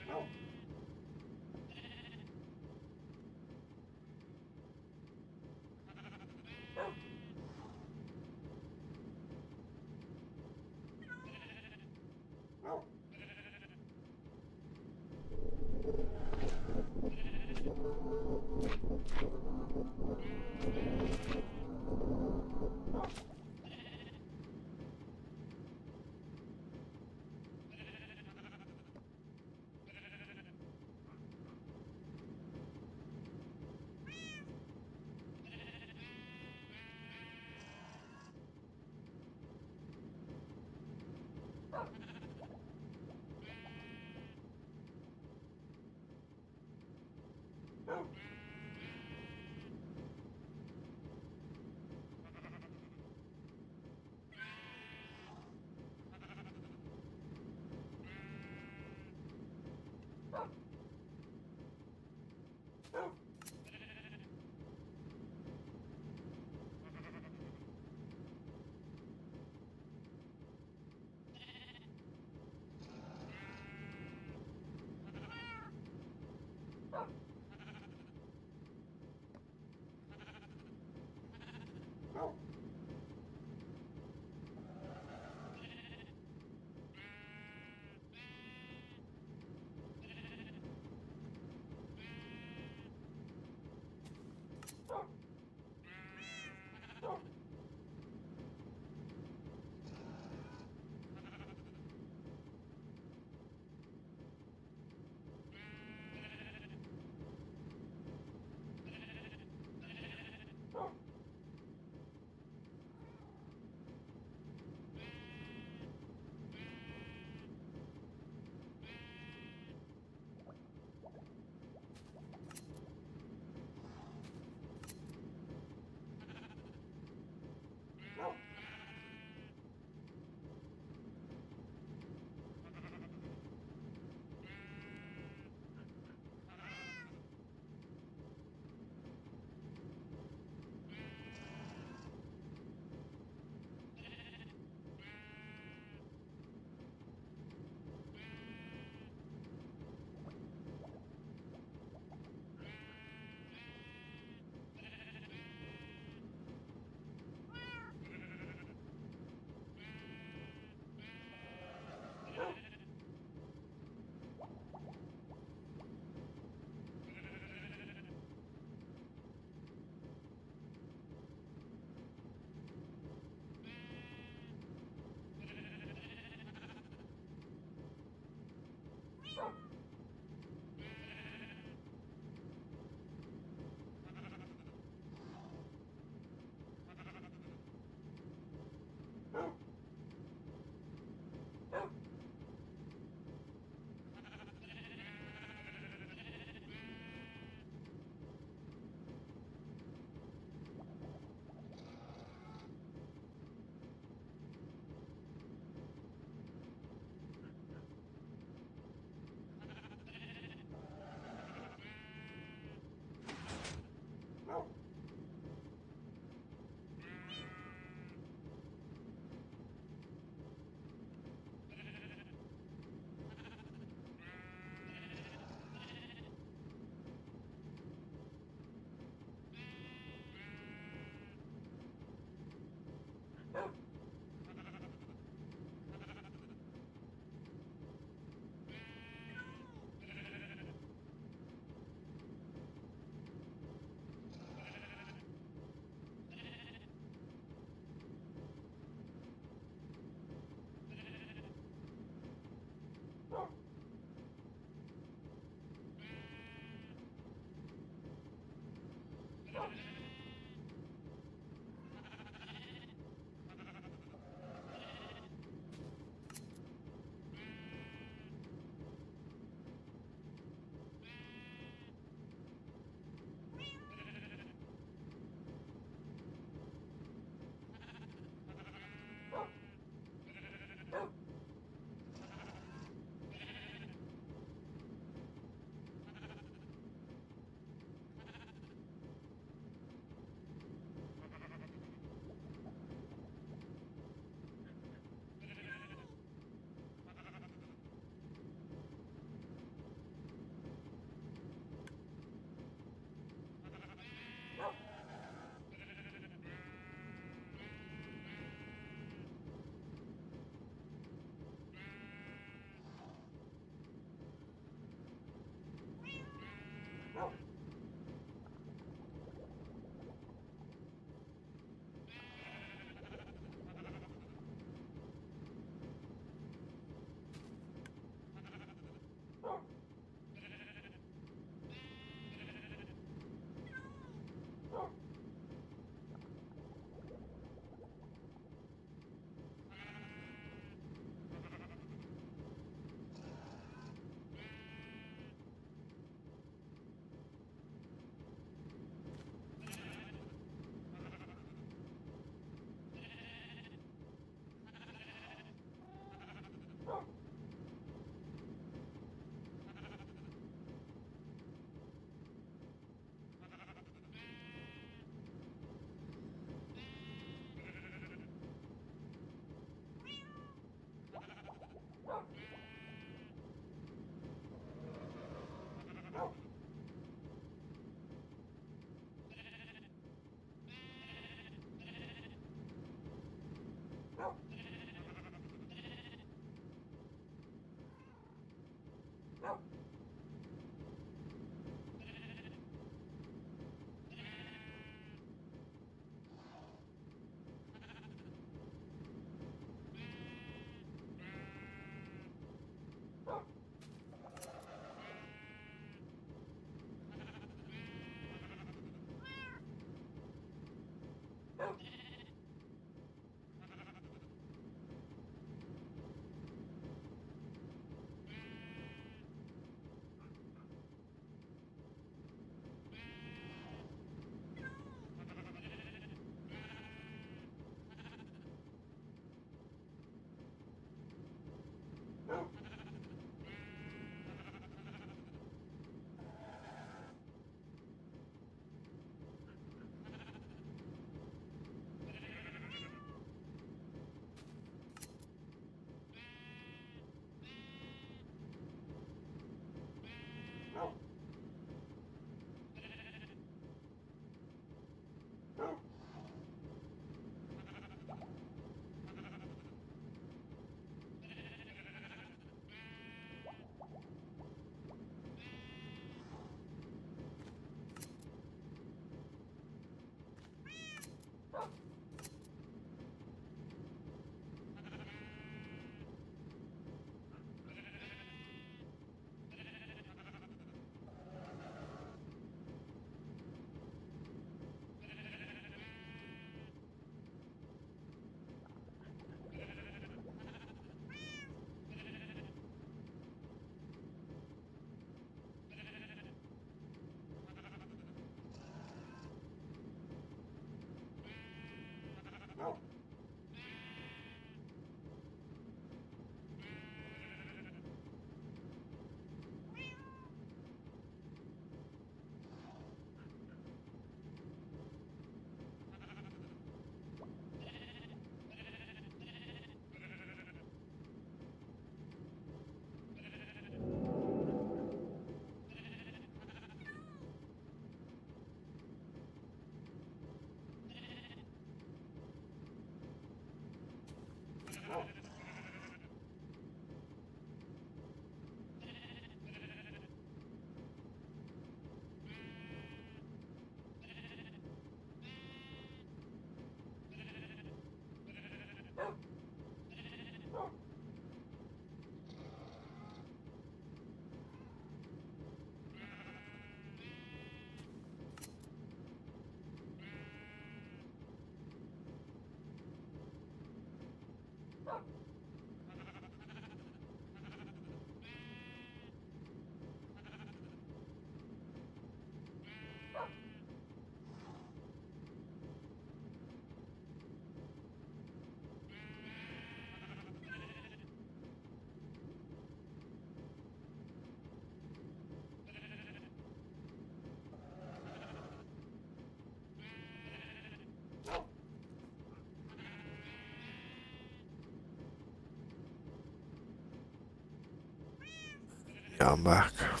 Yeah, I'm back. Not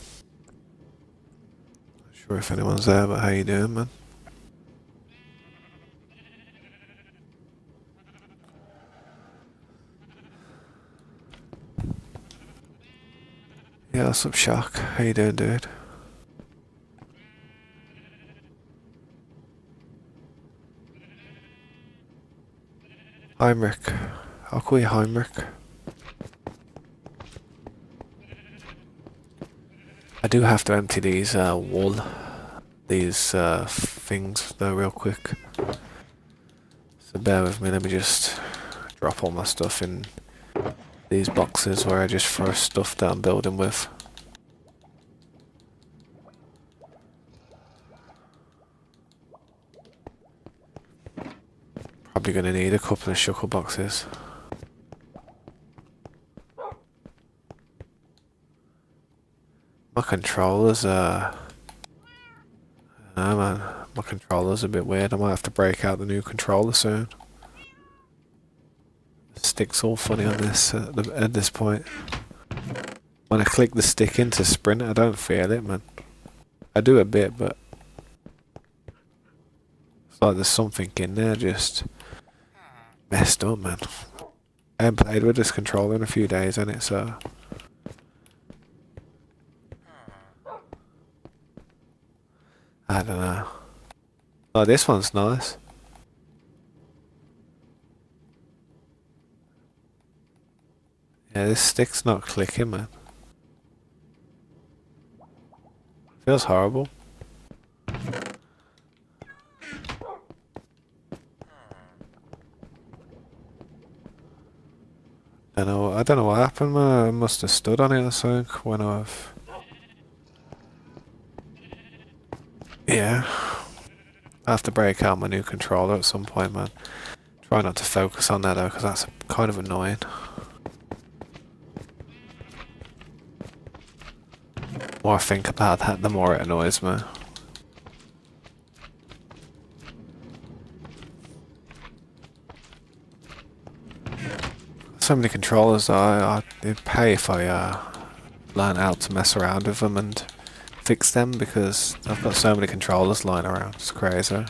sure if anyone's there, but how you doing, man? Yeah, what's up, Shark? How you doing, dude? Heinrich. I'll call you Heinrich. I do have to empty these these things though real quick. So bear with me, let me just drop all my stuff in these boxes where I just throw stuff that I'm building with. Probably gonna need a couple of shuckle boxes. My controller's no man, my controller's a bit weird. I might have to break out the new controller soon. The stick's all funny on this at this point. When I click the stick into sprint, I don't feel it, man. I do a bit, but it's like there's something in there just messed up, man. I haven't played with this controller in a few days, and it's I don't know. Oh, this one's nice. Yeah, this stick's not clicking, man. Feels horrible. I don't know what happened, man. I must have stood on it or something when I've... Yeah. I have to break out my new controller at some point, man. Try not to focus on that though, because that's kind of annoying. The more I think about that, the more it annoys me. So many controllers though, I'd pay if I learn how to mess around with them and fix them, because I've got so many controllers lying around. It's crazy.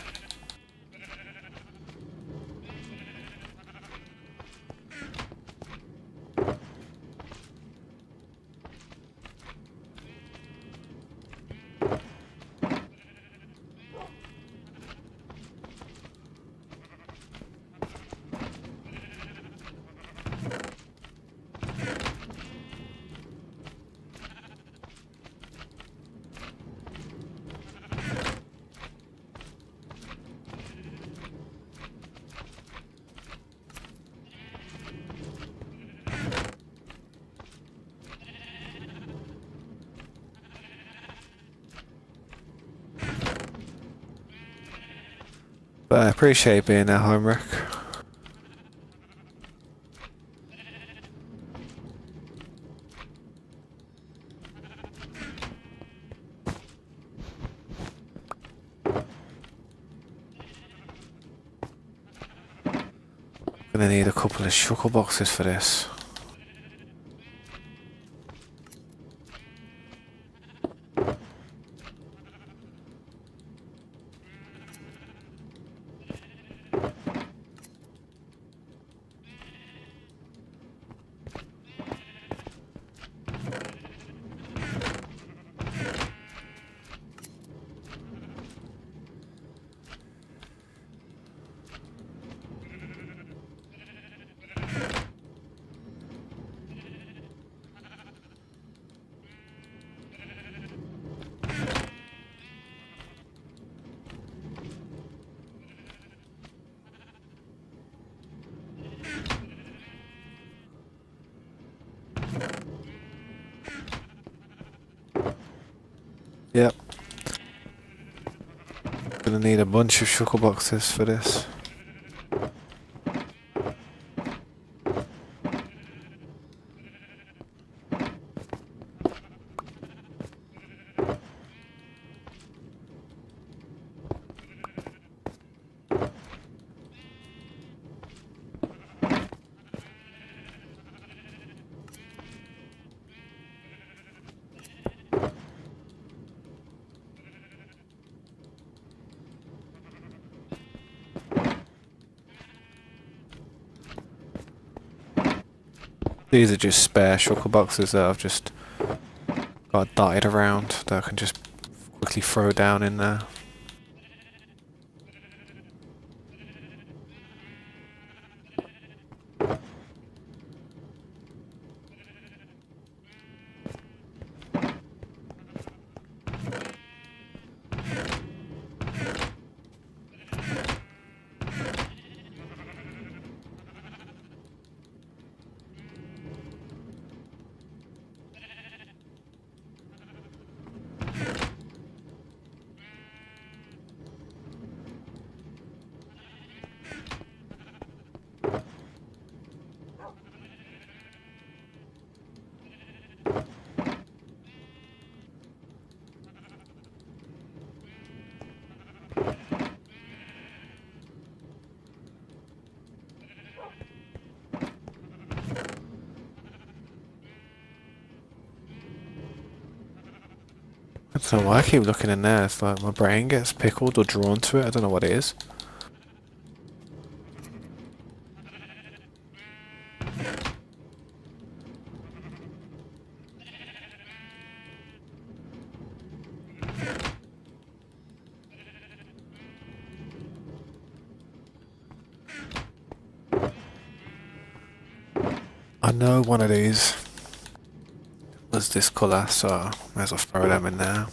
But I appreciate being there, Heinrich. Gonna need a couple of shuckle boxes for this. Yep. Gonna need a bunch of shuckle boxes for this. These are just spare shulker boxes that I've just got dotted around that I can just quickly throw down in there. I don't know why I keep looking in there. It's like my brain gets pickled or drawn to it. I don't know what it is. I know one of these was this colour, so I might as well throw them in there.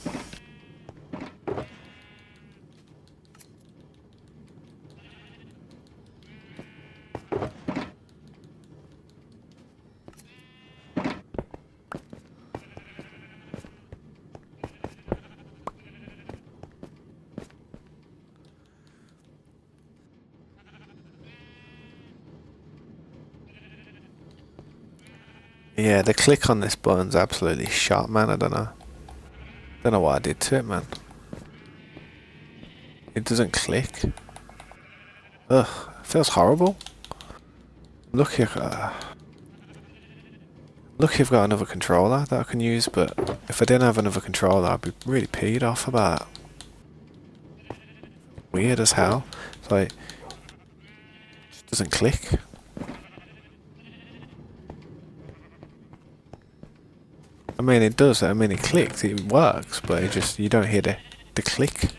Yeah, the click on this button's absolutely shot, man. I don't know. Don't know what I did to it, man. It doesn't click. Ugh, it feels horrible. Lucky, lucky I've got another controller that I can use, but if I didn't have another controller, I'd be really peed off about it. Weird as hell. It's like, it just doesn't click. I mean, it does. I mean, it clicks. It works, but it just, you don't hear the click.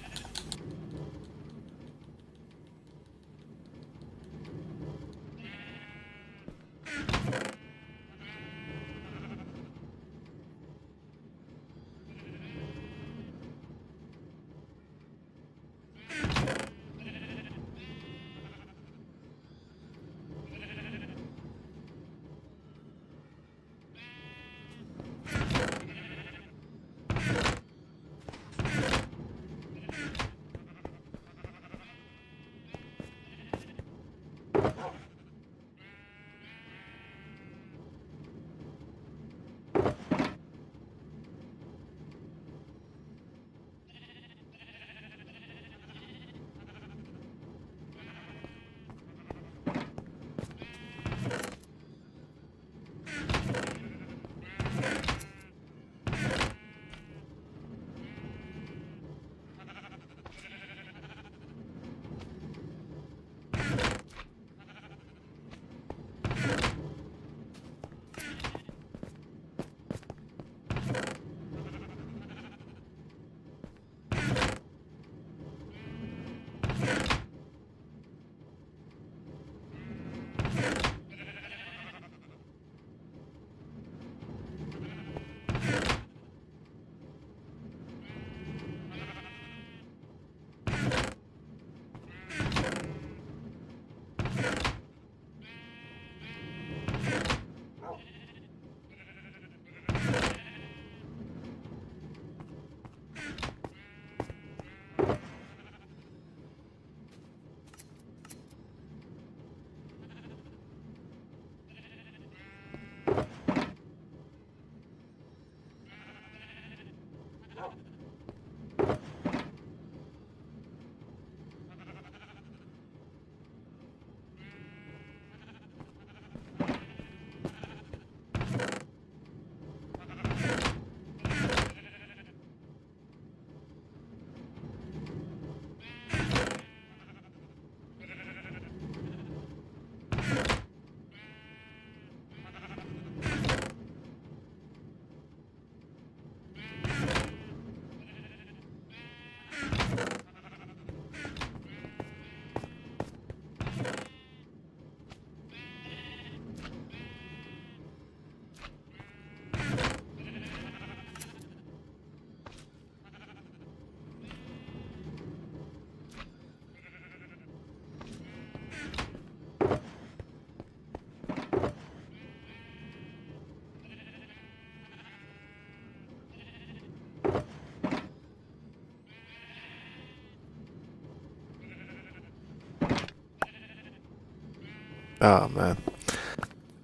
Oh man,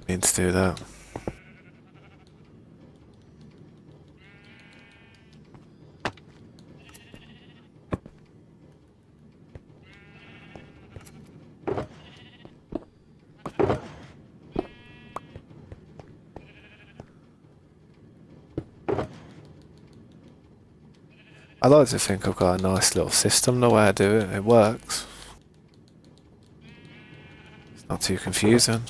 mean to do that. I like to think I've got a nice little system the way I do it. It works. It's not too confusing.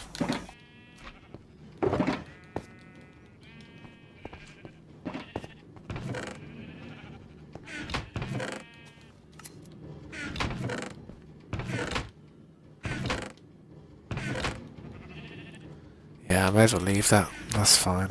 Yeah, I may as well leave that. That's fine.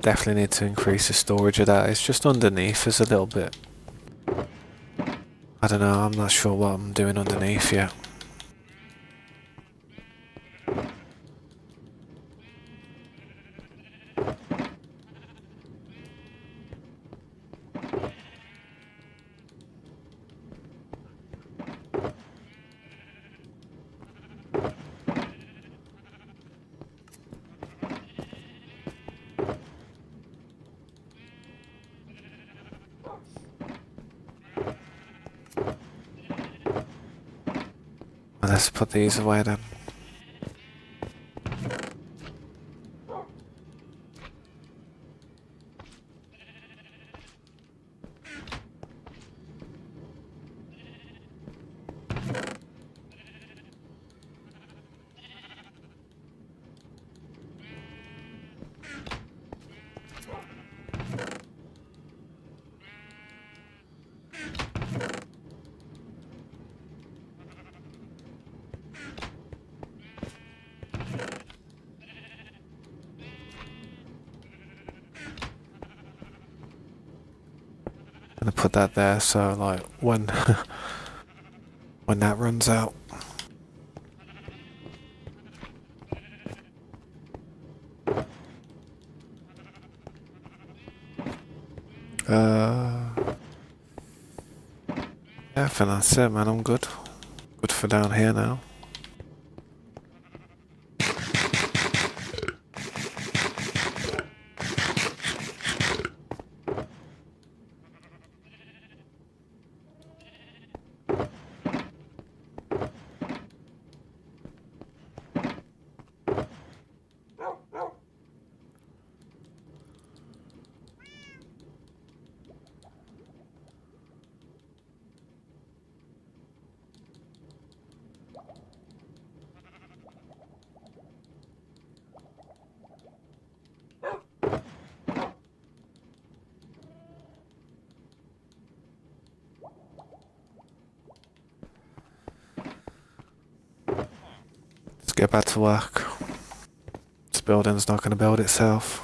Definitely need to increase the storage of that. It's just underneath us a little bit. I don't know, I'm not sure what I'm doing underneath yet. Well, let's put these away then. I'm gonna put that there so like when when that runs out. Yeah, I think that's it, man. I'm good. Good for down here now. get back to work. This building's not going to build itself.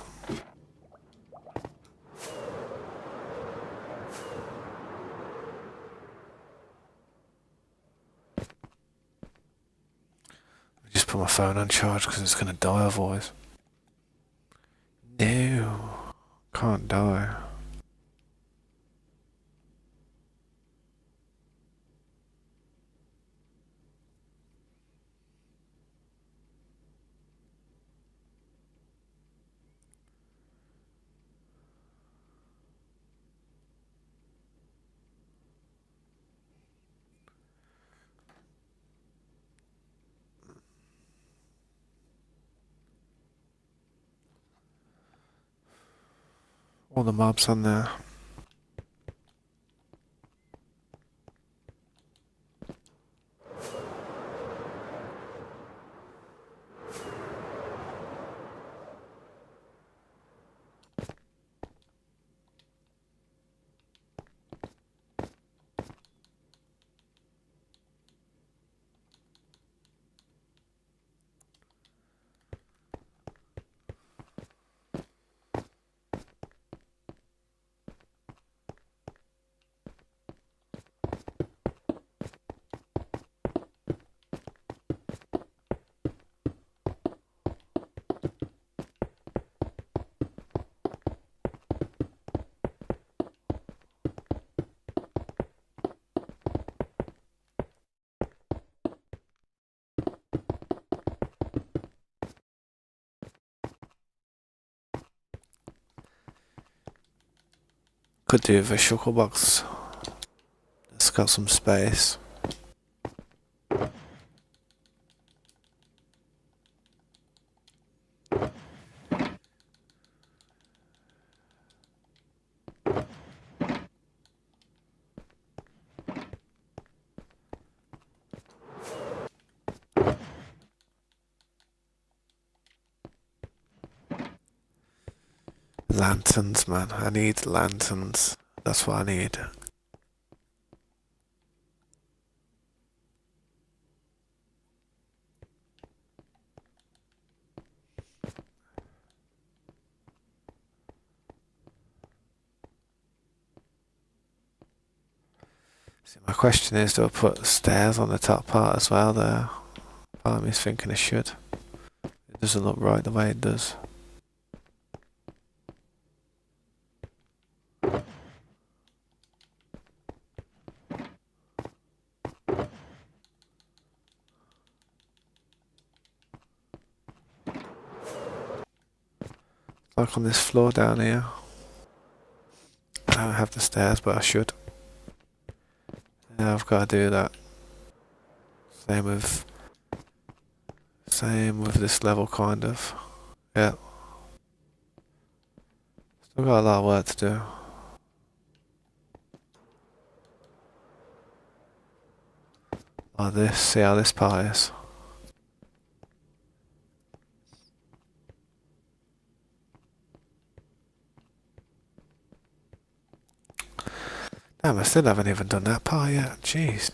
Just put my phone on charge because it's going to die otherwise. No, can't die. All the mobs on there. Could do with a shuttle box. It's got some space. Lanterns, man. I need lanterns. That's what I need. See, my question is, do I put stairs on the top part as well there? Part of me's thinking I should. It doesn't look right the way it does. Like on this floor down here. I don't have the stairs, but I should. Yeah, I've got to do that. Same with this level, kind of. Yeah. Still got a lot of work to do. Like this, see how this part is. Damn, I still haven't even done that part yet. Jeez.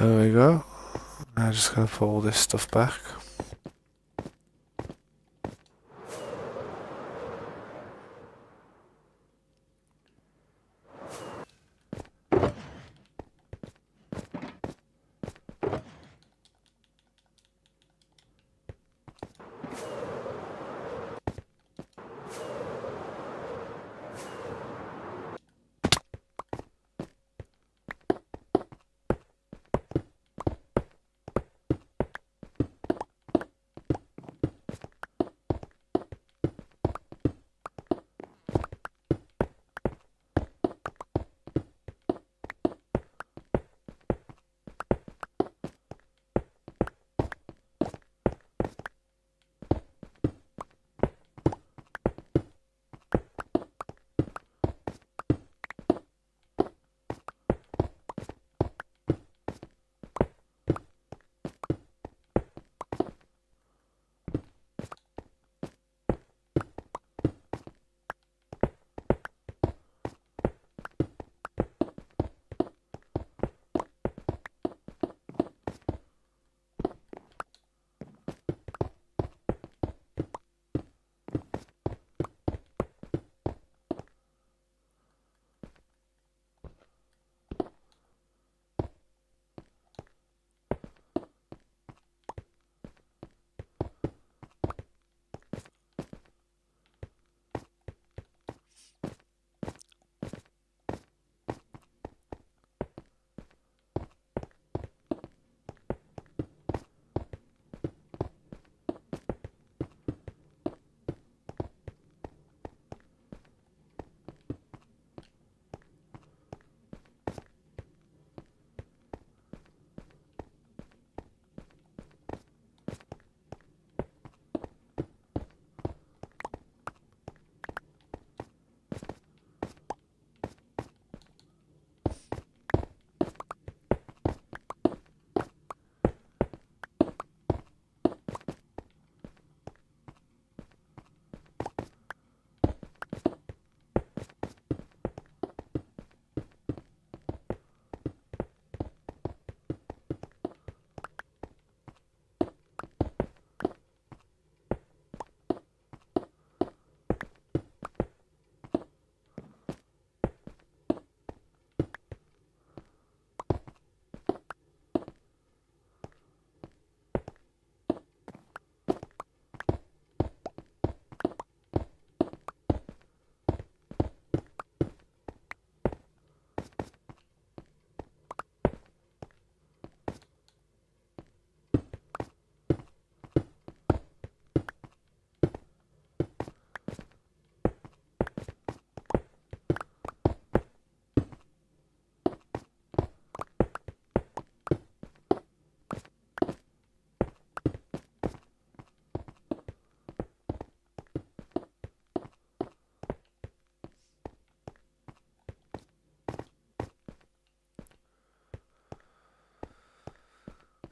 There we go. Now I just gotta put all this stuff back.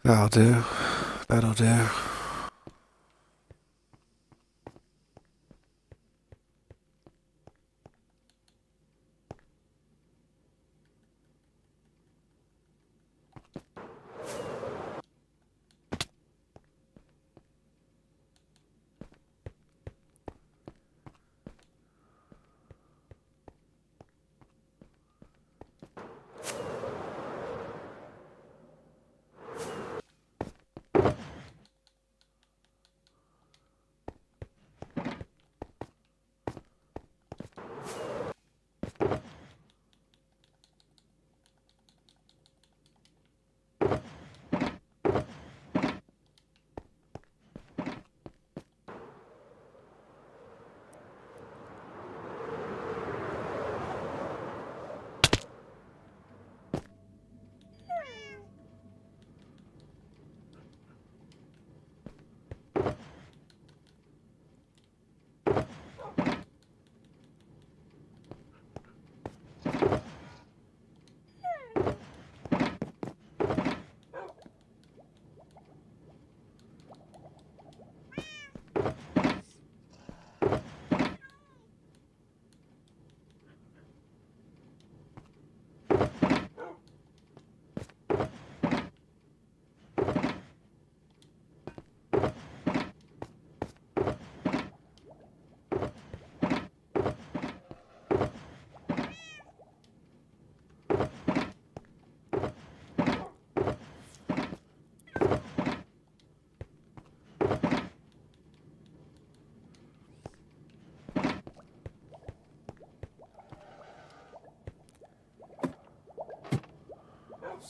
That'll do. That'll do.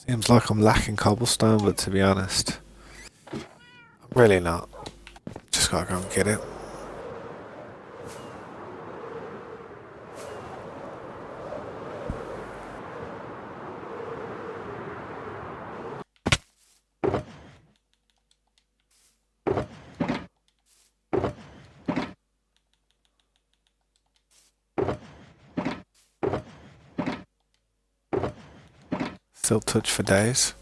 Seems like I'm lacking cobblestone, but to be honest, I'm really not. Just gotta go and get it. Still touch for days.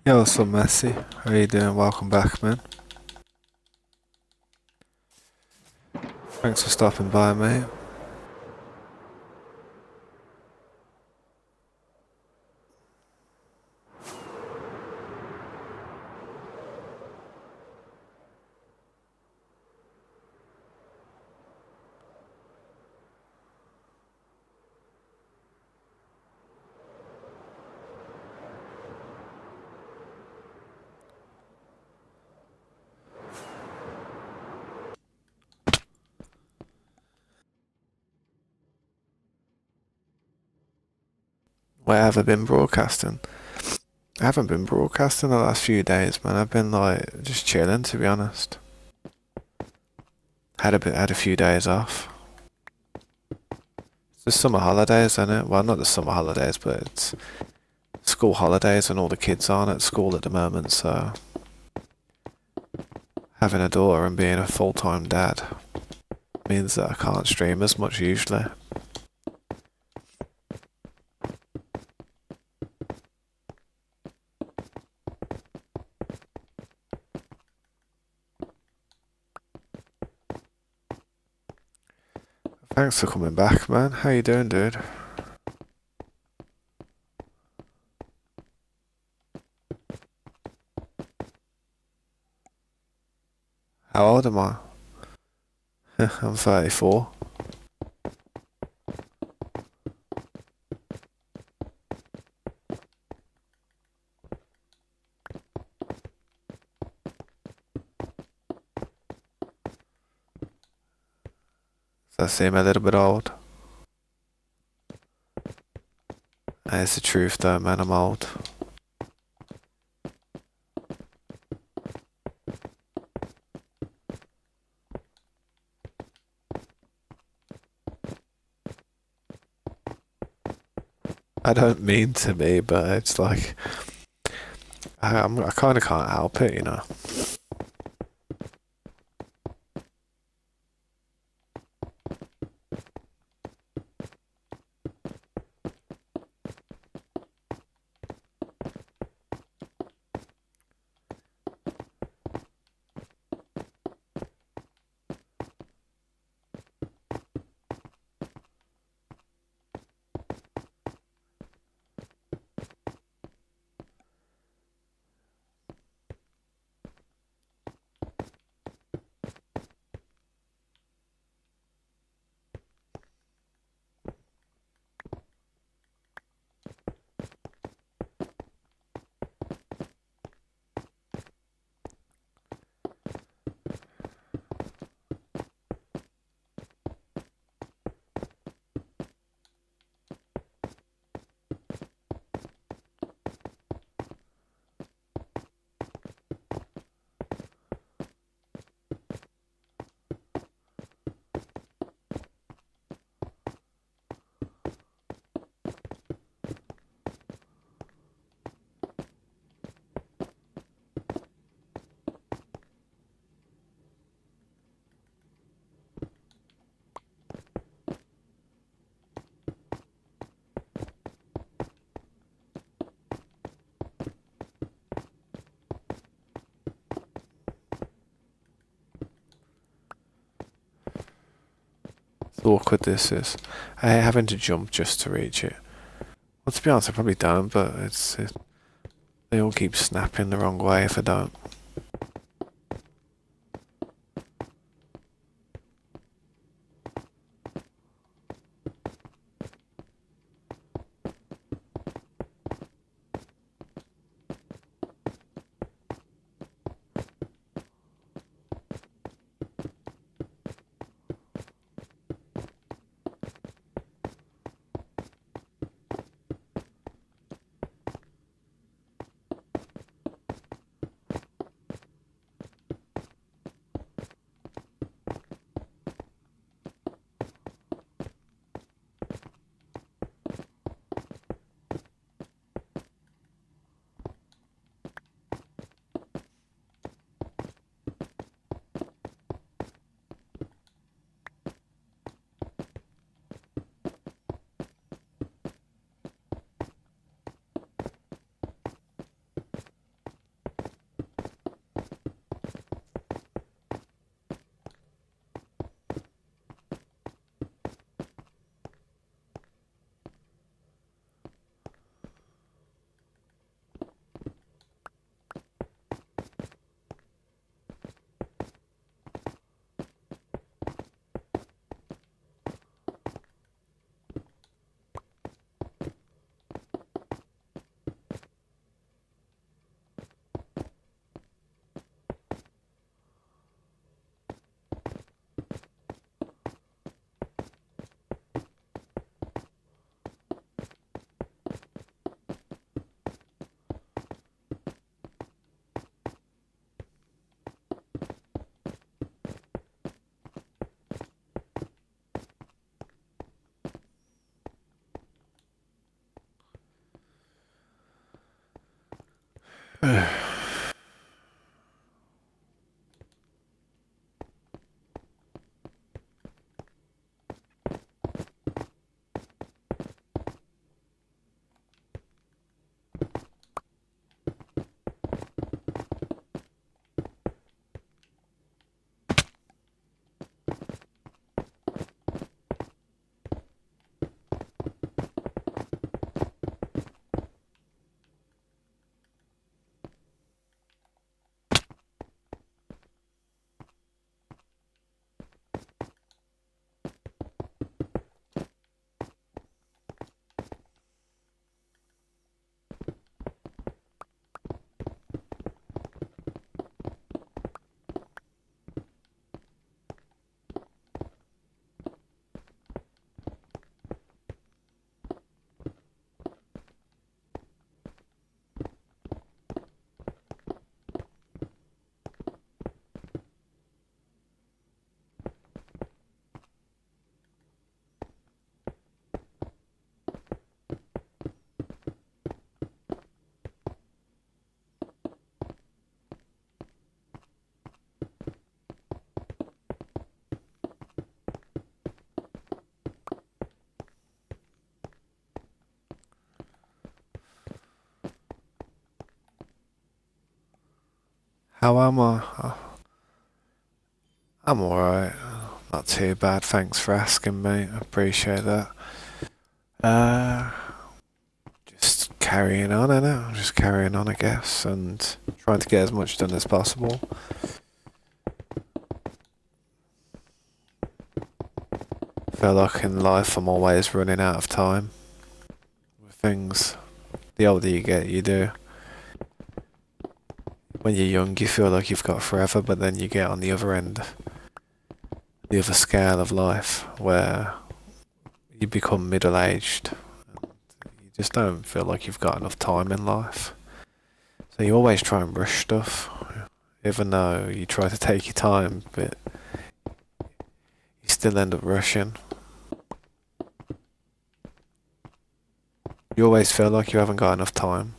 Yo, what's up, Messi? How you doing? Welcome back, man. Thanks for stopping by, mate. Where have I been broadcasting? I haven't been broadcasting the last few days, man. I've been like just chilling, to be honest. Had a few days off. It's the summer holidays, isn't it? Well, not the summer holidays, but it's school holidays and all the kids aren't at school at the moment, so having a daughter and being a full-time dad means that I can't stream as much usually. Thanks for coming back, man. How you doing, dude? How old am I? I'm 34. Does that seem a little bit old? It's the truth though, man. I'm old. I don't mean to be, but it's like I kind of can't help it, you know. It's awkward this is. I hate having to jump just to reach it. Well, to be honest, I probably don't, but they all keep snapping the wrong way if I don't. How am I? I'm alright. Not too bad. Thanks for asking, mate. I appreciate that. Uh, just carrying on, innit? Just carrying on, I guess, and trying to get as much done as possible. Feel like in life I'm always running out of time with things. The older you get, you do. When you're young, you feel like you've got forever, but then you get on the other end, the other scale of life, where you become middle-aged. You just don't feel like you've got enough time in life. So you always try and rush stuff, even though you try to take your time, but you still end up rushing. You always feel like you haven't got enough time.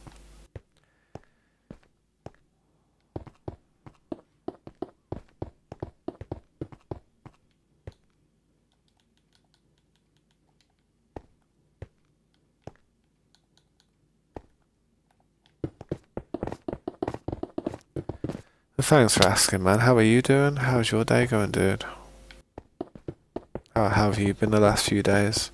But thanks for asking, man. How are you doing? How's your day going, dude? How have you been the last few days?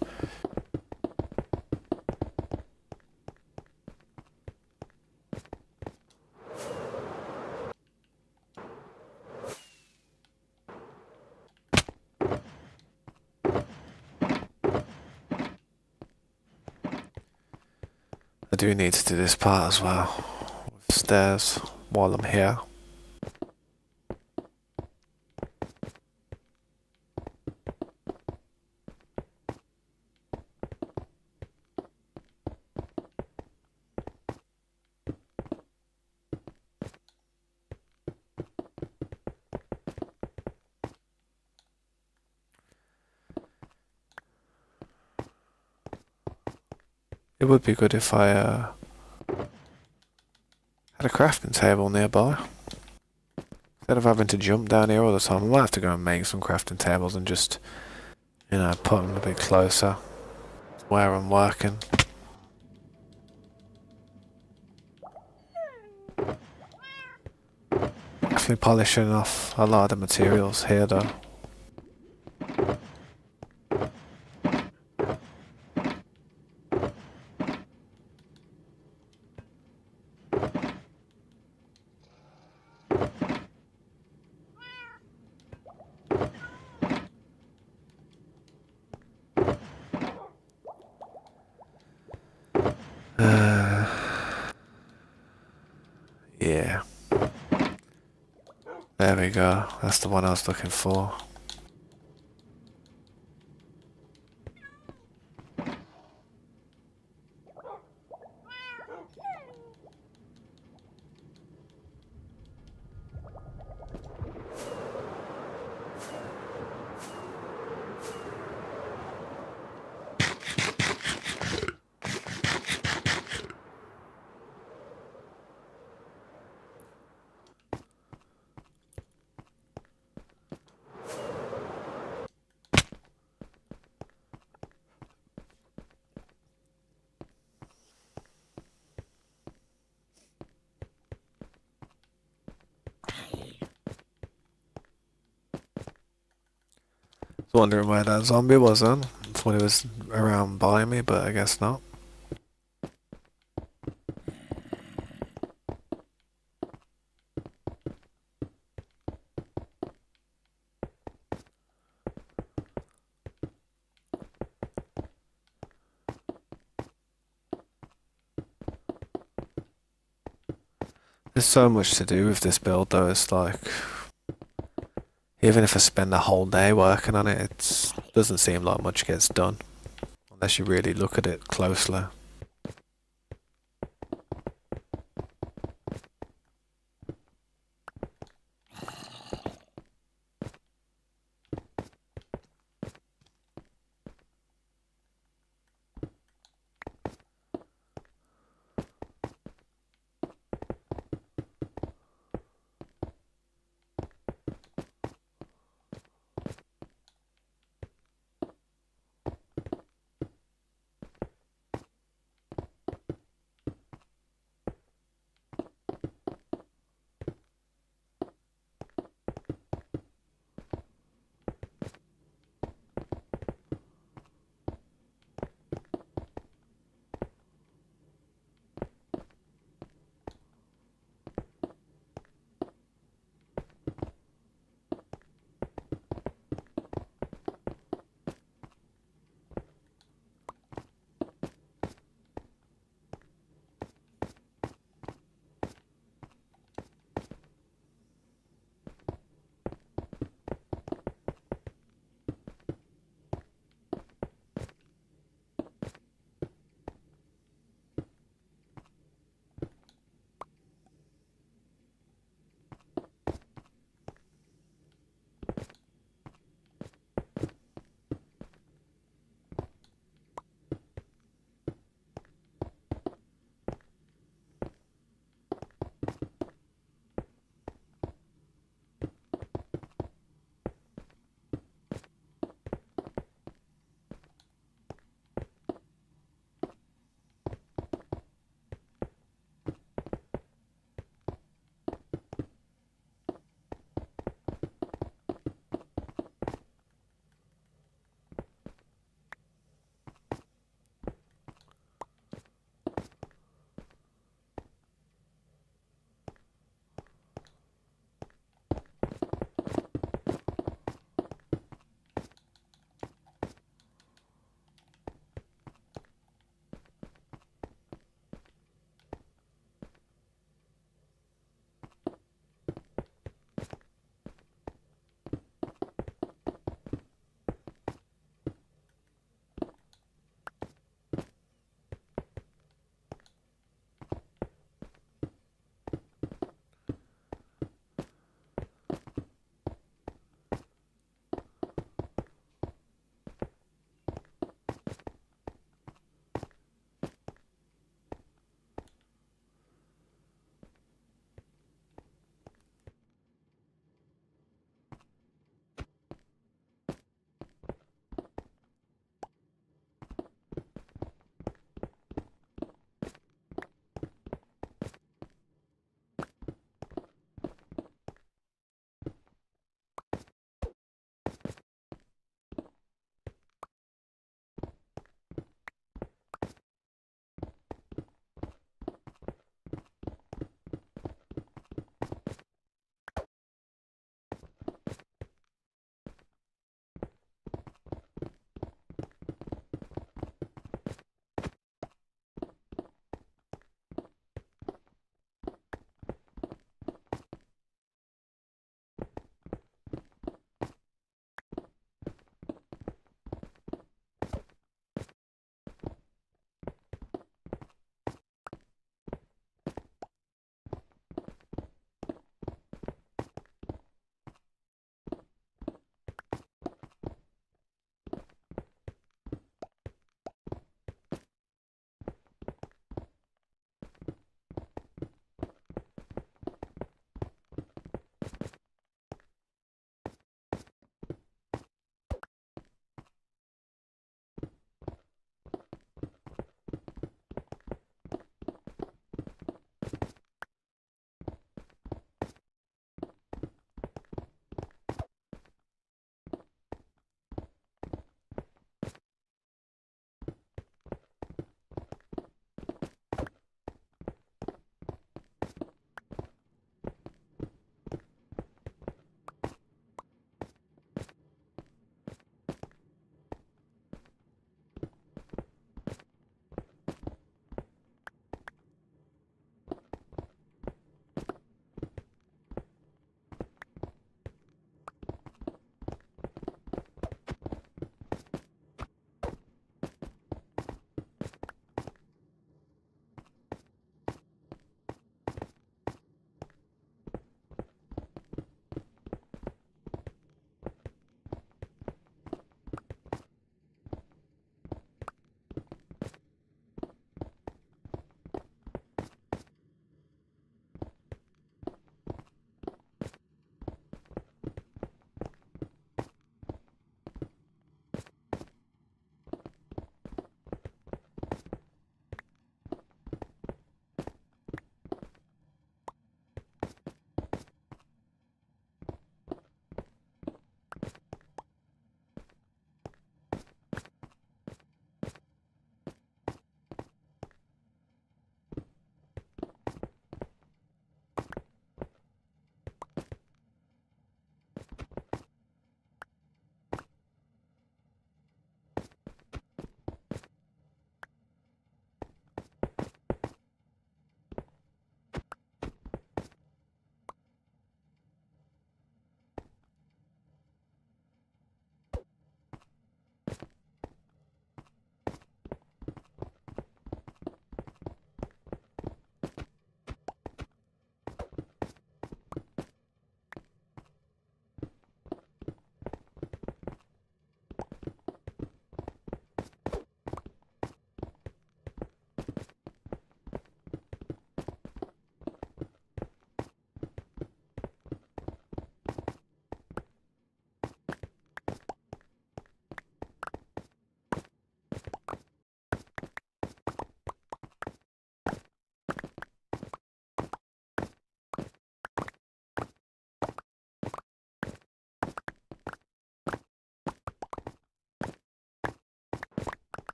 I do need to do this part as well, with stairs, while I'm here. It would be good if I had a crafting table nearby. Instead of having to jump down here all the time, I might have to go and make some crafting tables and just, put them a bit closer to where I'm working. Definitely polishing off a lot of the materials here though. Yeah. There we go. That's the one I was looking for. Wondering where that zombie was then. Thought he was around by me, but I guess not. There's so much to do with this build though, it's like, even if I spend a whole day working on it, it doesn't seem like much gets done. Unless you really look at it closely.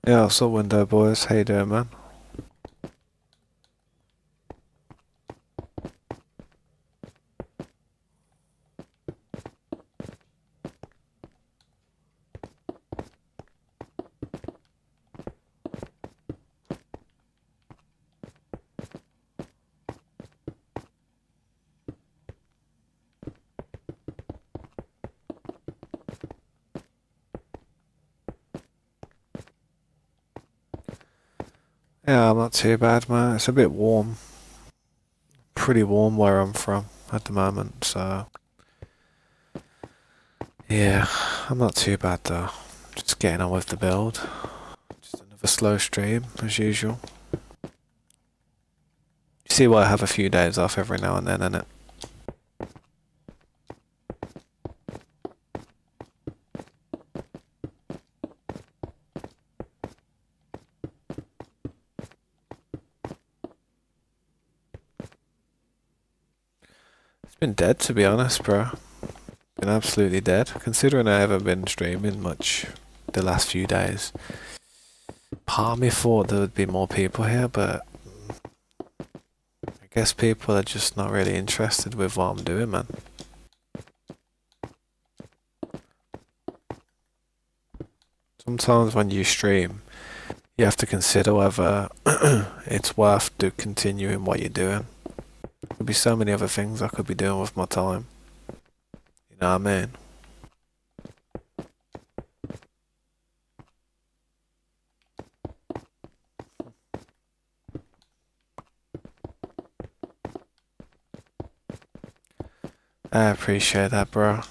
Yeah, what's up, Window Boys? How you doing, man? Yeah, I'm not too bad, man. It's a bit warm. Pretty warm where I'm from at the moment, so yeah, I'm not too bad though. Just getting on with the build. Just another slow stream, as usual. You see why I have a few days off every now and then, innit? It's been dead, to be honest, bro. Been absolutely dead. Considering I haven't been streaming much the last few days. Part of me thought there would be more people here, but I guess people are just not really interested with what I'm doing, man. Sometimes when you stream, you have to consider whether it's worth continuing what you're doing. There'd be so many other things I could be doing with my time. You know what I mean? I appreciate that, bro.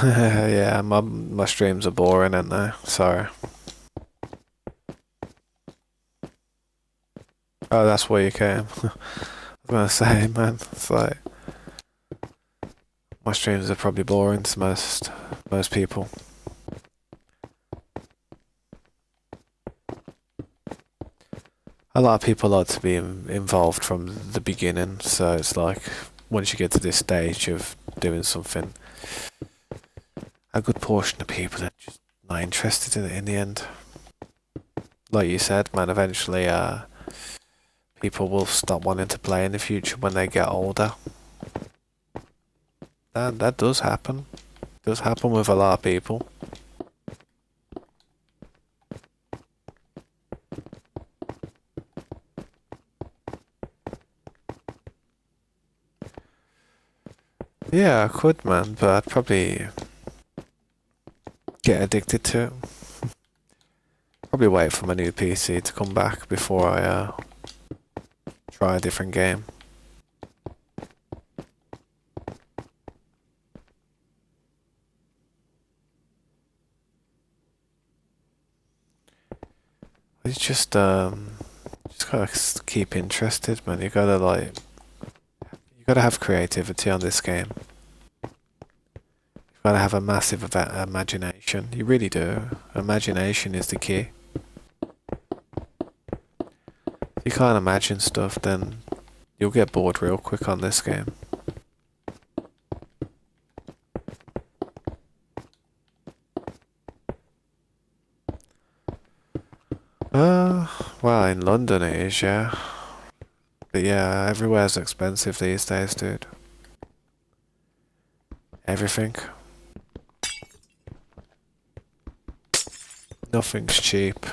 Yeah, my streams are boring, aren't they? Sorry. Oh, that's where you came. I was gonna say, man, it's like my streams are probably boring to most people. A lot of people like to be involved from the beginning, so it's like once you get to this stage of doing something, a good portion of people are just not interested in it in the end. Like you said, man, eventually people will stop wanting to play in the future when they get older. That does happen. It does happen with a lot of people. Yeah, I could, man, but I'd probably get addicted to it. Probably wait for my new PC to come back before I try a different game. It's just gotta keep interested, man. You gotta have creativity on this game. You gotta have a massive imagination. You really do. Imagination is the key. If you can't imagine stuff, then you'll get bored real quick on this game. Well, in London it is, yeah. But yeah, everywhere's expensive these days, dude. Everything. Nothing's cheap.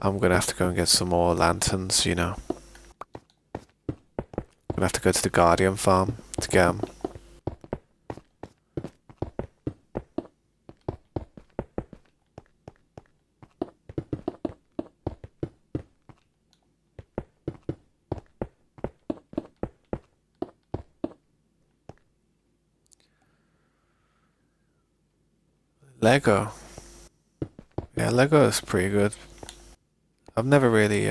I'm gonna have to go and get some more lanterns, you know. Gonna have to go to the Guardian farm to get them. Lego. Yeah, Lego is pretty good. I've never really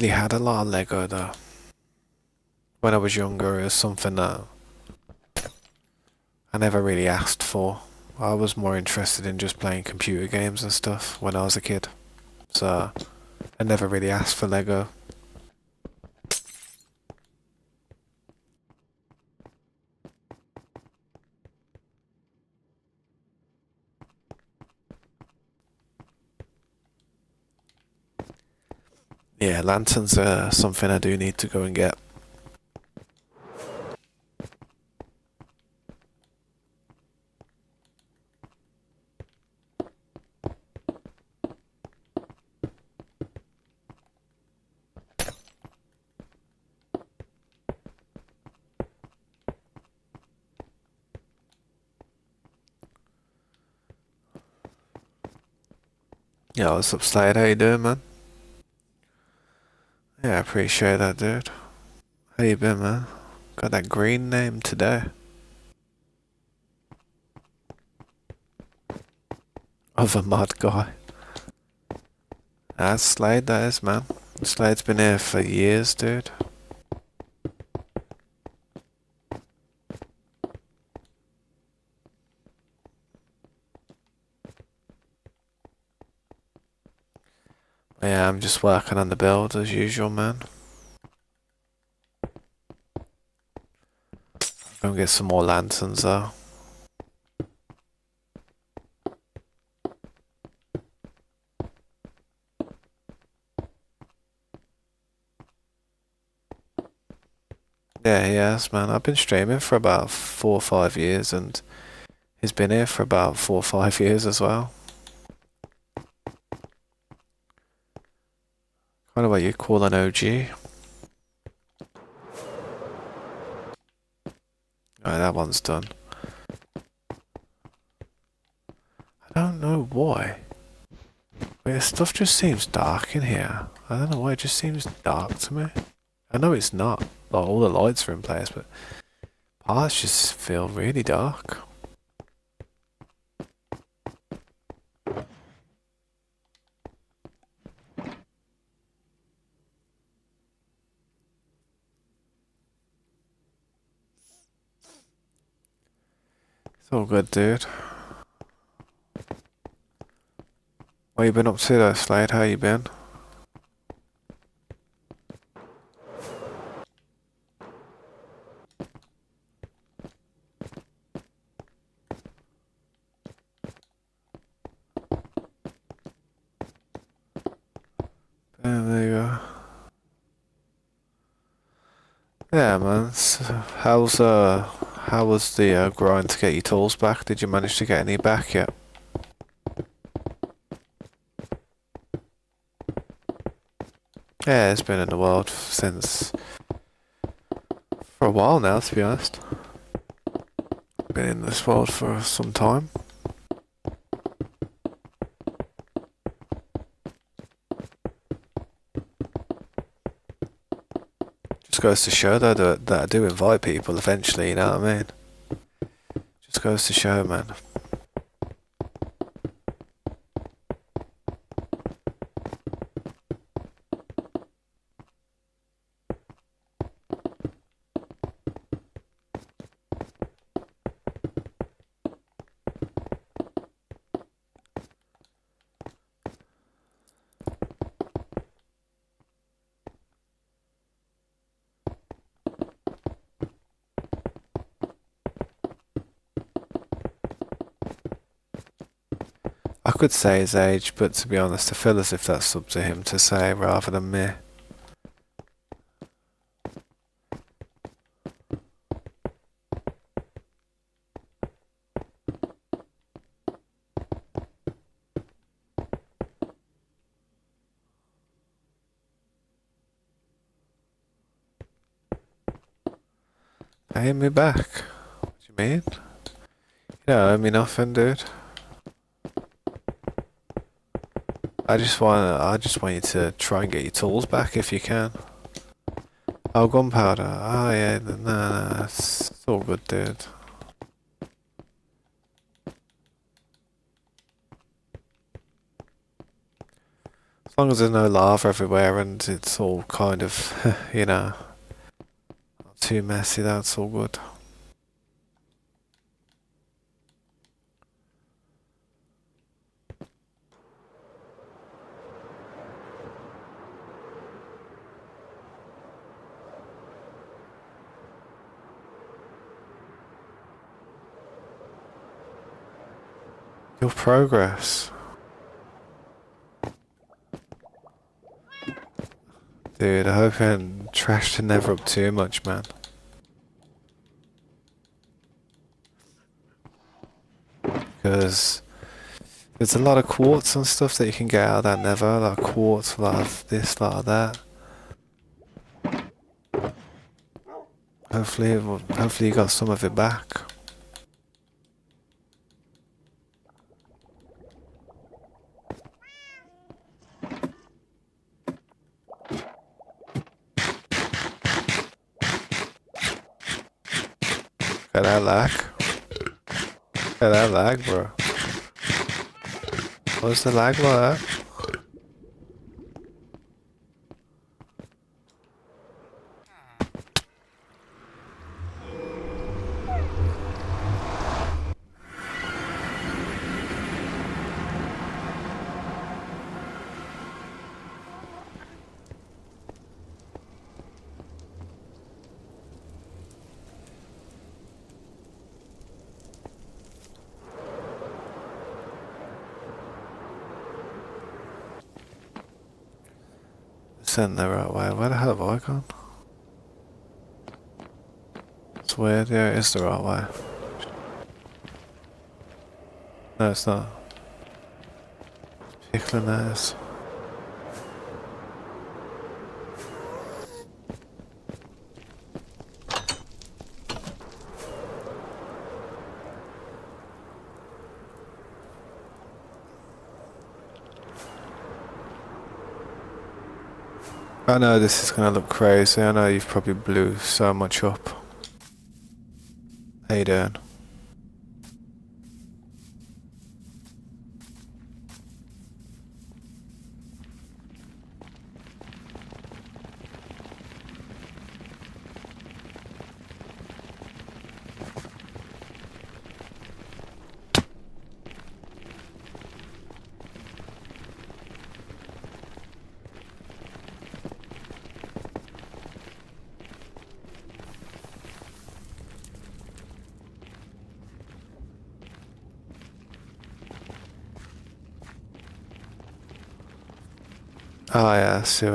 had a lot of Lego though. When I was younger, it was something that I never really asked for. I was more interested in just playing computer games and stuff when I was a kid. So I never really asked for Lego. Yeah, lanterns are something I do need to go and get. Yeah, what's up, Slade? How you doing, man? Yeah, I appreciate that, dude. How you been, man? Got that green name today. Of a mod guy. That's Slade, that is, man. Slade's been here for years, dude. Yeah, I'm just working on the build as usual, man. Go and get some more lanterns, though. Yeah, he has, man. I've been streaming for about 4 or 5 years, and he's been here for about 4 or 5 years as well. Kind of what you call an OG. Alright, that one's done. I don't know why. But stuff just seems dark in here. I don't know why, it just seems dark to me. I know it's not. Like, all the lights are in place, but parts just feel really dark. It's all good, dude. What you been up to though, Slade? How you been? There you go. Yeah, man. So, how was the grind to get your tools back? Did you manage to get any back yet? Yeah, it's been in the world since for a while now, to be honest. Been in this world for some time. Just goes to show though that I do invite people eventually, you know what I mean? Just goes to show, man. I could say his age, but to be honest, I feel as if that's up to him to say rather than me. Pay me back? What do you mean? You don't owe me nothing, dude. I just want you to try and get your tools back if you can. Oh, gunpowder. Oh yeah, no, it's all good, dude. As long as there's no lava everywhere and it's all kind of, you know, not too messy, that's all good. Your progress. Dude, I hope you haven't trashed the nether up too much, man. Because there's a lot of quartz and stuff that you can get out of that nether, like quartz, a lot of this, a lot of that. Hopefully you got some of it back. Look at that lag. Look at that lag, bro. What's the lag like that? Sent the right way. Where the hell have I gone? It's weird. Yeah, it is the right way. No, it's not. Pickling those. I know this is gonna look crazy. I know you've probably blew so much up. How you doing? Oh yeah, I see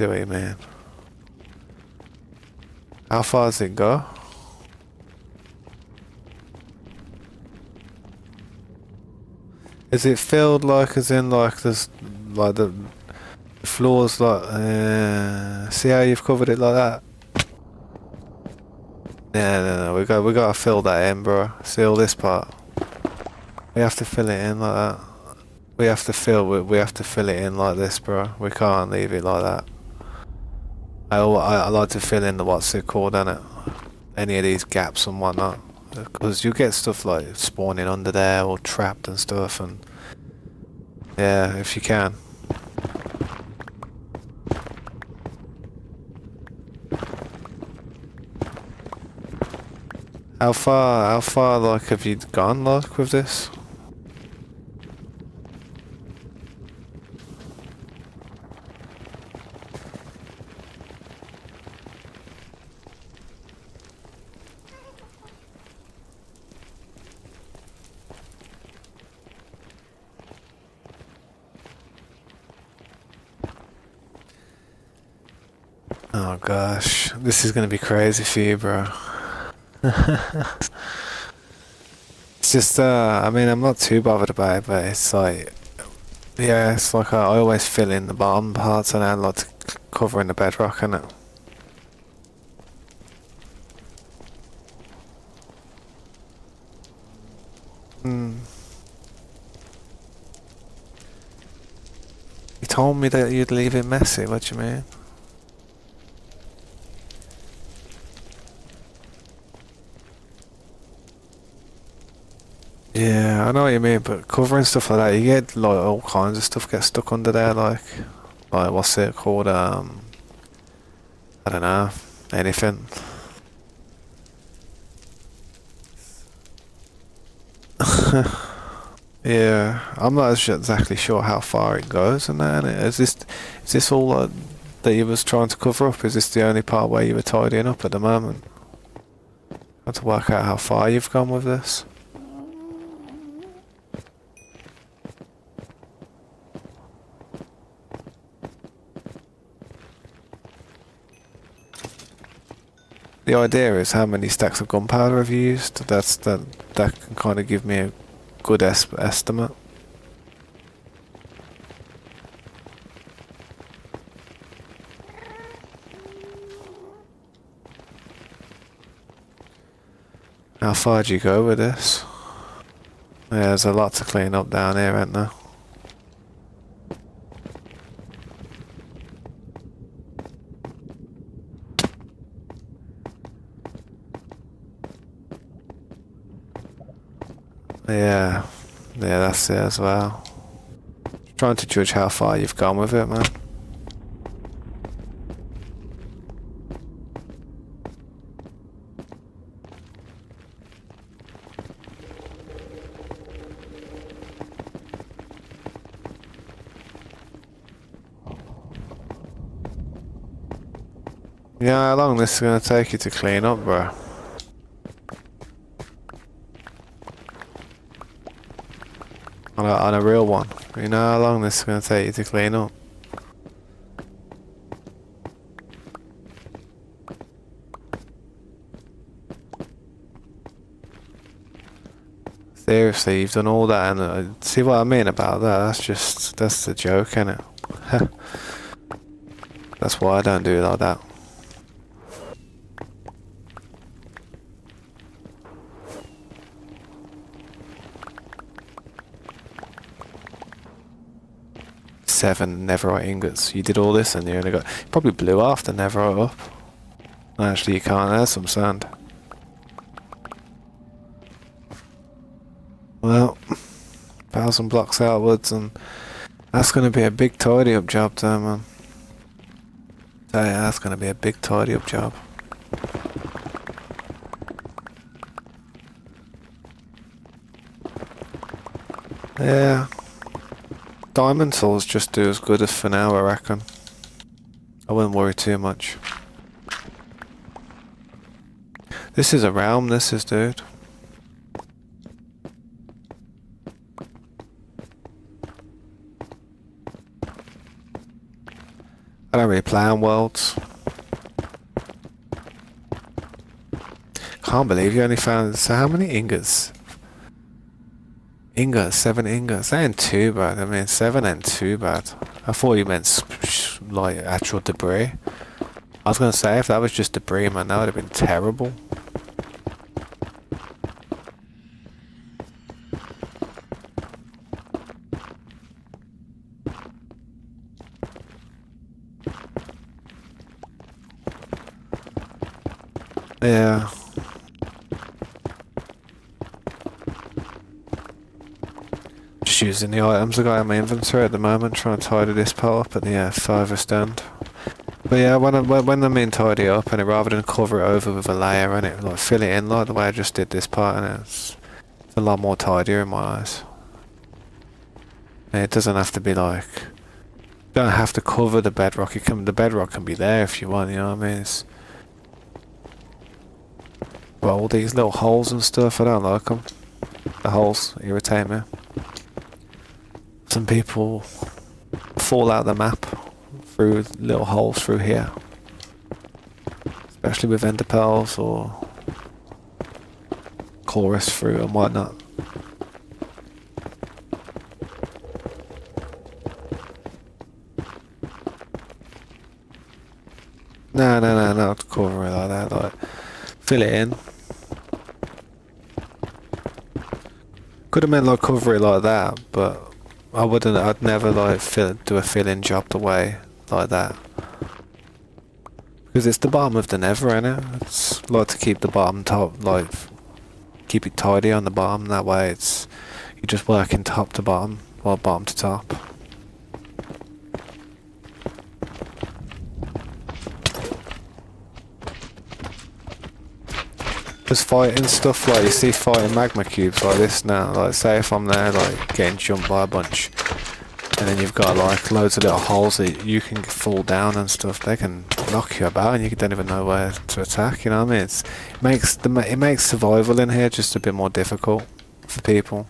what you mean. How far does it go? Is it filled like as in like there's like the floors like see how you've covered it like that? Yeah, no, we gotta fill that in, bro. Seal this part. We have to fill it in like that. We have to fill it in like this, bro. We can't leave it like that. I like to fill in the what's it called, innit? Any of these gaps and whatnot, because you get stuff like spawning under there or trapped and stuff, and yeah, if you can. How far like have you gone like with this? Oh gosh, this is gonna be crazy for you, bro. It's just, I mean, I'm not too bothered about it, but it's like, yeah, it's like I always fill in the bottom parts and I like to cover in the bedrock, innit? Hmm. You told me that you'd leave it messy, what do you mean? Yeah, I know what you mean, but covering stuff like that, you get like all kinds of stuff get stuck under there, like what's it called? I don't know, anything. Yeah, I'm not exactly sure how far it goes and that. Is this all that you was trying to cover up? Is this the only part where you were tidying up at the moment? I have to work out how far you've gone with this. The idea is how many stacks of gunpowder have you used? That can kind of give me a good estimate. How far do you go with this? Yeah, there's a lot to clean up down here, ain't there? Yeah, yeah, that's it as well. Trying to judge how far you've gone with it, man. Yeah, how long this is gonna take you to clean up, bro? On a real one. You know how long this is gonna take you to clean up? Seriously, you've done all that and see what I mean about that? That's the joke, innit? That's why I don't do it like that. Seven netherite ingots. You did all this and you only got... You probably blew half the netherite up. Actually, you can't. There's some sand. Well, 1,000 blocks outwards, and that's going to be a big tidy up job there, man. Tell you, that's going to be a big tidy up job. Yeah. Diamond tools just do as good as for now, I reckon. I wouldn't worry too much. This is a realm, this is, dude. I don't really play on worlds. Can't believe you only found... So how many ingots? Ingots, 7 ingots. That ain't too bad. I mean, 7 ain't too bad. I thought you meant like actual debris. I was gonna say, if that was just debris, man, that would have been terrible. Yeah. Just using the items I got in my inventory at the moment, trying to tidy this part up at the furthest end. But yeah, when I mean tidy up, and rather than cover it over with a layer and it like fill it in like the way I just did this part, and it's a lot more tidier in my eyes. And it doesn't have to be like, you don't have to cover the bedrock. The bedrock can be there if you want. You know what I mean? But all these little holes and stuff, I don't like them. The holes irritate me. Some people fall out the map through little holes through here. Especially with ender pearls or chorus fruit and whatnot. No, not cover it like that. Like, fill it in. Could have meant like cover it like that, but I wouldn't. I'd never like do a fill-in job the way like that, because it's the bottom of the nether, innit? It's like to keep the bottom top, like keep it tidy on the bottom. That way it's you're just working top to bottom, or bottom to top. Just fighting stuff like you see fighting magma cubes like this now. Like say if I'm there like getting jumped by a bunch, and then you've got like loads of little holes that you can fall down and stuff. They can knock you about, and you don't even know where to attack. You know what I mean? It makes survival in here just a bit more difficult for people.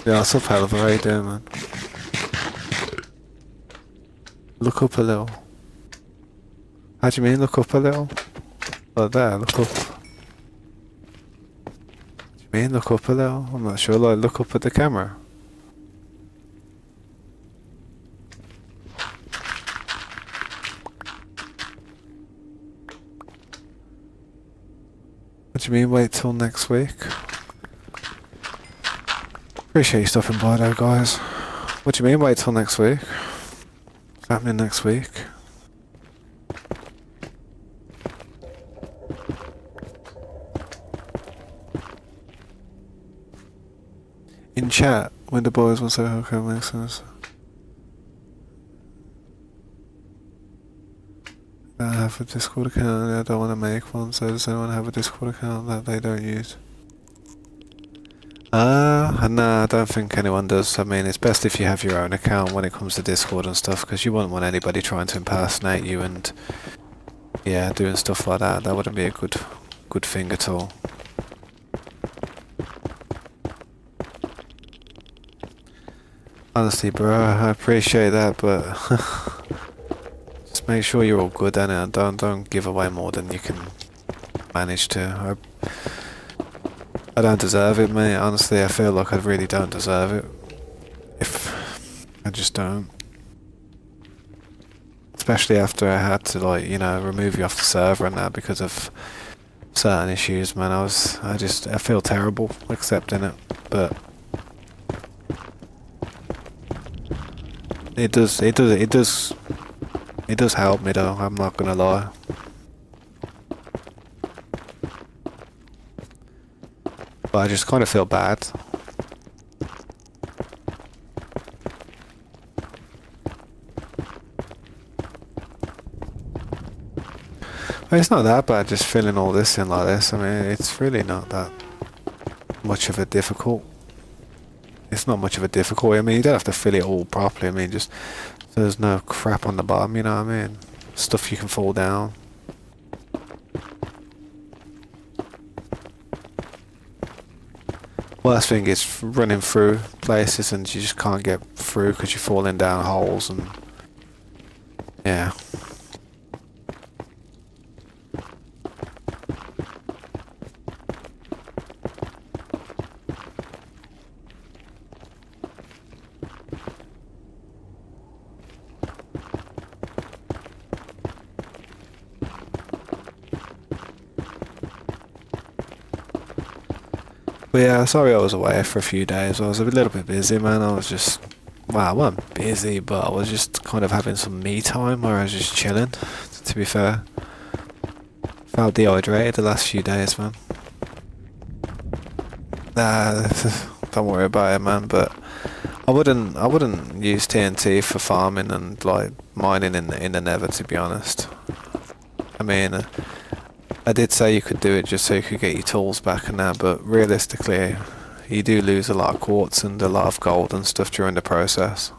Yeah, what's up, Hell? How you doing, man? Look up a little. How do you mean, look up a little? Like there, look up. What do you mean, look up a little? I'm not sure, like, look up at the camera. What do you mean, wait till next week? Appreciate you stopping by though, guys. What do you mean, wait till next week? What's happening next week? In chat, when the boys will say, okay, makes sense. I have a Discord account, I don't want to make one, so does anyone have a Discord account that they don't use? No, I don't think anyone does. I mean, it's best if you have your own account when it comes to Discord and stuff, because you wouldn't want anybody trying to impersonate you and, yeah, doing stuff like that. That wouldn't be a good thing at all. Honestly, bro, I appreciate that, but just make sure you're all good at it. Don't give away more than you can manage to. I don't deserve it, mate. Honestly, I feel like I really don't deserve it. I just don't. Especially after I had to, like, you know, remove you off the server and that because of certain issues, man. I feel terrible accepting it, but it does help me though, I'm not gonna lie. But I just kind of feel bad. Well, it's not that bad just filling all this in like this. I mean, it's really not that much of a difficult. It's not much of a difficulty. I mean, you don't have to fill it all properly. I mean, just so there's no crap on the bottom, you know what I mean? Stuff you can fall down. Worst thing is running through places and you just can't get through because you're falling down holes and yeah. But yeah, sorry I was away for a few days. I was a little bit busy, man. I wasn't busy, but I was just kind of having some me time where I was just chilling, to be fair. Felt dehydrated the last few days, man. Nah, don't worry about it, man, but I wouldn't use TNT for farming and like mining in the nether, to be honest. I mean, I did say you could do it just so you could get your tools back and that, but realistically, you do lose a lot of quartz and a lot of gold and stuff during the process.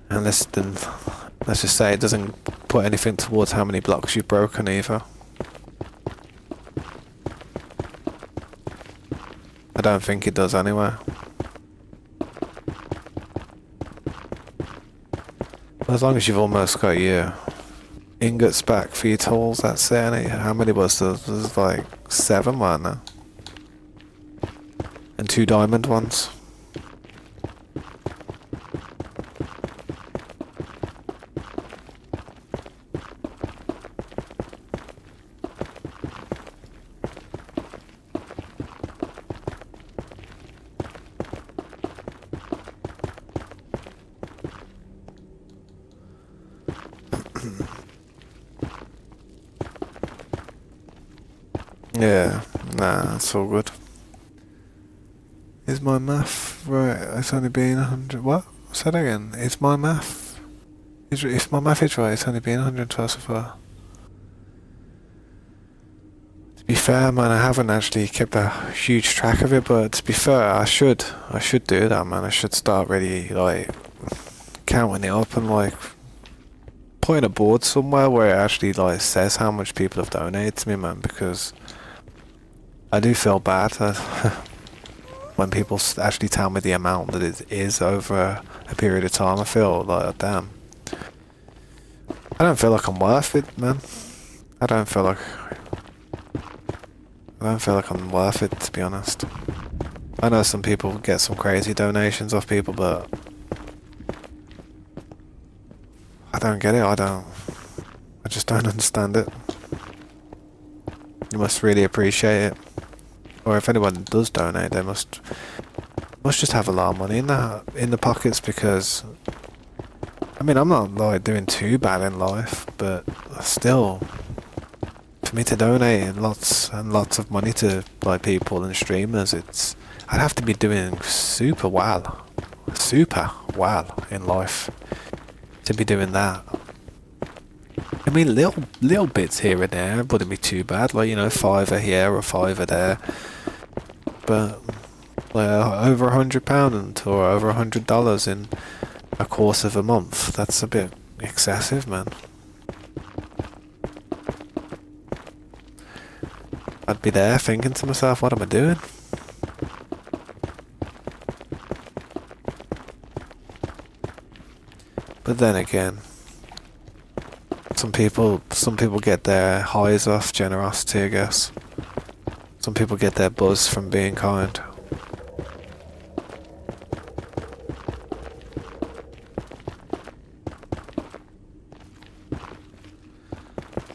And let's just say it doesn't put anything towards how many blocks you've broken either. I don't think it does anyway. As long as you've almost got your ingots back for your tools, that's it, ain't it? How many was there? There's like 7, weren't there? And 2 diamond ones. Yeah, nah, it's all good. Is my math right? It's only been 100. What? Say that again. Is my math? If my math is right, it's only been 112 so far. To be fair, man, I haven't actually kept a huge track of it, but to be fair, I should. I should do that, man. I should start really, like, counting it up and, like, putting a board somewhere where it actually, like, says how much people have donated to me, man, because I do feel bad when people actually tell me the amount that it is over a period of time. I feel like, damn. I don't feel like I'm worth it, man. I don't feel like I'm worth it, to be honest. I know some people get some crazy donations off people, but I don't get it. I just don't understand it. You must really appreciate it. Or if anyone does donate, they must just have a lot of money in the pockets, because I mean, I'm not like doing too bad in life, but still, for me to donate lots and lots of money to like people and streamers, I'd have to be doing super well in life to be doing that. I mean, little bits here and there wouldn't be too bad, like, you know, £5 here or £5 there, but like over £100 or over $100 in a course of a month, that's a bit excessive, man. I'd be there thinking to myself, what am I doing? But then again, some people get their highs off generosity, I guess. Some people get their buzz from being kind.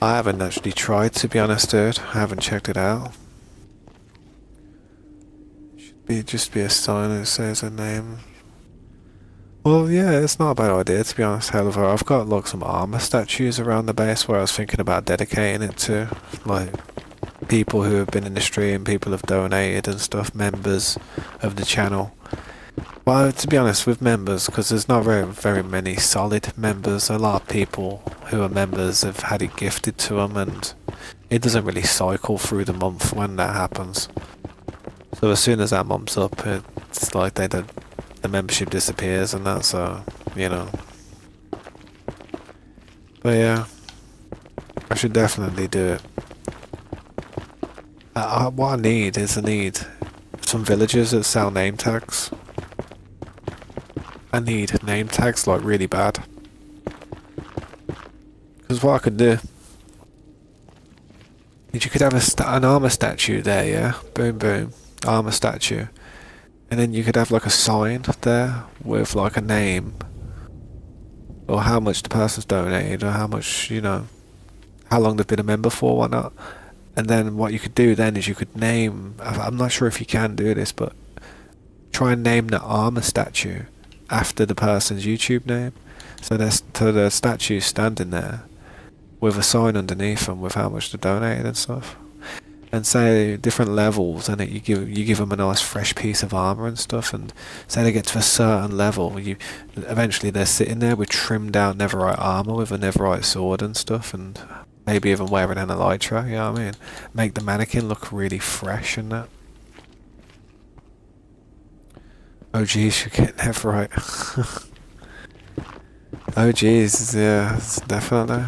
I haven't actually tried, to be honest, dude. I haven't checked it out. Should just be a sign that says a name. Well, yeah, it's not a bad idea, to be honest. However, I've got like some armor statues around the base where I was thinking about dedicating it to, like, people who have been in the stream, people have donated and stuff, members of the channel. Well, to be honest, with members, because there's not very many solid members. A lot of people who are members have had it gifted to them, and it doesn't really cycle through the month when that happens. So as soon as that month's up, it's like the membership disappears and that, so, you know. But yeah, I should definitely do it. What I need some villagers that sell name tags. I need name tags, like, really bad. Because what I could do is you could have an armor statue there, yeah? Boom, boom. Armor statue. And then you could have, like, a sign there with, like, a name. Or how much the person's donated, or how much, you know, how long they've been a member for, whatnot. And then what you could do then is you could name, I'm not sure if you can do this, but try and name the armor statue after the person's YouTube name. So the statue's standing there with a sign underneath them with how much they donated and stuff. And say different levels, and you give them a nice fresh piece of armor and stuff, and say they get to a certain level, eventually they're sitting there with trimmed out netherite armor with a netherite sword and stuff, and maybe even wearing an elytra, you know what I mean? Make the mannequin look really fresh and that. Oh geez, you're getting netherite. Oh geez, yeah, definitely.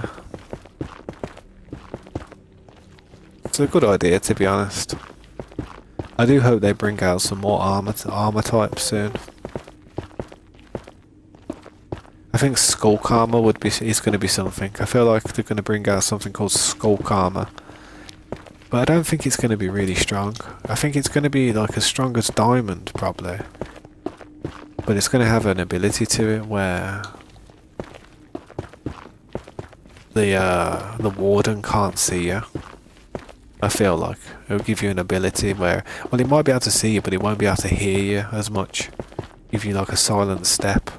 It's a good idea, to be honest. I do hope they bring out some more armor types soon. I think Skulk armor is going to be something. I feel like they're going to bring out something called Skulk armor. But I don't think it's going to be really strong. I think it's going to be like as strong as Diamond, probably. But it's going to have an ability to it where the warden can't see you. I feel like it'll give you an ability where, well, he might be able to see you, but he won't be able to hear you as much. Give you like a silent step.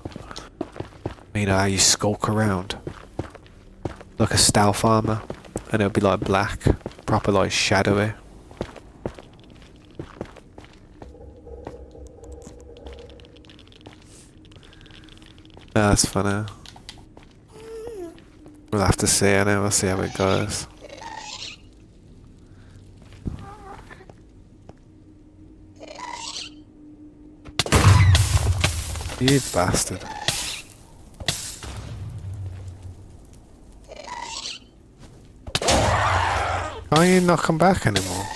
You know how you skulk around, like a stealth armor, and it'll be like black, proper like shadowy, That's funny. We'll have to see, and then we'll see how it goes. You bastard. Can't you knock them back anymore?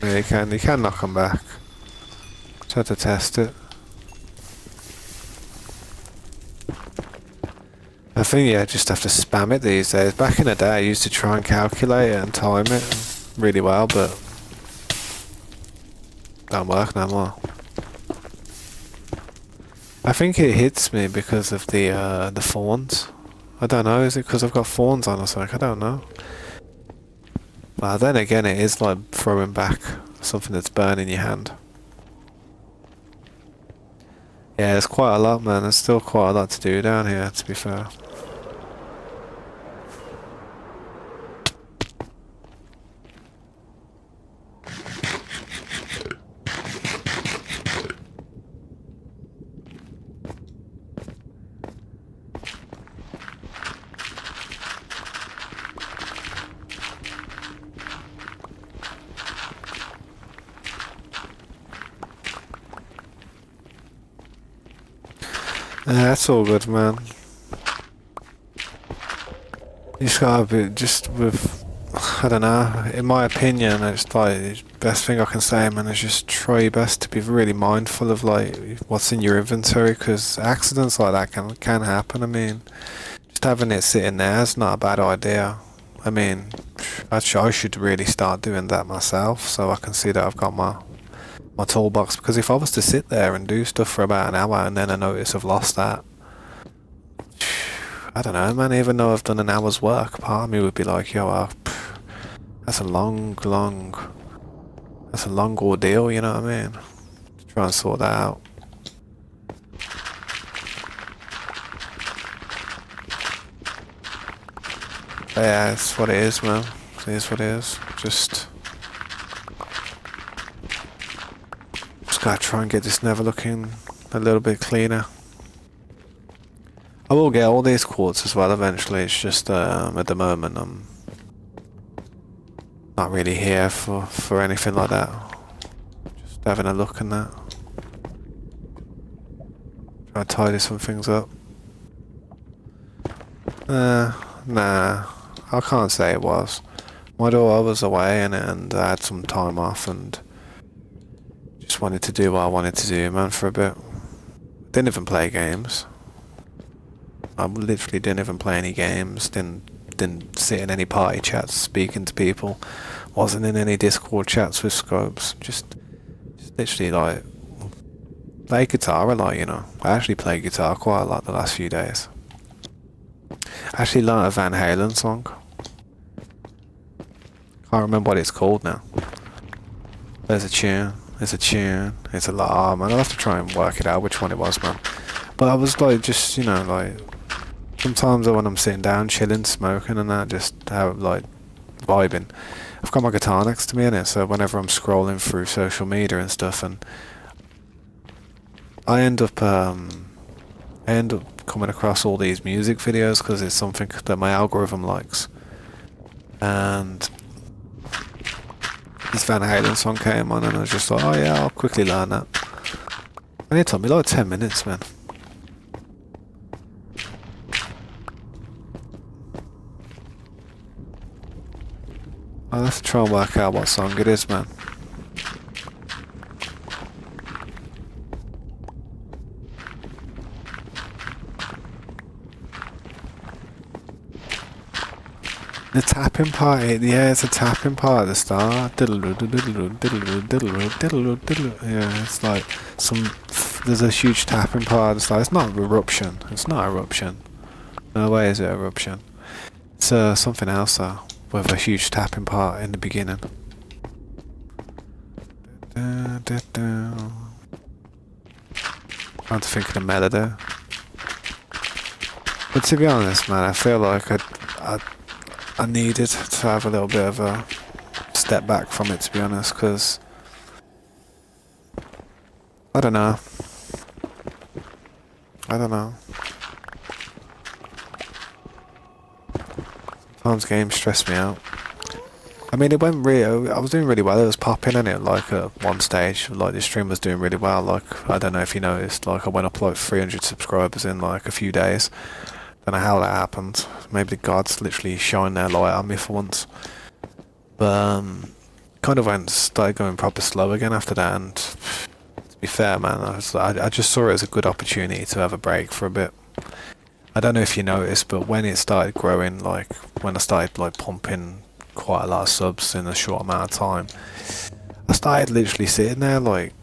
Yeah, you can knock them back. Just had to test it. I think yeah, just have to spam it these days. Back in the day I used to try and calculate it and time it really well, but don't work no more. I think it hits me because of the fawns. I don't know, is it because I've got fawns on or something? I don't know. Well, then again, it is like throwing back something that's burning your hand. Yeah, there's quite a lot, man. There's still quite a lot to do down here, to be fair. Yeah, that's all good, man. You just gotta be, just with, I don't know, in my opinion, it's like, the best thing I can say, man, is just try your best to be really mindful of, like, what's in your inventory, because accidents like that can happen. I mean, just having it sitting there is not a bad idea. I mean, I should really start doing that myself, so I can see that I've got my toolbox, because if I was to sit there and do stuff for about an hour and then I notice I've lost that, I don't know, man, even though I've done an hour's work, part of me would be like, yo, that's a long ordeal, you know what I mean? To try and sort that out. But yeah, it's what it is, man. It is what it is. Just gotta try and get this nether looking a little bit cleaner. I will get all these quartz as well eventually. It's just at the moment I'm not really here for anything like that. Just having a look and that. Try to tidy some things up. Nah, I can't say it was. My daughter was away and I had some time off and just wanted to do what I wanted to do, man, for a bit. Didn't even play games. I literally didn't even play any games. Didn't sit in any party chats speaking to people. Wasn't in any Discord chats with scopes. Just literally like play guitar a lot, you know. I actually played guitar quite a lot the last few days. I actually learnt a Van Halen song. Can't remember what it's called now. There's a tune. It's a lot. Oh, man, I'll have to try and work it out which one it was, man. But I was like, just, you know, like, sometimes when I'm sitting down, chilling, smoking and that, just have, like, vibing. I've got my guitar next to me in it, so whenever I'm scrolling through social media and stuff, and I end up coming across all these music videos because it's something that my algorithm likes. And this Van Halen song came on and I was just like, oh yeah, I'll quickly learn that. And it took me like 10 minutes, man. I'll have to try and work out what song it is, man. The tapping part, yeah, it's a tapping part at the start. Yeah, it's like there's a huge tapping part at the start. It's not eruption. It's not eruption. No way is it eruption. It's something else though, with a huge tapping part in the beginning. Trying to think of the melody. But to be honest, man, I feel like I needed to have a little bit of a step back from it, to be honest, because I don't know. I don't know. Sometimes games stress me out. I mean, it went really. I was doing really well. It was popping, and it like at one stage, like the stream was doing really well. Like I don't know if you noticed, like I went up like 300 subscribers in like a few days. Don't know how that happened. Maybe the gods literally shine their light on me for once. But kind of started going proper slow again after that. And to be fair, man, I just saw it as a good opportunity to have a break for a bit. I don't know if you noticed, but when it started growing, like when I started like pumping quite a lot of subs in a short amount of time, I started literally sitting there like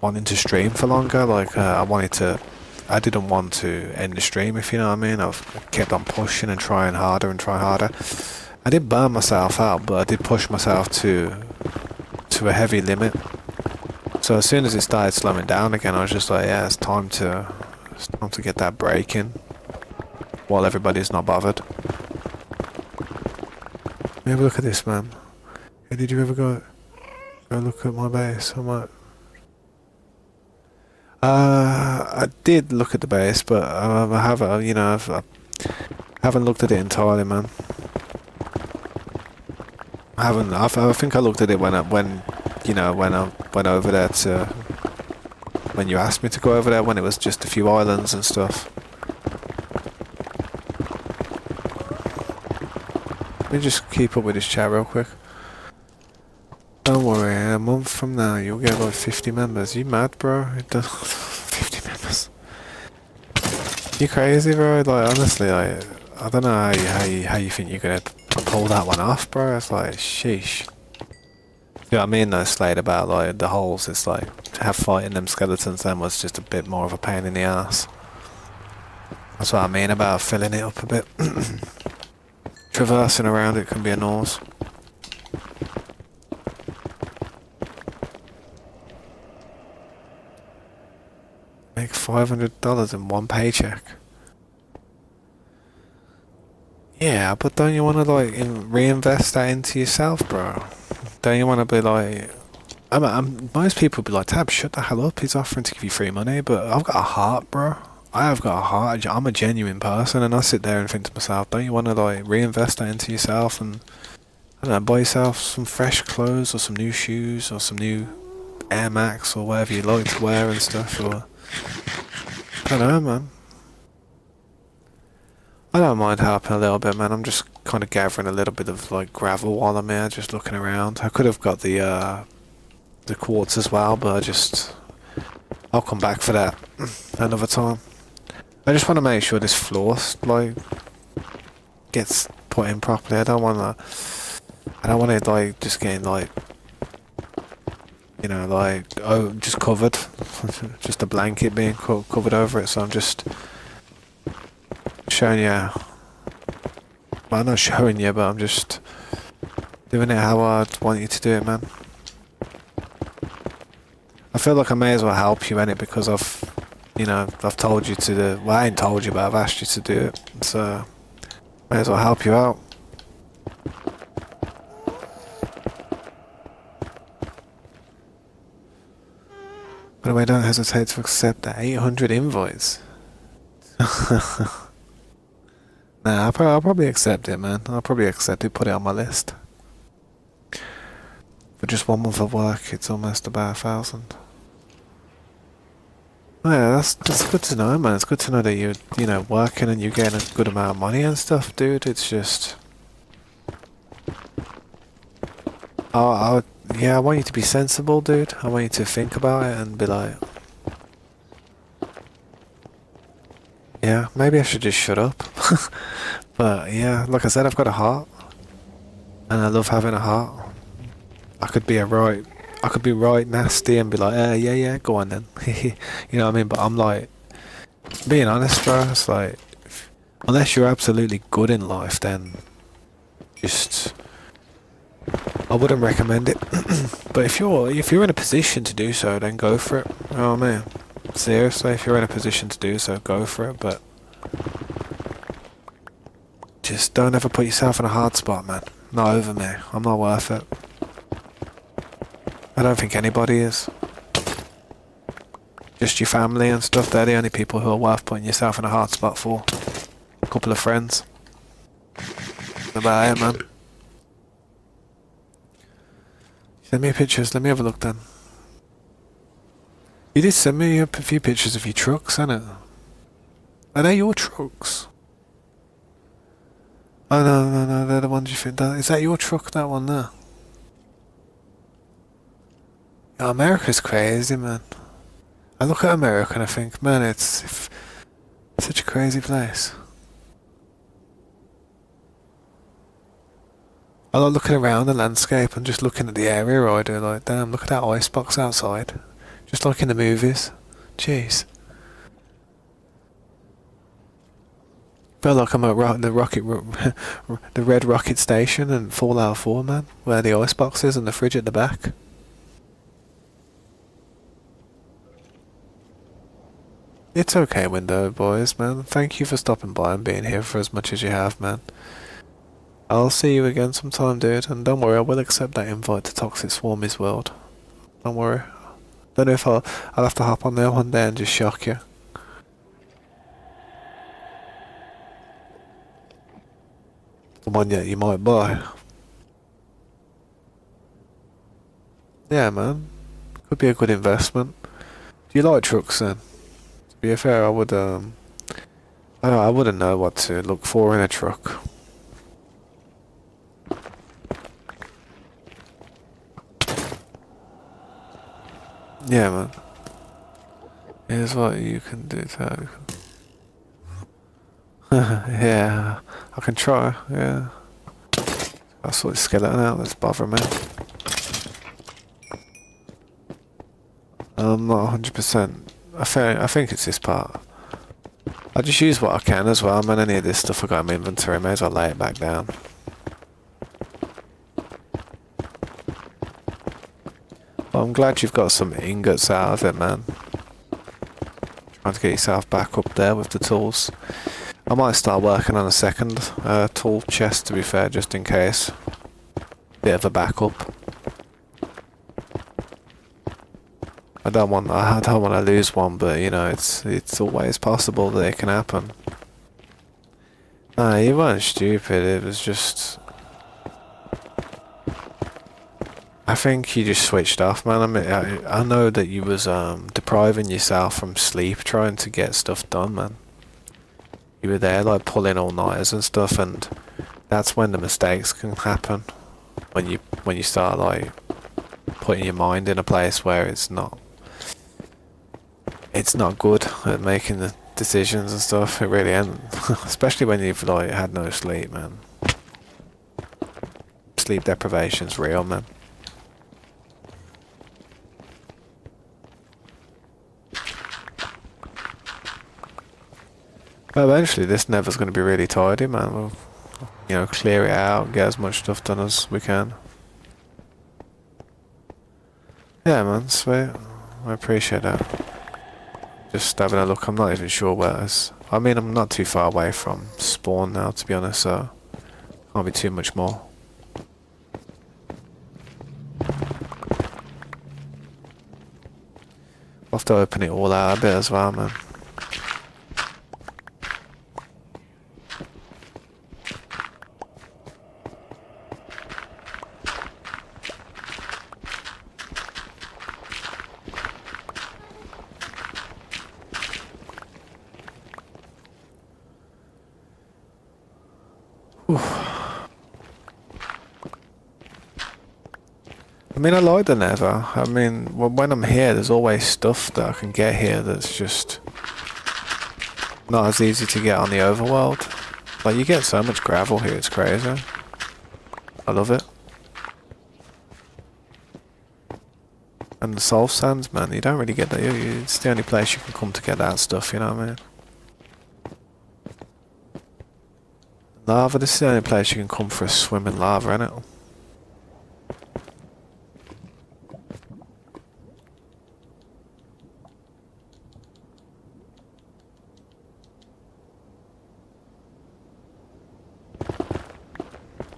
wanting to stream for longer. Like I didn't want to end the stream, if you know what I mean. I kept on pushing and trying harder and trying harder. I did burn myself out, but I did push myself to a heavy limit. So as soon as it started slowing down again, I was just like, yeah, it's time to get that break in while everybody's not bothered. Let me have a look at this, man. Hey, did you ever go look at my base? I did look at the base, but I haven't, I haven't looked at it entirely, man. I haven't. I think I looked at it when I went over there when you asked me to go over there, when it was just a few islands and stuff. Let me just keep up with this chat real quick. Don't worry, a month from now you'll get like 50 members. You mad, bro? It does 50 members. You crazy, bro? Like honestly, like I don't know how you think you're gonna pull that one off, bro. It's like sheesh. You know what I mean though, Slade, about like the holes. It's like to have fighting them skeletons then was just a bit more of a pain in the ass. That's what I mean about filling it up a bit. Traversing around it can be a nose. Make $500 in one paycheck. Yeah, but don't you want to like reinvest that into yourself, bro? Don't you want to be like... most people would be like, Tab, shut the hell up, he's offering to give you free money, but I've got a heart, bro. I have got a heart. I'm a genuine person, and I sit there and think to myself, don't you want to like reinvest that into yourself and, I don't know, buy yourself some fresh clothes or some new shoes or some new Air Max or whatever you like to wear and stuff, or... I don't know, man. I don't mind helping a little bit, man. I'm just kind of gathering a little bit of like gravel while I'm here, just looking around. I could have got the quartz as well, but I'll come back for that another time. I just want to make sure this floor like gets put in properly. I don't want it like just getting like, like just covered, just a blanket being covered over it. So I'm just showing you. Well, I'm not showing you, but I'm just doing it how I'd want you to do it, man. I feel like I may as well help you in it because I've told you to do. Well, I ain't told you, but I've asked you to do it. So may as well help you out. By the way, don't hesitate to accept that 800 invoice. Nah, I'll probably accept it, man. I'll probably accept it, put it on my list. For just 1 month of work, it's almost about 1,000. Yeah, that's good to know, man. It's good to know that you're, working and you're getting a good amount of money and stuff, dude. It's just... I want you to be sensible, dude. I want you to think about it and be like... Yeah, maybe I should just shut up. But yeah, like I said, I've got a heart. And I love having a heart. I could be right nasty and be like, yeah, go on then. You know what I mean? But I'm like, being honest, bro, it's like, unless you're absolutely good in life, then just, I wouldn't recommend it. But if you're in a position to do so, then go for it. Oh man, seriously, if you're in a position to do so, go for it. But just don't ever put yourself in a hard spot, man. Not over me. I'm not worth it. I don't think anybody is. Just your family and stuff, they're the only people who are worth putting yourself in a hard spot for. A couple of friends. That's about it, man. Send me pictures, let me have a look then. You did send me a few pictures of your trucks, innit? Are they your trucks? Oh no, they're the ones you think that. Is that your truck, that one there? Oh, America's crazy, man. I look at America and I think, man, it's such a crazy place. I like looking around the landscape and just looking at the area I do, like, damn, look at that icebox outside. Just like in the movies. Jeez. Feel like I'm at the Red Rocket Station in Fallout 4, man, where the icebox is and the fridge at the back. It's okay, Window Boys, man. Thank you for stopping by and being here for as much as you have, man. I'll see you again sometime, dude, and don't worry, I will accept that invite to Toxic Swarmy's world. Don't worry. Don't know if I'll have to hop on there one day and just shock you. The one that you might buy. Yeah, man. Could be a good investment. Do you like trucks then? To be fair, I would, I wouldn't know what to look for in a truck. Yeah, man. Here's what you can do to... yeah, I can try, yeah. I saw the skeleton out, that's bothering me. I'm not 100%. I think it's this part. I just use what I can as well, man. Any of this stuff I got in my inventory, may as well lay it back down. Well, I'm glad you've got some ingots out of it, man. Trying to get yourself back up there with the tools. I might start working on a second tool chest, to be fair, just in case. Bit of a backup. I don't want to lose one, but you know, it's always possible that it can happen. Nah, you weren't stupid. It was just, I think you just switched off, man. I mean, I know that you was depriving yourself from sleep, trying to get stuff done, man. You were there like pulling all-nighters and stuff, and that's when the mistakes can happen. When you start like putting your mind in a place where it's not good at making the decisions and stuff. It really isn't. Especially when you've like had no sleep, man. Sleep deprivation's real, man. But eventually this nether's going to be really tidy, man. We'll, you know, clear it out, get as much stuff done as we can. Yeah, man, sweet. I appreciate that. Just having a look, I'm not even sure where it is. I mean, I'm not too far away from spawn now, to be honest, so can't be too much more. I'll have to open it all out a bit as well, man. I mean, I like the nether. I mean, when I'm here, there's always stuff that I can get here that's just not as easy to get on the overworld. Like, you get so much gravel here, it's crazy. I love it. And the soul sands, man, you don't really get that. It's the only place you can come to get that stuff, you know what I mean? Lava, this is the only place you can come for a swim in lava, innit?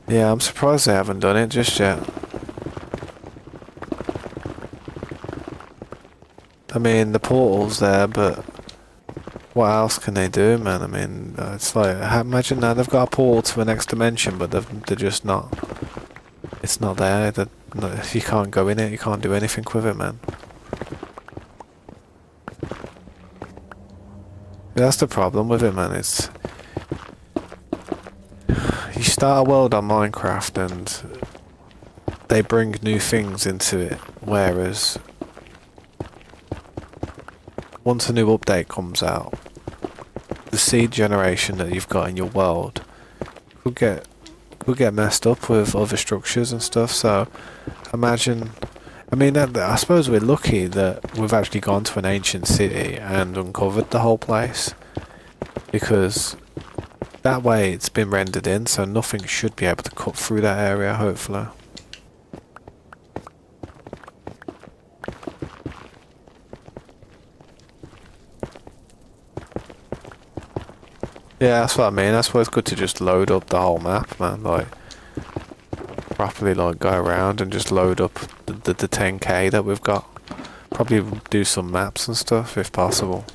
Yeah, I'm surprised they haven't done it just yet. I mean, the portal's there, but what else can they do, man? I mean, it's like, imagine now they've got a portal to the next dimension, but they're just not. It's not there. You can't go in it. You can't do anything with it, man. That's the problem with it, man. It's you start a world on Minecraft and they bring new things into it, whereas once a new update comes out, the seed generation that you've got in your world could get messed up with other structures and stuff. So imagine, I mean, I suppose we're lucky that we've actually gone to an ancient city and uncovered the whole place, because that way it's been rendered in, so nothing should be able to cut through that area, hopefully. Yeah, that's what I mean. That's why it's good to just load up the whole map, man. Like, properly, like, go around and just load up the 10k that we've got. Probably do some maps and stuff if possible.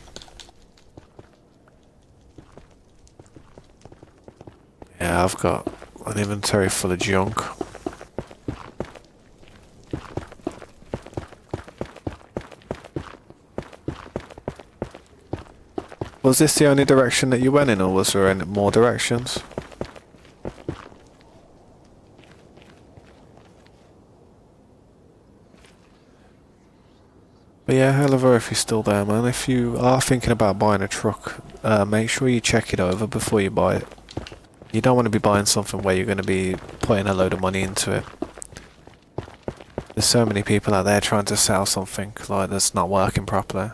Yeah, I've got an inventory full of junk. Was this the only direction that you went in, or was there any more directions? But yeah, Oliver, if you're still there, man, if you are thinking about buying a truck, make sure you check it over before you buy it. You don't want to be buying something where you're going to be putting a load of money into it. There's so many people out there trying to sell something like that's not working properly.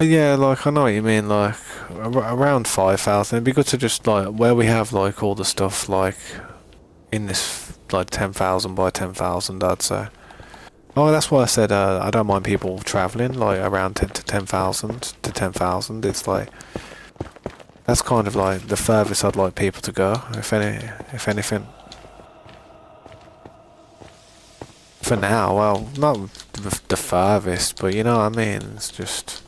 Yeah, like, I know what you mean, like, around 5,000, it'd be good to just, like, where we have, like, all the stuff, like, in this, like, 10,000 by 10,000, I'd say. Oh, that's why I said, I don't mind people travelling, like, around 10 to 10,000 to 10,000, it's like, that's kind of, like, the furthest I'd like people to go, if anything. For now, well, not the furthest, but you know what I mean, it's just...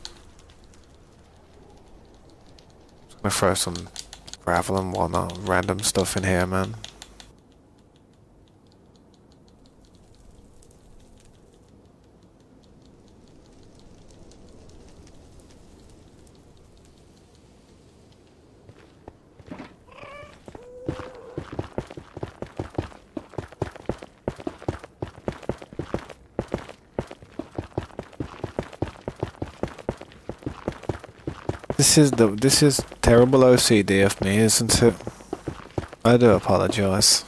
I'm gonna throw some gravel and whatnot, random stuff in here, man. This is terrible OCD of me, isn't it? I do apologise.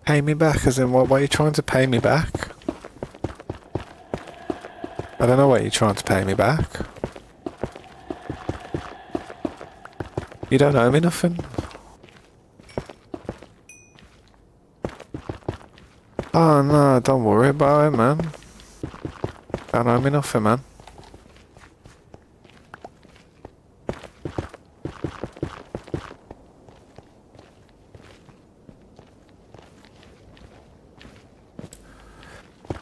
Pay me back, as in what are you trying to pay me back? I don't know what you're trying to pay me back. You don't owe me nothing. Oh no, don't worry about it, man. Don't owe me nothing, man.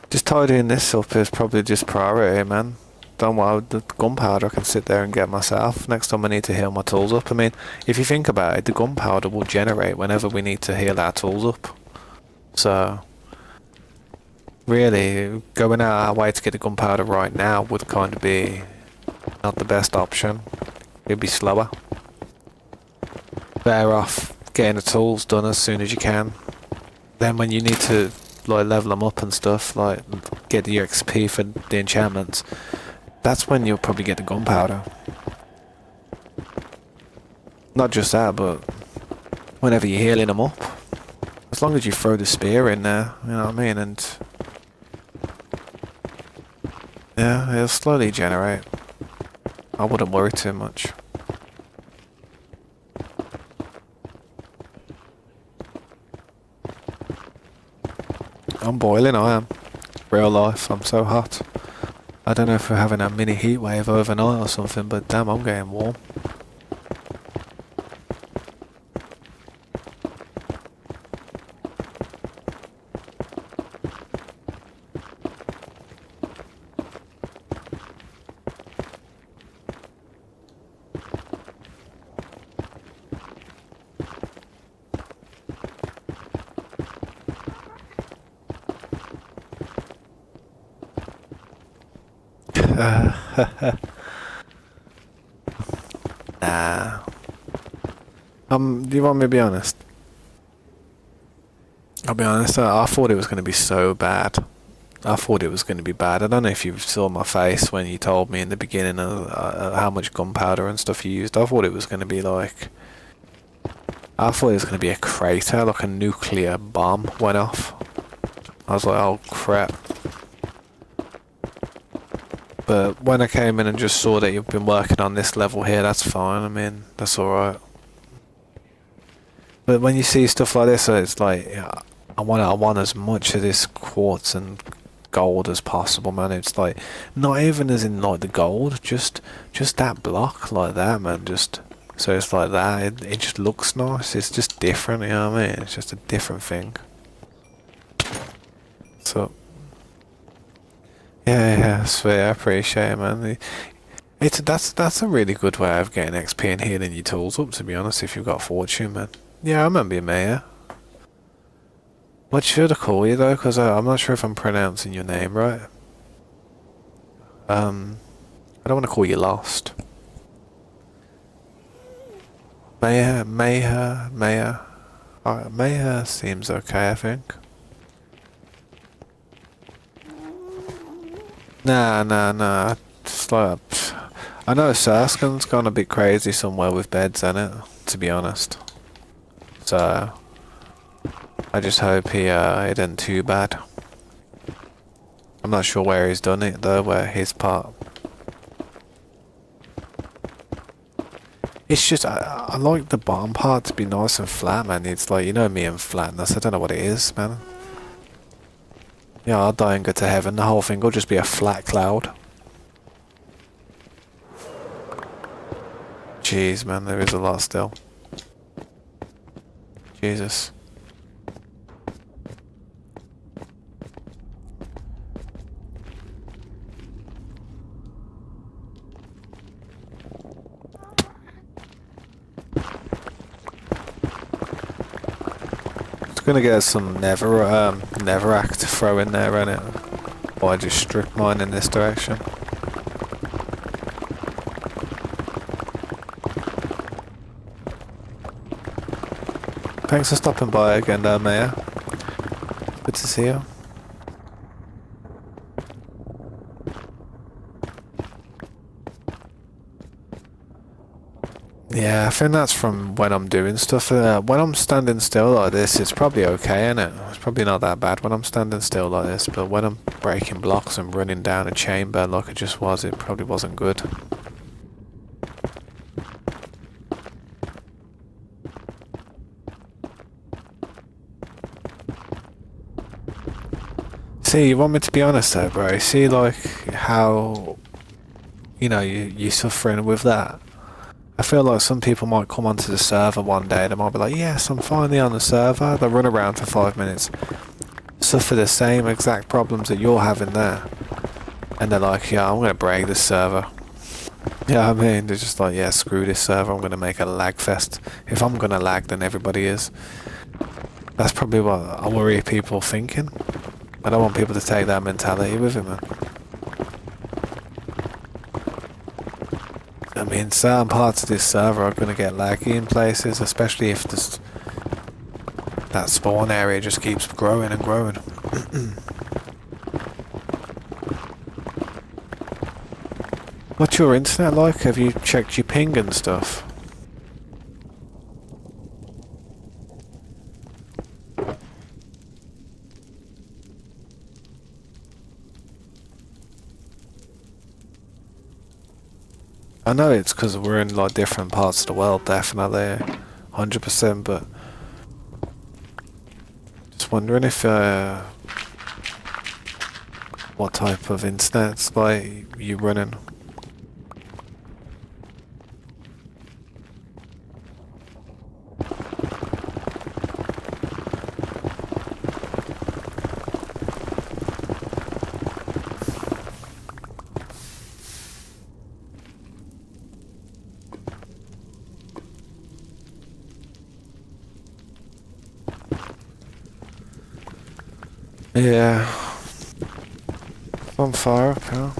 Just tidying this up is probably just priority, man. Don't worry, the gunpowder I can sit there and get myself. Next time I need to heal my tools up. I mean, if you think about it, the gunpowder will generate whenever we need to heal our tools up. So, really, going out our way to get the gunpowder right now would kind of be not the best option. It'd be slower. Better off getting the tools done as soon as you can. Then when you need to like level them up and stuff, like get the XP for the enchantments, that's when you'll probably get the gunpowder. Not just that, but whenever you're healing them up. As long as you throw the spear in there, you know what I mean, and Yeah, it'll slowly generate. I wouldn't worry too much. I'm boiling, I am. Real life, I'm so hot. I don't know if we're having a mini heat wave overnight or something, but damn, I'm getting warm. Nah. Do you want me to be honest? I'll be honest, I thought it was going to be so bad. I thought it was going to be bad. I don't know if you saw my face when you told me in the beginning of how much gunpowder and stuff you used. I thought it was going to be like... I thought it was going to be a crater, like a nuclear bomb went off. I was like, oh crap. But when I came in and just saw that you've been working on this level here, that's fine. I mean, that's alright. But when you see stuff like this, it's like, yeah, I want as much of this quartz and gold as possible, man. It's like, not even as in like the gold, just that block like that, man. Just so it's like that. It just looks nice. It's just different, you know what I mean? It's just a different thing. So. Yeah, sweet. I appreciate it, man. That's a really good way of getting XP and healing your tools up. To be honest, if you've got fortune, man. Yeah, I remember you, Maya. What should I call you though? Because I'm not sure if I'm pronouncing your name right. I don't want to call you Lost. Maya. Maya seems okay, I think. Nah. Just like, I know Sarskin's gone a bit crazy somewhere with beds in it, to be honest. So, I just hope he didn't too bad. I'm not sure where he's done it though, where his part. It's just, I like the bottom part to be nice and flat, man. It's like, you know me and flatness, I don't know what it is, man. Yeah, I'll die and go to heaven. The whole thing will just be a flat cloud. Jeez, man, there is a lot still. Jesus. Gonna get some Neverac to throw in there, innit? Or I just strip mine in this direction. Thanks for stopping by again, Maya. Good to see you. Yeah, I think that's from when I'm doing stuff. When I'm standing still like this, it's probably okay, innit? It's probably not that bad when I'm standing still like this, but when I'm breaking blocks and running down a chamber like I just was, it probably wasn't good. See, you want me to be honest though, bro? See, like, how, you know, you're suffering with that? I feel like some people might come onto the server one day, they might be like, yes, I'm finally on the server. They'll run around for 5 minutes, suffer the same exact problems that you're having there. And they're like, yeah, I'm going to break this server. Yeah, I mean, they're just like, yeah, screw this server, I'm going to make a lag fest. If I'm going to lag, then everybody is. That's probably what I worry people thinking. I don't want people to take that mentality with it, man. I mean, certain parts of this server are going to get laggy in places, especially if that spawn area just keeps growing and growing. What's your internet like? Have you checked your ping and stuff? I know it's because we're in like different parts of the world, definitely, 100%. But just wondering if what type of internet's like you running. Yeah, I'm far up here.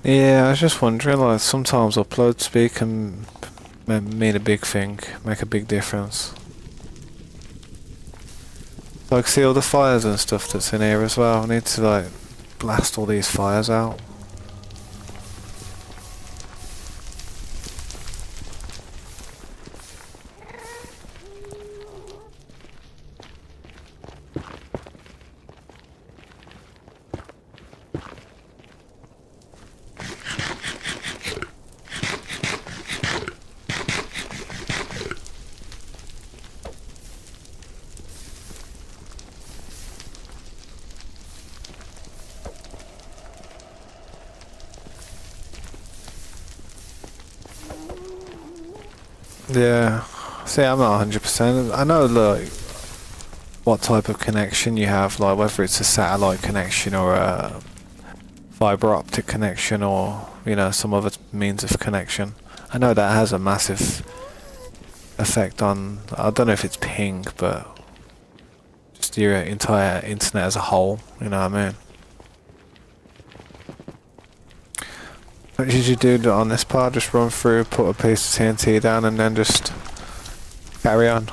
Yeah, I was just wondering, like, sometimes upload speed can mean a big thing, make a big difference. Like, see all the fires and stuff that's in here as well. I need to, like, blast all these fires out. Yeah. See, I'm not 100%. I know, like, what type of connection you have, like, whether it's a satellite connection or a fiber optic connection or, you know, some other means of connection. I know that has a massive effect on, I don't know if it's ping, but just your entire internet as a whole, you know what I mean? What did you do on this part? Just run through, put a piece of TNT down and then just carry on?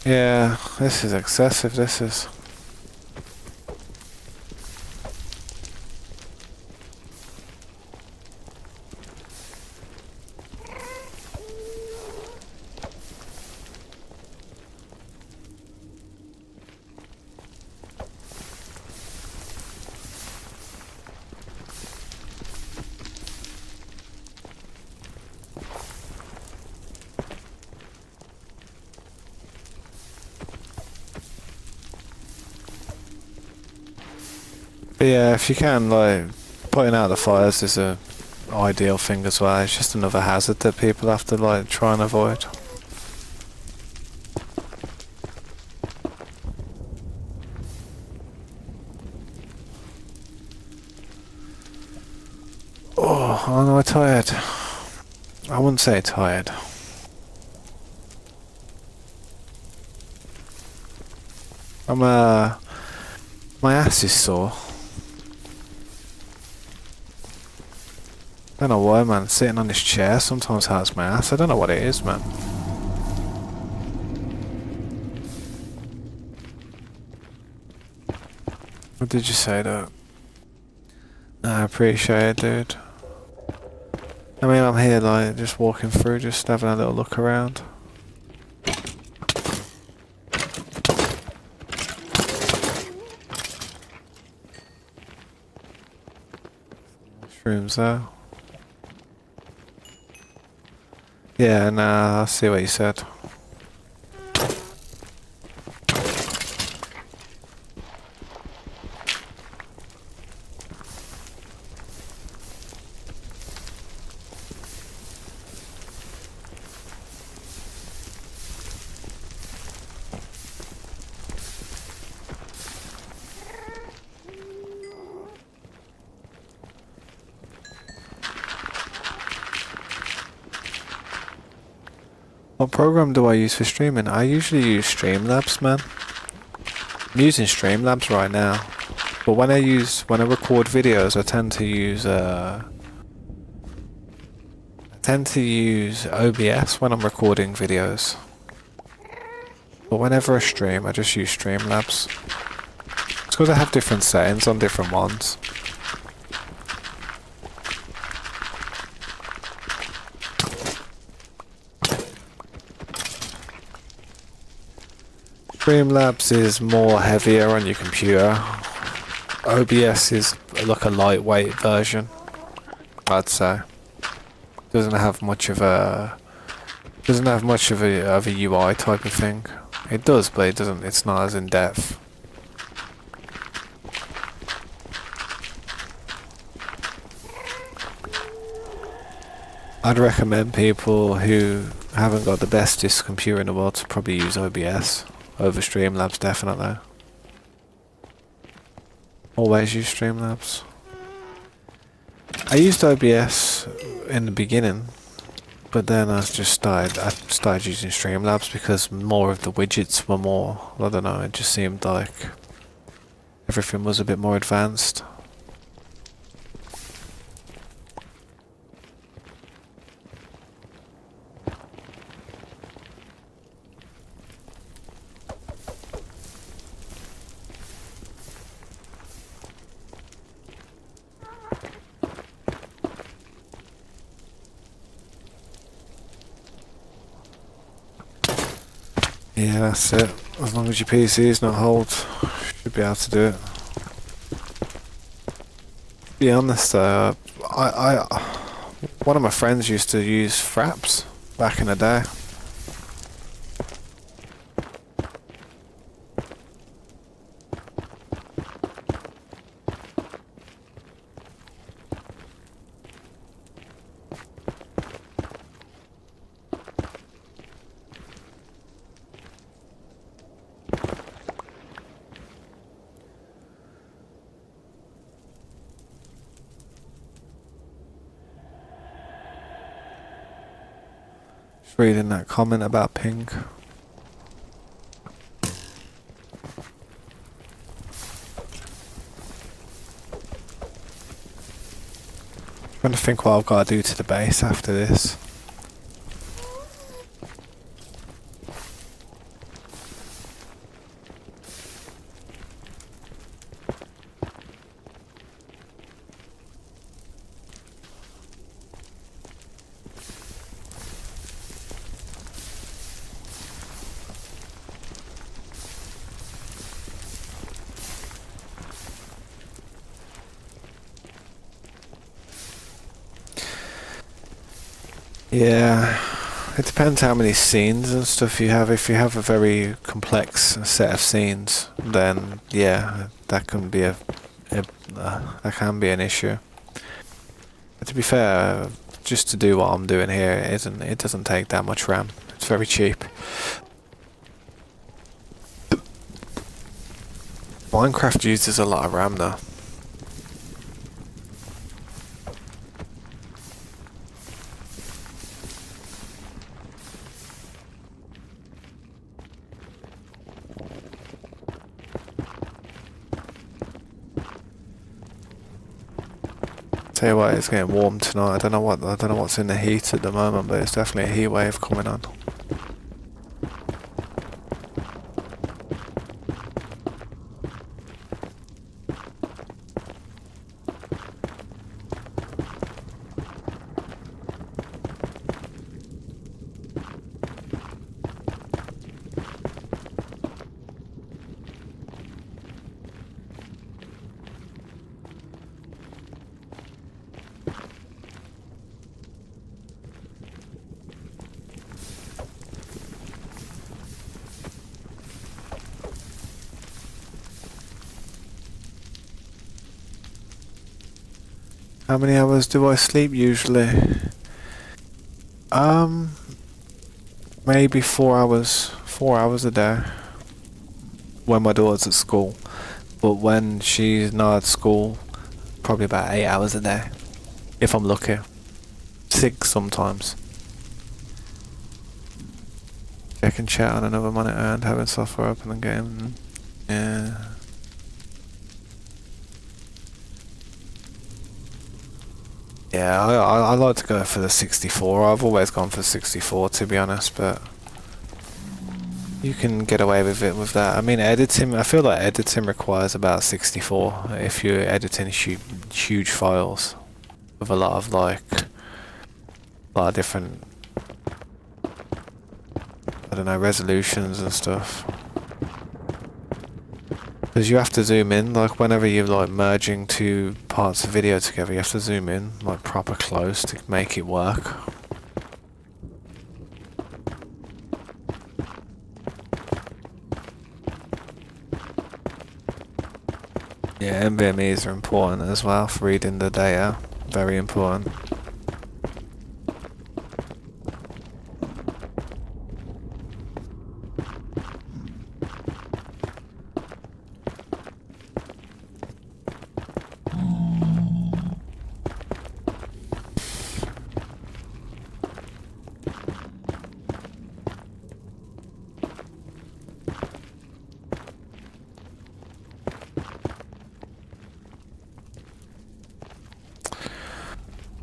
Yeah, this is excessive, this is. But yeah, if you can, like, putting out the fires is a ideal thing as well. It's just another hazard that people have to, like, try and avoid. Oh, I'm tired. I wouldn't say tired. My ass is sore. I don't know why, man. Sitting on this chair sometimes hurts my ass. I don't know what it is, man. What did you say, though? I appreciate it, dude. I mean, I'm here, like, just walking through, just having a little look around. Mushrooms there. Yeah, nah, I see what you said. What program do I use for streaming? I usually use Streamlabs, man. I'm using Streamlabs right now. But when I record videos, I tend to use OBS when I'm recording videos. But whenever I stream, I just use Streamlabs. It's because I have different settings on different ones. Streamlabs is more heavier on your computer. OBS is like a lightweight version, I'd say. Doesn't have much of a UI type of thing. It does, but it doesn't. It's not as in depth. I'd recommend people who haven't got the bestest computer in the world to probably use OBS over Streamlabs, definitely. Always use Streamlabs. I used OBS in the beginning, but then I started using Streamlabs because more of the widgets were more, I don't know, it just seemed like everything was a bit more advanced. Yeah, that's it. As long as your PC is not hold, should be able to do it. To be honest though, one of my friends used to use Fraps back in the day. Reading that comment about ping. Trying to think what I've got to do to the base after this. Yeah, it depends how many scenes and stuff you have. If you have a very complex set of scenes, then yeah, that can be that can be an issue. But to be fair, just to do what I'm doing here, it doesn't take that much RAM. It's very cheap. Minecraft uses a lot of RAM though. Tell you what, it's getting warm tonight. I don't know what's in the heat at the moment, but it's definitely a heat wave coming on. How many hours do I sleep usually? Maybe 4 hours. 4 hours a day. When my daughter's at school. But when she's not at school, probably about 8 hours a day. If I'm lucky. 6 sometimes. Checking chat on another monitor and having software open the game. Yeah. Yeah, I like to go for the 64. I've always gone for 64 to be honest, but you can get away with it with that. I mean, editing, I feel like editing requires about 64 if you're editing huge files with a lot of different, I don't know, resolutions and stuff. Because you have to zoom in, like whenever you're like merging two parts of video together, you have to zoom in like proper close to make it work. Yeah, NVMEs are important as well for reading the data. Very important.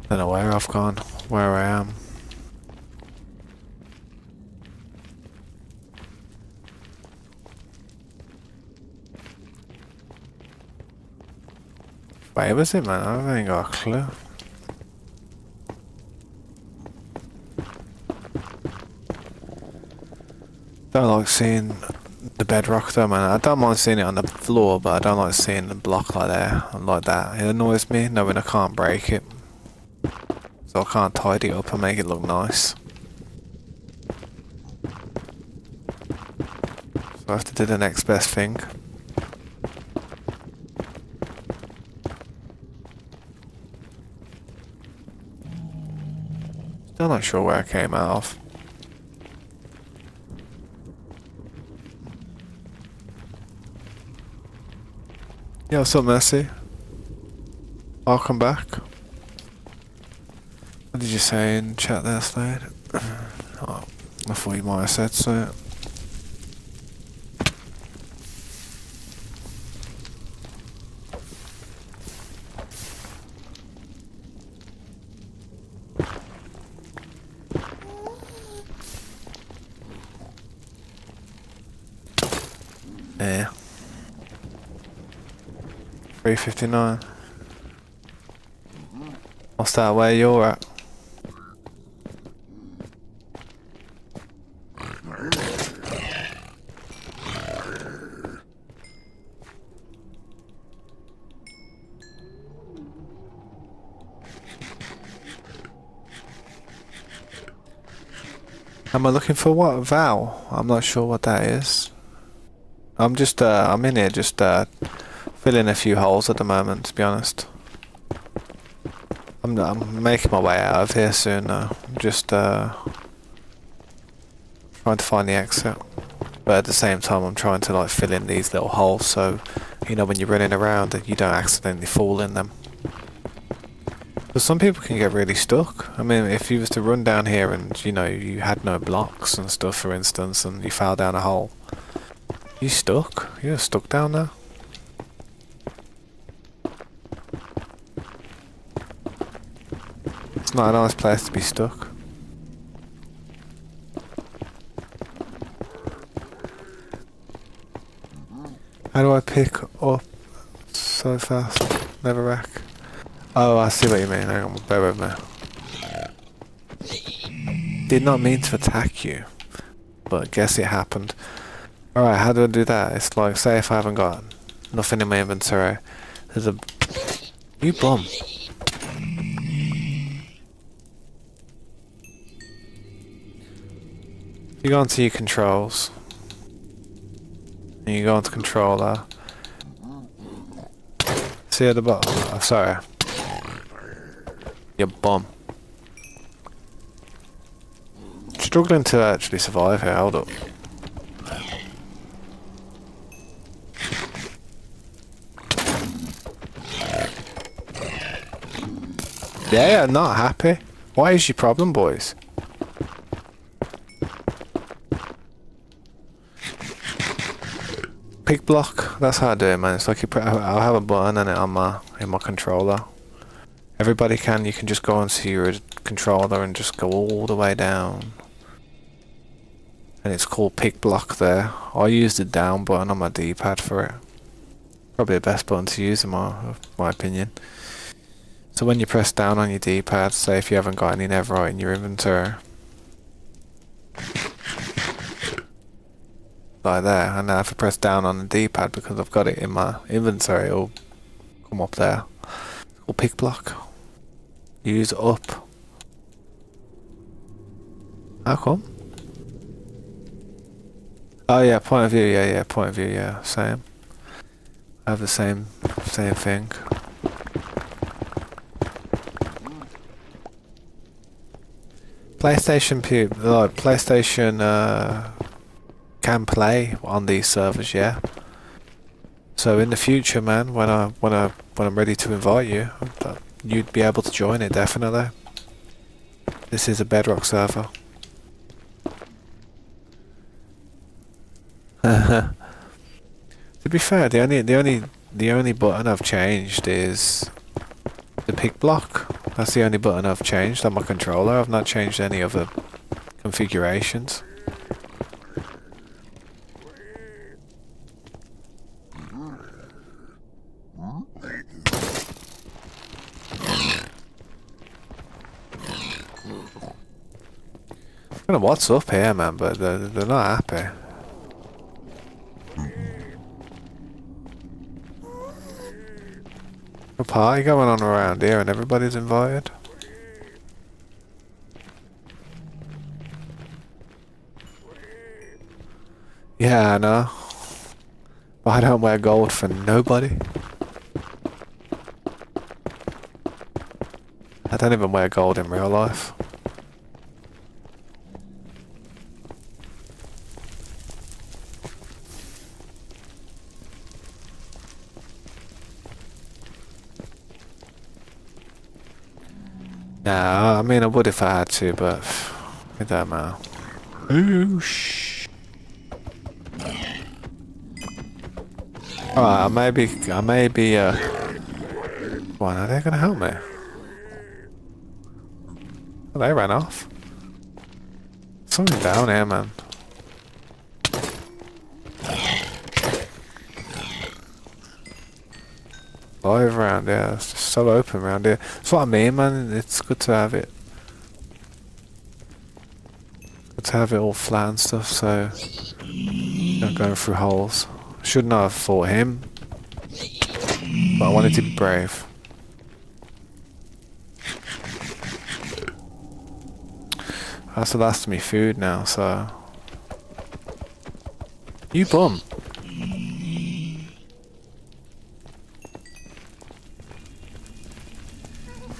Don't know where I've gone, where I am. Where was it, man? I ain't got a clue. Don't like seeing the bedrock though, man. I don't mind seeing it on the floor, but I don't like seeing the block like that. It annoys me knowing I can't break it. So I can't tidy it up and make it look nice. So I have to do the next best thing. Still not sure where I came out of. Yeah, what's up, Mercy? I'll come back. What did you say in chat there, Slade? Oh, I thought you might have said so. Yeah. 359. What's that where you're at? Am I looking for what? Val? I'm not sure what that is. I'm just, I'm in here just, filling a few holes at the moment, to be honest. I'm making my way out of here soon now. I'm just, trying to find the exit. But at the same time, I'm trying to, like, fill in these little holes so, you know, when you're running around, that you don't accidentally fall in them. But some people can get really stuck. I mean, if you was to run down here and, you know, you had no blocks and stuff, for instance, and you fell down a hole, you stuck. You're stuck down there. It's not a nice place to be stuck. How do I pick up so fast? Never rack. Oh, I see what you mean. Hang on, bear with me. Did not mean to attack you, but guess it happened. Alright, how do I do that? It's like, say if I haven't got nothing in my inventory, there's a... You bum. You go into your controls, and you go into controller. See at the bottom, oh, sorry. You bum. Struggling to actually survive here, hold up. Yeah, not happy. What is your problem, boys? Pick block, that's how I do it, man. It's like I'll have a button on it on my controller. Everybody you can just go onto your controller and just go all the way down. And it's called pick block there. I use the down button on my D-pad for it. Probably the best button to use in my opinion. So when you press down on your D-pad, say if you haven't got any netherite in your inventory, like there, and now if I press down on the D-pad because I've got it in my inventory, it'll come up there. It's called pick block. Use up. How come? Oh yeah, point of view, yeah, point of view, yeah, same. I have the same thing. PlayStation can play on these servers, yeah. So in the future, man, when I'm ready to invite you, you'd be able to join it, definitely. This is a Bedrock server. To be fair, the only button I've changed is the pick block. That's the only button I've changed on my controller. I've not changed any other configurations. I don't know what's up here, man, but they're not happy. A party going on around here and everybody's invited. Yeah, I know. But I don't wear gold for nobody. I don't even wear gold in real life. Nah, I mean I would if I had to, but it don't matter. Oosh. Alright, I may be Why are they gonna help me? Oh, they ran off. Something down here, man. Live around here, it's just so open around here. That's what I mean, man. It's good to have it. Good to have it all flat and stuff, so not going through holes. Should not have fought him, but I wanted to be brave. That's the last of me food now, so you bum.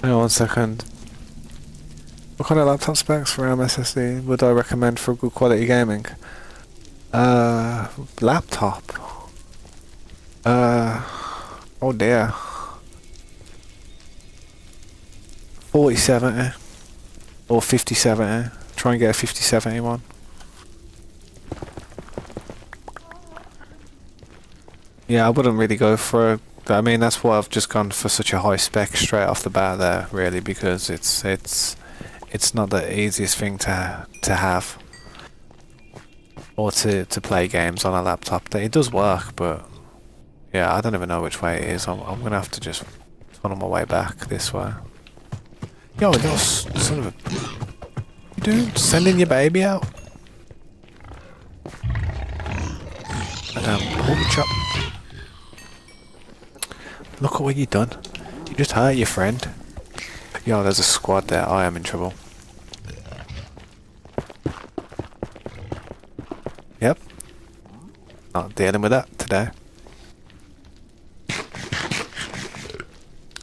Hang on 1 second. What kind of laptop specs for RAM SSD would I recommend for good quality gaming? Laptop. Oh dear. 4070 or 5070. Try and get a 5070 one. Yeah, I wouldn't really go for a, I mean, that's why I've just gone for such a high spec straight off the bat there, really, because it's not the easiest thing to have or to play games on a laptop. It does work, but yeah, I don't even know which way it is. I'm gonna have to just funnel my way back this way. Yo, little son of a, you doing? Sending your baby out? Pork chop. Look at what you done. You just hurt your friend. Yo, there's a squad there. I am in trouble. Yep. Not dealing with that today.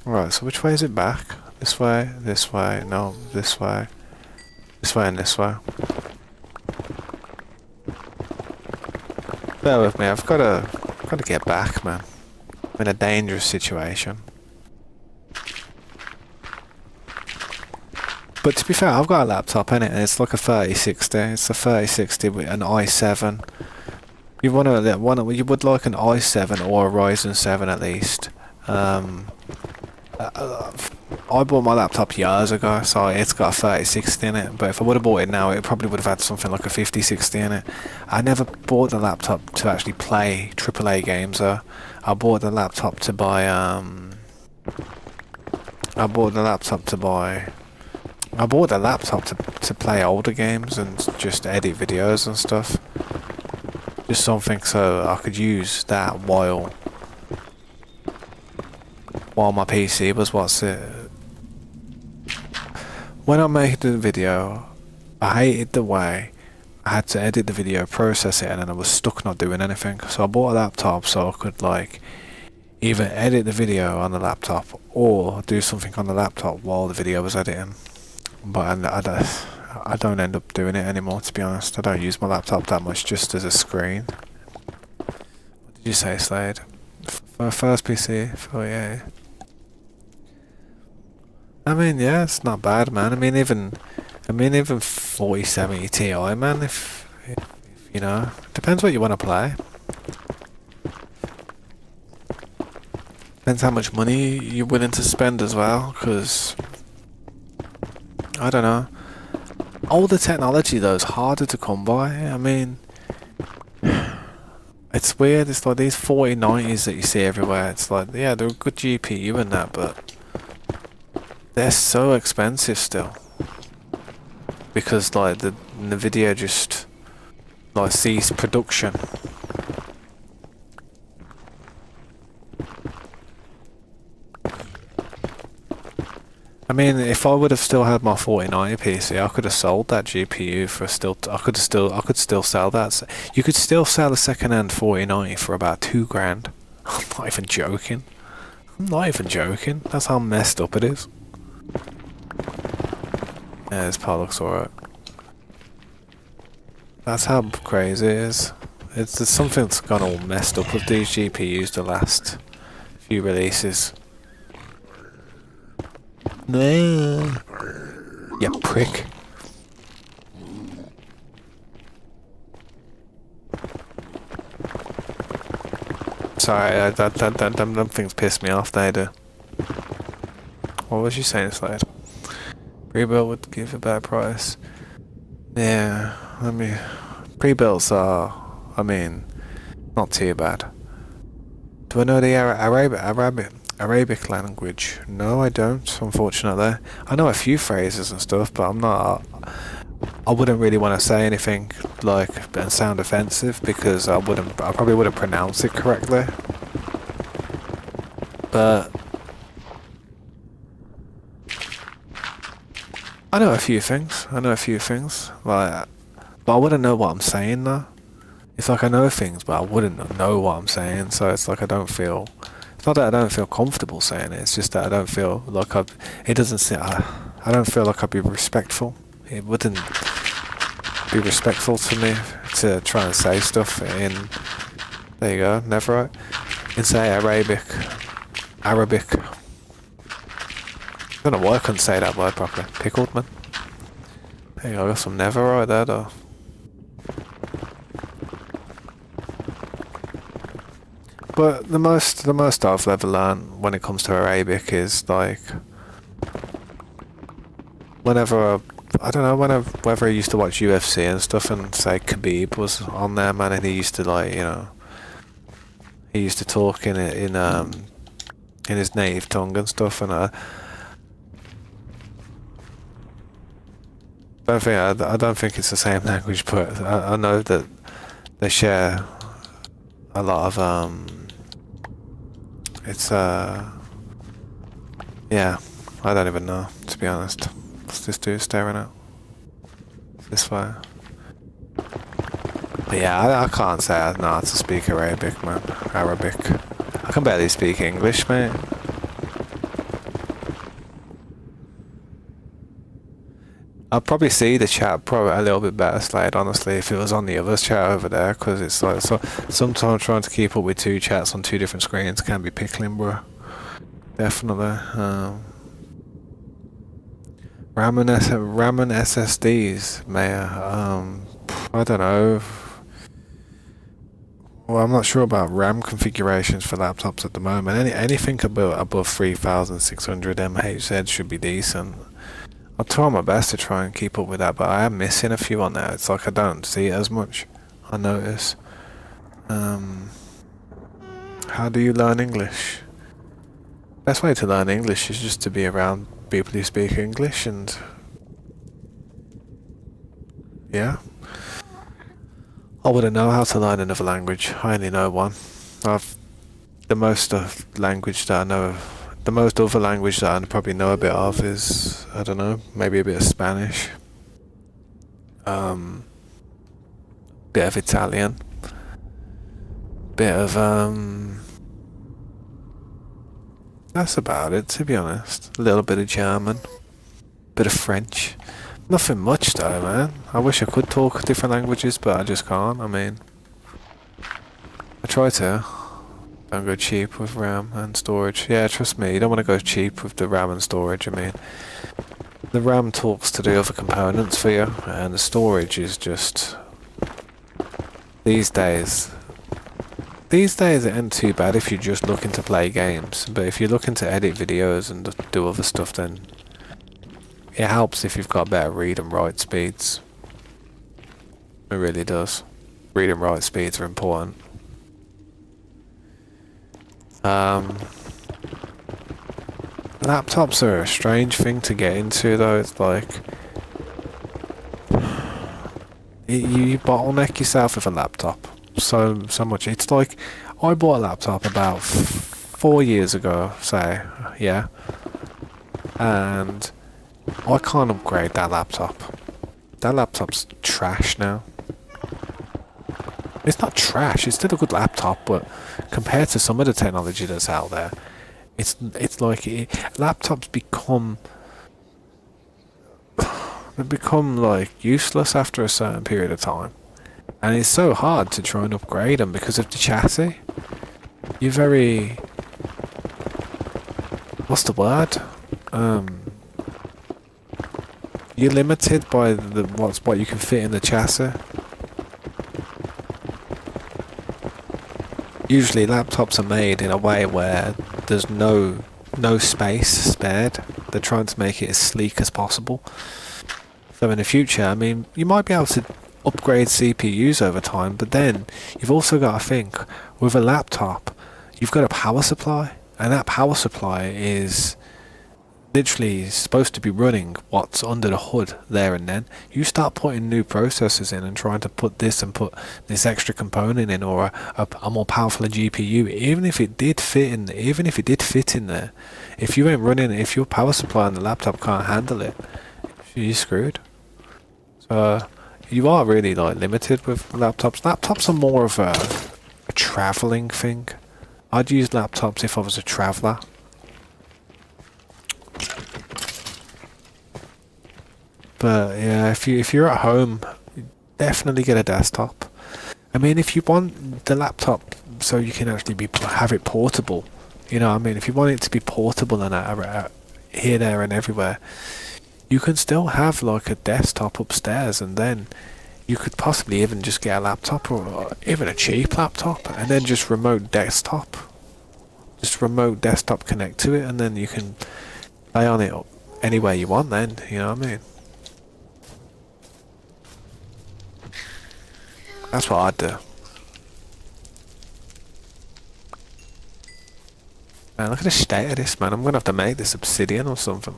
Right, so which way is it back? This way, no, this way. This way and this way. Bear with me, I've gotta get back, man. I'm in a dangerous situation. But to be fair, I've got a laptop in it, and it's like a 3060. It's a 3060 with an i7. You you would like an i7 or a Ryzen 7 at least. I bought my laptop years ago, so it's got a 3060 in it. But if I would have bought it now, it probably would have had something like a 5060 in it. I never bought the laptop to actually play AAA games though. I bought the laptop to buy I bought the laptop to play older games and just edit videos and stuff. Just something so I could use that while my PC was when I made the video, I hated the way I had to edit the video, process it, and then I was stuck not doing anything. So I bought a laptop so I could like either edit the video on the laptop or do something on the laptop while the video was editing. But I don't end up doing it anymore, to be honest. I don't use my laptop that much, just as a screen. What did you say, Slade? For first PC? Oh yeah. I mean, yeah, it's not bad, man. I mean, even 4070 Ti, man. If you know, depends what you want to play. Depends how much money you're willing to spend as well, because I don't know. Older technology though is harder to come by. I mean, it's weird. It's like these 4090s that you see everywhere. It's like, yeah, they're a good GPU and that, but they're so expensive still. Because like the Nvidia just like ceased production. I mean, if I would have still had my 4090 PC, I could have sold that GPU for I could still sell that. You could still sell a second-hand 4090 for about $2,000. I'm not even joking. That's how messed up it is. Yeah, this part looks alright. That's how crazy it is. There's something that's gone all messed up with these GPUs the last few releases. No, you prick. Sorry, them things piss me off, they do. What was you saying, Slade? Pre-built would give a better price. Yeah, pre-builts are, I mean, not too bad. Do I know the Arabic language? No, I don't, unfortunately. I know a few phrases and stuff, but I wouldn't really want to say anything like and sound offensive because I probably wouldn't pronounce it correctly. But I know a few things. Like, but I wouldn't know what I'm saying though. It's like I know things, but I wouldn't know what I'm saying. So it's like I don't feel. It's not that I don't feel comfortable saying it. It's just that I don't feel like It doesn't say. I don't feel like I'd be respectful. It wouldn't be respectful to me to try and say stuff in. There you go. Never right. And say Arabic. I don't know why I couldn't say that word properly. Pickled, man. There you go. I got some never right there though. But the most I've ever learned when it comes to Arabic is like whenever whether I used to watch UFC and stuff and say Khabib was on there, man, and he used to like, you know, he used to talk in his native tongue and stuff, and I don't think it's the same language, but I know that they share a lot of it's yeah, I don't even know, to be honest. What's this dude staring at? This way. But yeah, I can't say I know how to speak Arabic, man. I can barely speak English, mate. I'd probably see the chat probably a little bit better slayed, honestly, if it was on the other chat over there, because it's like, so sometimes trying to keep up with two chats on two different screens can be pickling, bro. Definitely. RAM and SSDs, man. I don't know. Well, I'm not sure about RAM configurations for laptops at the moment. Anything above 3600 mHz should be decent. I'll try my best to try and keep up with that, but I am missing a few on there. It's like I don't see it as much. I notice. How do you learn English? Best way to learn English is just to be around people who speak English, and yeah. I wouldn't know how to learn another language. I only know one. I've the most of language that I know. The most other language that I probably know a bit of is, I don't know, maybe a bit of Spanish. Bit of Italian. Bit of that's about it, to be honest. A little bit of German. Bit of French. Nothing much though, man. I wish I could talk different languages, but I just can't. I mean, I try to. Don't go cheap with RAM and storage. Yeah, trust me, you don't want to go cheap with the RAM and storage. I mean, the RAM talks to the other components for you, and the storage is just... These days it ain't too bad if you're just looking to play games, but if you're looking to edit videos and do other stuff, then it helps if you've got better read and write speeds. It really does. Read and write speeds are important. Laptops are a strange thing to get into though. It's like you bottleneck yourself with a laptop so much. It's like I bought a laptop about 4 years ago, say, yeah, and I can't upgrade that laptop. That laptop's trash now. It's not trash, it's still a good laptop, but compared to some of the technology that's out there, it's like laptops become they become like useless after a certain period of time, and it's so hard to try and upgrade them because of the chassis. You're very, what's the word? You're limited by what you can fit in the chassis. Usually laptops are made in a way where there's no space spared. They're trying to make it as sleek as possible. So in the future, I mean, you might be able to upgrade CPUs over time, but then you've also got to think, with a laptop, you've got a power supply, and that power supply is literally supposed to be running what's under the hood there and then. You start putting new processors in and trying to put this and put this extra component in, or a more powerful GPU, even if it did fit in there, if you ain't running, if your power supply on the laptop can't handle it, you're screwed. So you are really like limited with laptops. Laptops are more of a traveling thing. I'd use laptops if I was a traveler. But yeah, if you're at home, definitely get a desktop. I mean, if you want the laptop so you can actually have it portable, you know what I mean? If you want it to be portable and here, there and everywhere, you can still have like a desktop upstairs, and then you could possibly even just get a laptop, or even a cheap laptop, and then just remote desktop connect to it, and then you can play on it anywhere you want then, you know what I mean? That's what I'd do. Man, look at the state of this, man. I'm gonna have to make this obsidian or something.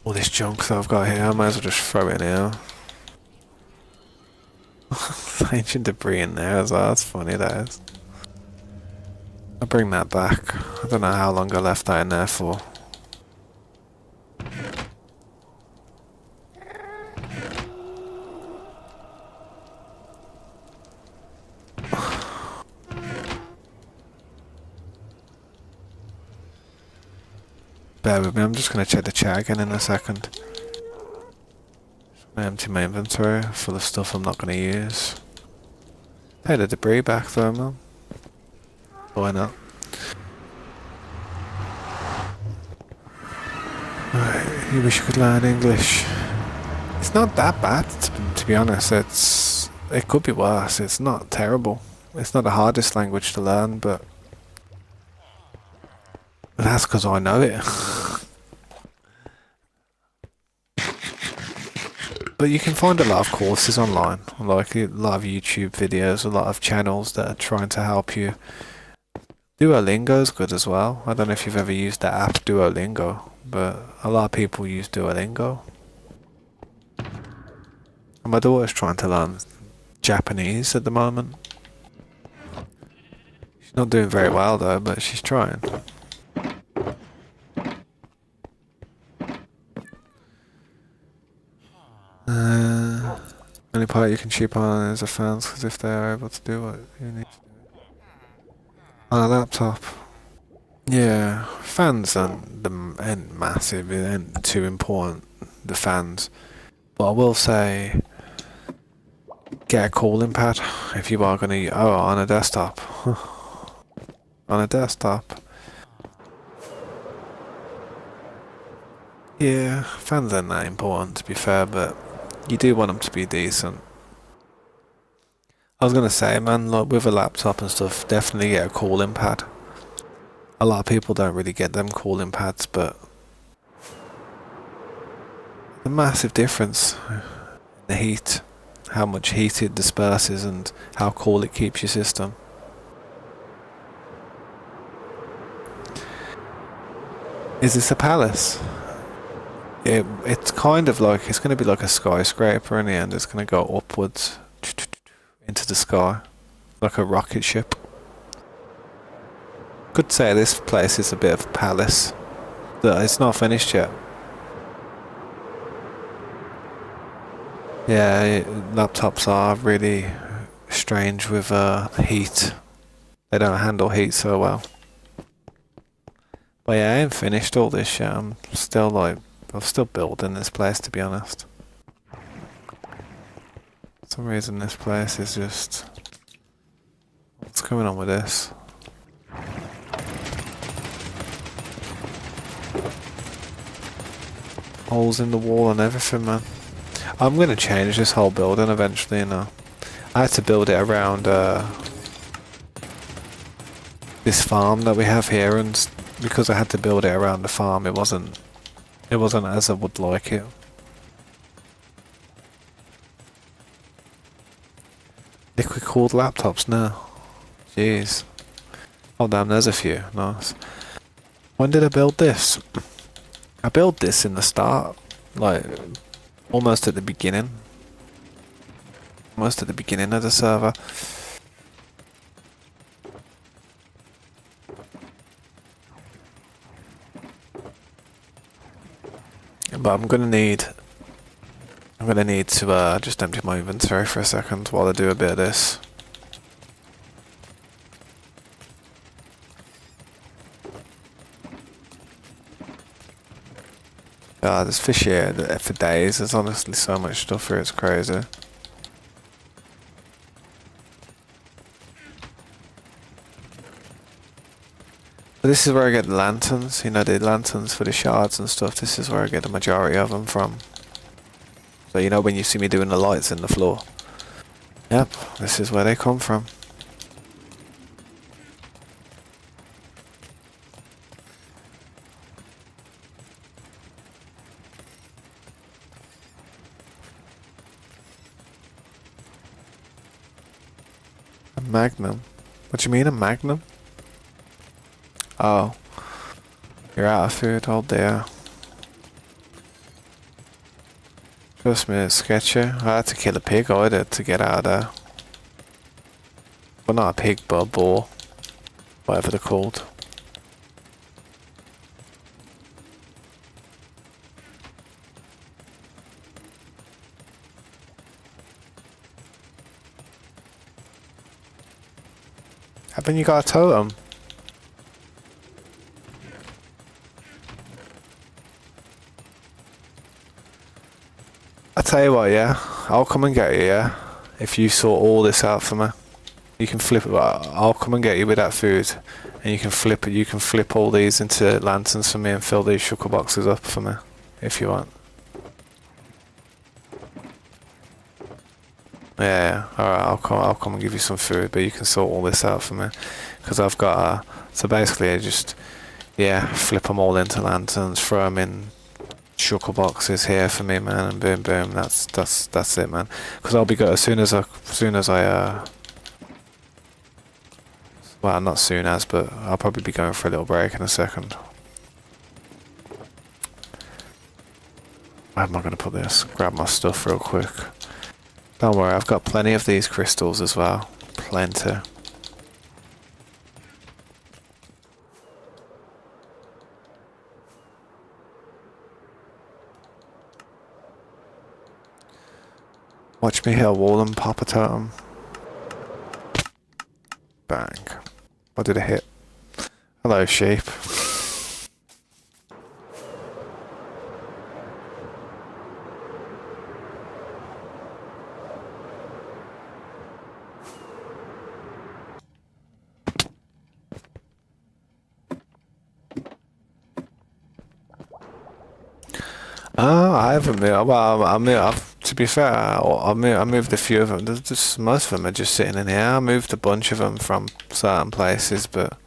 All this junk that I've got here, I might as well just throw it out. Ancient debris in there as well, that's funny, that is. I'll bring that back. I don't know how long I left that in there for. Bear with me, I'm just going to check the chat again in a second. I empty my inventory full of stuff I'm not going to use. Pay the debris back though, man. Why not? Right, you wish you could learn English. It's not that bad, to be honest. It could be worse. It's not terrible. It's not the hardest language to learn, but that's because I know it. But you can find a lot of courses online, like a lot of YouTube videos, a lot of channels that are trying to help you. Duolingo's good as well. I don't know if you've ever used the app Duolingo, but a lot of people use Duolingo. And my daughter's trying to learn Japanese at the moment. She's not doing very well though, but she's trying. Only part you can cheap on is the fans, because if they are able to do what you need to do on a laptop. Yeah, fans ain't massive, it ain't too important, the fans. But I will say, get a cooling pad if you are going to, on a desktop. On a desktop. Yeah, fans aren't that important to be fair, but you do want them to be decent. I was going to say, man, like with a laptop and stuff, definitely get a cooling pad. A lot of people don't really get them cooling pads, but the massive difference in the heat, how much heat it disperses and how cool it keeps your system. Is this a palace? It's kind of like, it's going to be like a skyscraper in the end. It's going to go upwards into the sky, like a rocket ship. Could say this place is a bit of a palace. It's not finished yet. Yeah, laptops are really strange with heat. They don't handle heat so well. But yeah, I ain't finished all this shit. I'm still building this place, to be honest. For some reason this place is just... What's going on with this? Holes in the wall and everything, man. I'm gonna change this whole building eventually, you know. I had to build it around this farm that we have here, and because I had to build it around the farm, it wasn't as I would like it. Liquid cooled laptops now. Jeez. Oh damn, there's a few. Nice. When did I build this? I built this in the start, like almost at the beginning. Almost at the beginning of the server. But I'm gonna need to just empty my inventory for a second while I do a bit of this. There's fish here for days. There's honestly so much stuff here, it's crazy. But this is where I get the lanterns, you know, the lanterns for the shards and stuff. This is where I get the majority of them from. So you know when you see me doing the lights in the floor. Yep, this is where they come from. A magnum? What do you mean, a magnum? Oh. You're out of food, oh dear. Trust me, it's sketchy. I had to kill a pig, I did, to get out of there. Well, not a pig, but a boar. Whatever they're called. Haven't you got a totem? I tell you what, yeah, I'll come and get you, yeah, if you sort all this out for me. You can flip it. I'll come and get you with that food, and you can flip it. You can flip all these into lanterns for me and fill these shulker boxes up for me, if you want. Yeah, alright, I'll come and give you some food, but you can sort all this out for me, because I've got so basically I just, yeah, flip them all into lanterns, throw them in shulker boxes here for me, man, and boom, boom, that's it, man, because I'll be good as soon as I, well, not soon as, but I'll probably be going for a little break in a second. Where am I going to put this? Grab my stuff real quick. Don't worry, I've got plenty of these crystals as well. Plenty. Watch me hit a wall and pop a totem. Bang. What did it hit? Hello, sheep. I haven't moved. Well, to be fair, I moved a few of them. Most of them are just sitting in here. I moved a bunch of them from certain places, but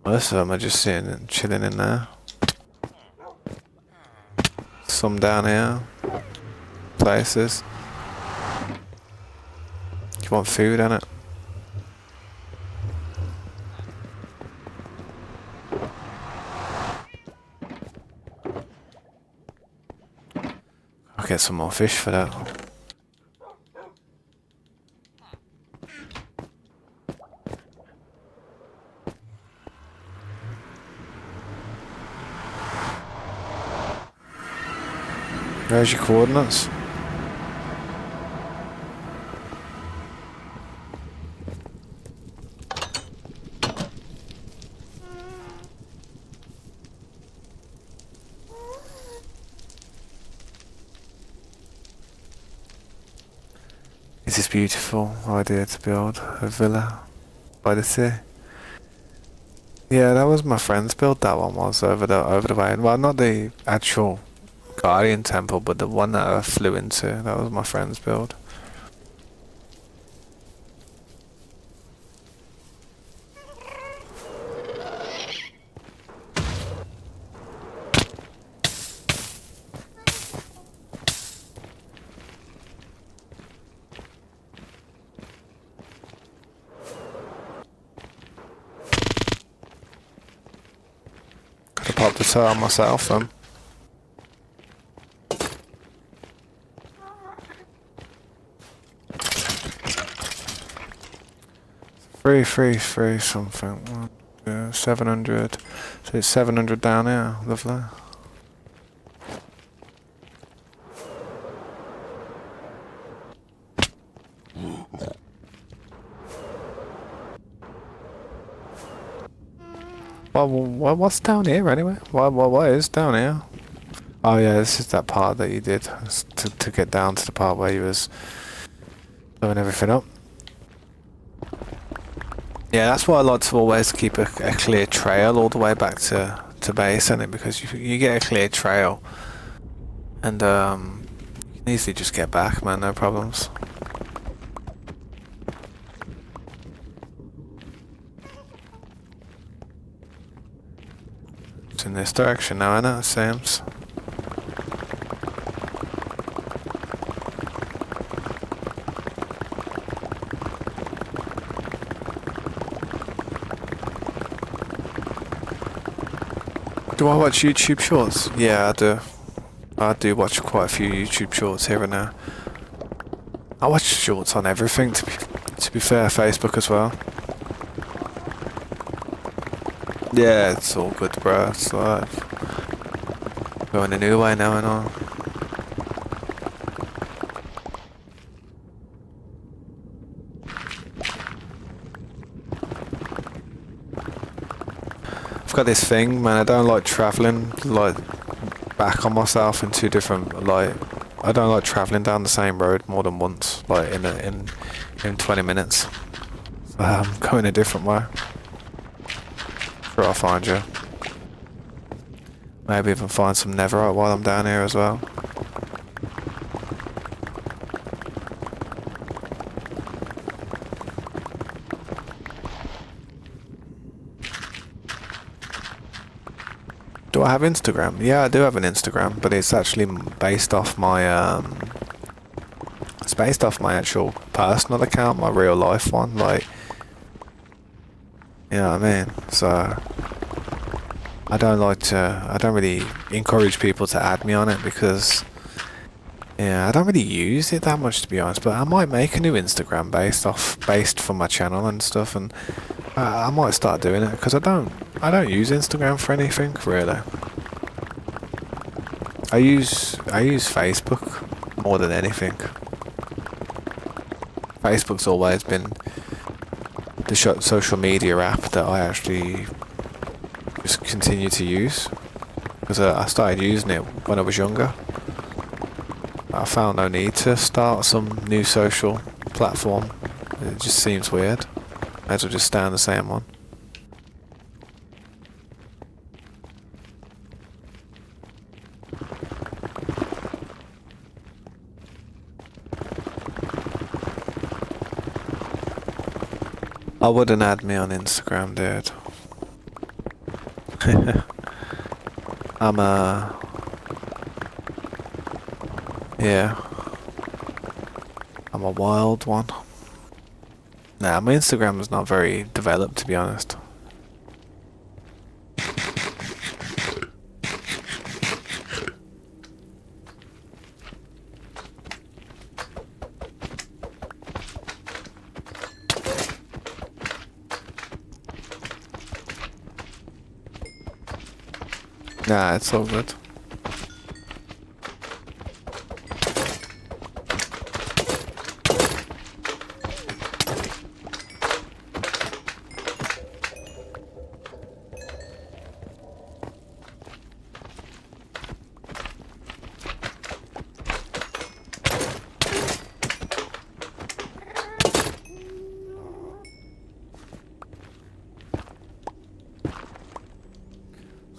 most of them are just sitting and chilling in there. Some down here. Places. You want food, innit? I'll get some more fish for that. Where's your coordinates? It's this beautiful idea to build a villa by the sea. Yeah, that was my friend's build. That one was over the way. Well, not the actual Guardian Temple, but the one that I flew into. That was my friend's build. Could have popped the tail myself then. Three something. 700. So it's 700 down here. Lovely. Well, what's down here anyway? What is down here? Oh yeah, this is that part that you did to get down to the part where you was blowing everything up. Yeah, that's why I like to always keep a clear trail all the way back to base, isn't it? Because you get a clear trail, and you can easily just get back, man. No problems. It's in this direction now, isn't it, Sam's? Do I watch YouTube shorts? Yeah, I do. I do watch quite a few YouTube shorts here and there. I watch shorts on everything, to be fair, Facebook as well. Yeah, it's all good, bro. It's like going a new way now and on. I've got this thing, man. I don't like travelling like back on myself in two different like I don't like travelling down the same road more than once, like in 20 minutes. So I'm going a different way. Sure, I'll find you. Maybe even find some netherite while I'm down here as well. Do I have Instagram? Yeah, I do have an Instagram, but it's actually based off my it's based off my actual personal account, my real life one, like, you know what I mean? So I don't really encourage people to add me on it because, yeah, I don't really use it that much, to be honest, but I might make a new Instagram based from my channel and stuff, and I might start doing it because I don't use Instagram for anything really. I use Facebook more than anything. Facebook's always been the social media app that I actually just continue to use because I started using it when I was younger. I found no need to start some new social platform. It just seems weird. Might as well just stay on the same one. I wouldn't add me on Instagram, dude. Yeah. I'm a wild one. Nah, my Instagram is not very developed, to be honest. Nah, it's all good.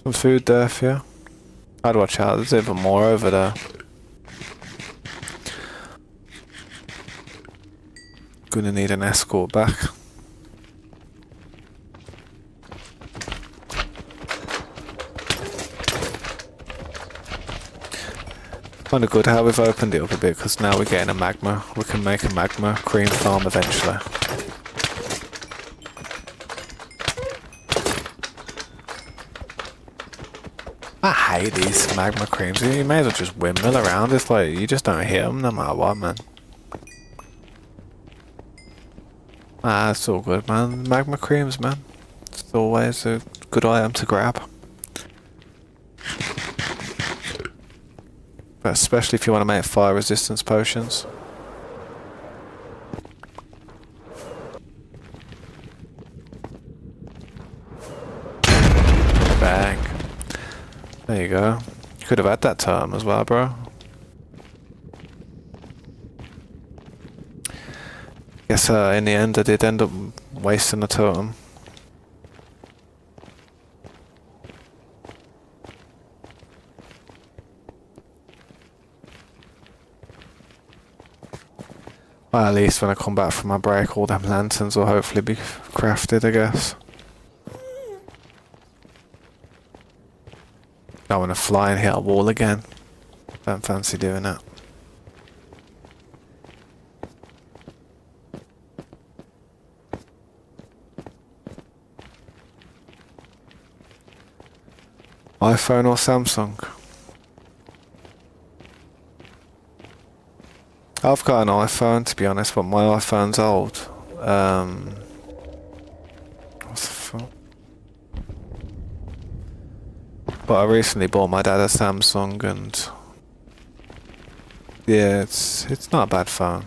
Some food there for you. I'd watch out, there's even more over there. Gonna need an escort back. Kinda good how we've opened it up a bit because now we're getting a magma. We can make a magma cream farm eventually. I hate these magma creams. You may as well just windmill around. It's like you just don't hit them no matter what, man. Ah, it's all good, man. Magma creams, man. It's always a good item to grab. But especially if you want to make fire resistance potions. Bang. There you go. You could have had that totem as well, bro. Guess in the end I did end up wasting the totem. Well, at least when I come back from my break, all them lanterns will hopefully be crafted, I guess. I want to fly and hit a wall again. Don't fancy doing that. iPhone or Samsung? I've got an iPhone, to be honest, but my iPhone's old. What's the fuck? But I recently bought my dad a Samsung, and yeah, it's not a bad phone.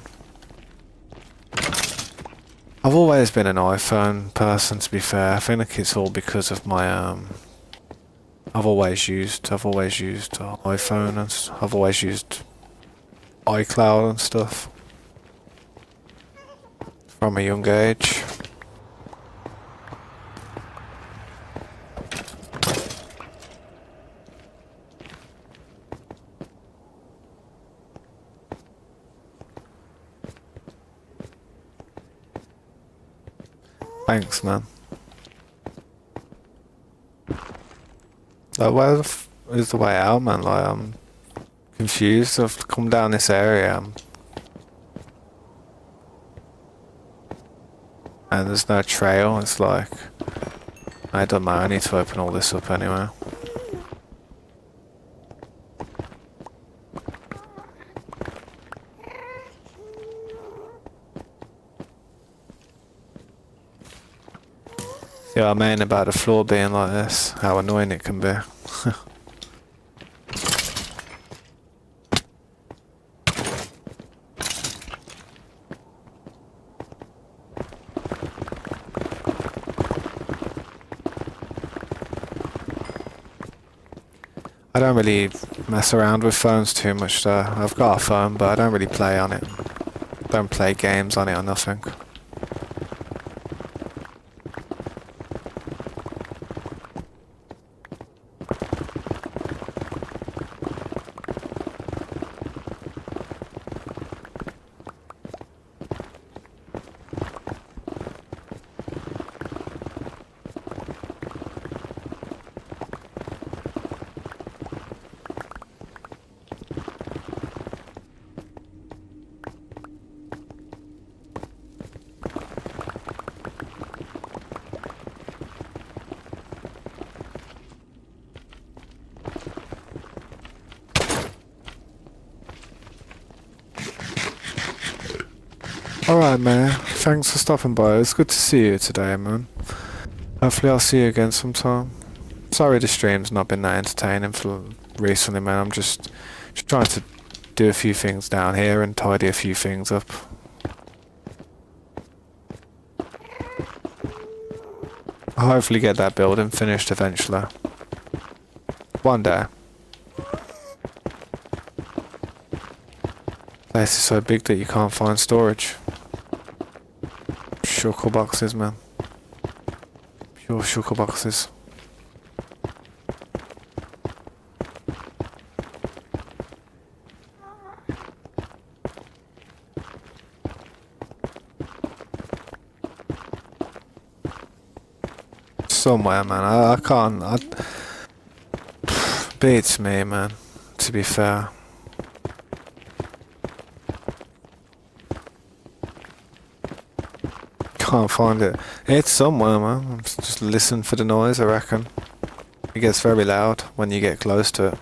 I've always been an iPhone person, to be fair. I think it's all because of my I've always used iPhone, and I've always used iCloud and stuff from a young age. Thanks, man. Like, where the is the way out, man? Like, I'm confused. I've come down this area, and there's no trail. It's like, I don't know. I need to open all this up anyway. Yeah, I mean about the floor being like this, how annoying it can be. I don't really mess around with phones too much though. I've got a phone, but I don't really play on it. Don't play games on it or nothing. Alright, man. Thanks for stopping by. It's good to see you today, man. Hopefully I'll see you again sometime. Sorry the stream's not been that entertaining for recently, man. I'm just trying to do a few things down here and tidy a few things up. I'll hopefully get that building finished eventually. One day. Place is so big that you can't find storage. Shuckle boxes, man. Pure shuckle boxes. Somewhere, man. I can't. Beats me, man. To be fair. Can't find it. It's somewhere, man. Just listen for the noise, I reckon. It gets very loud when you get close to it.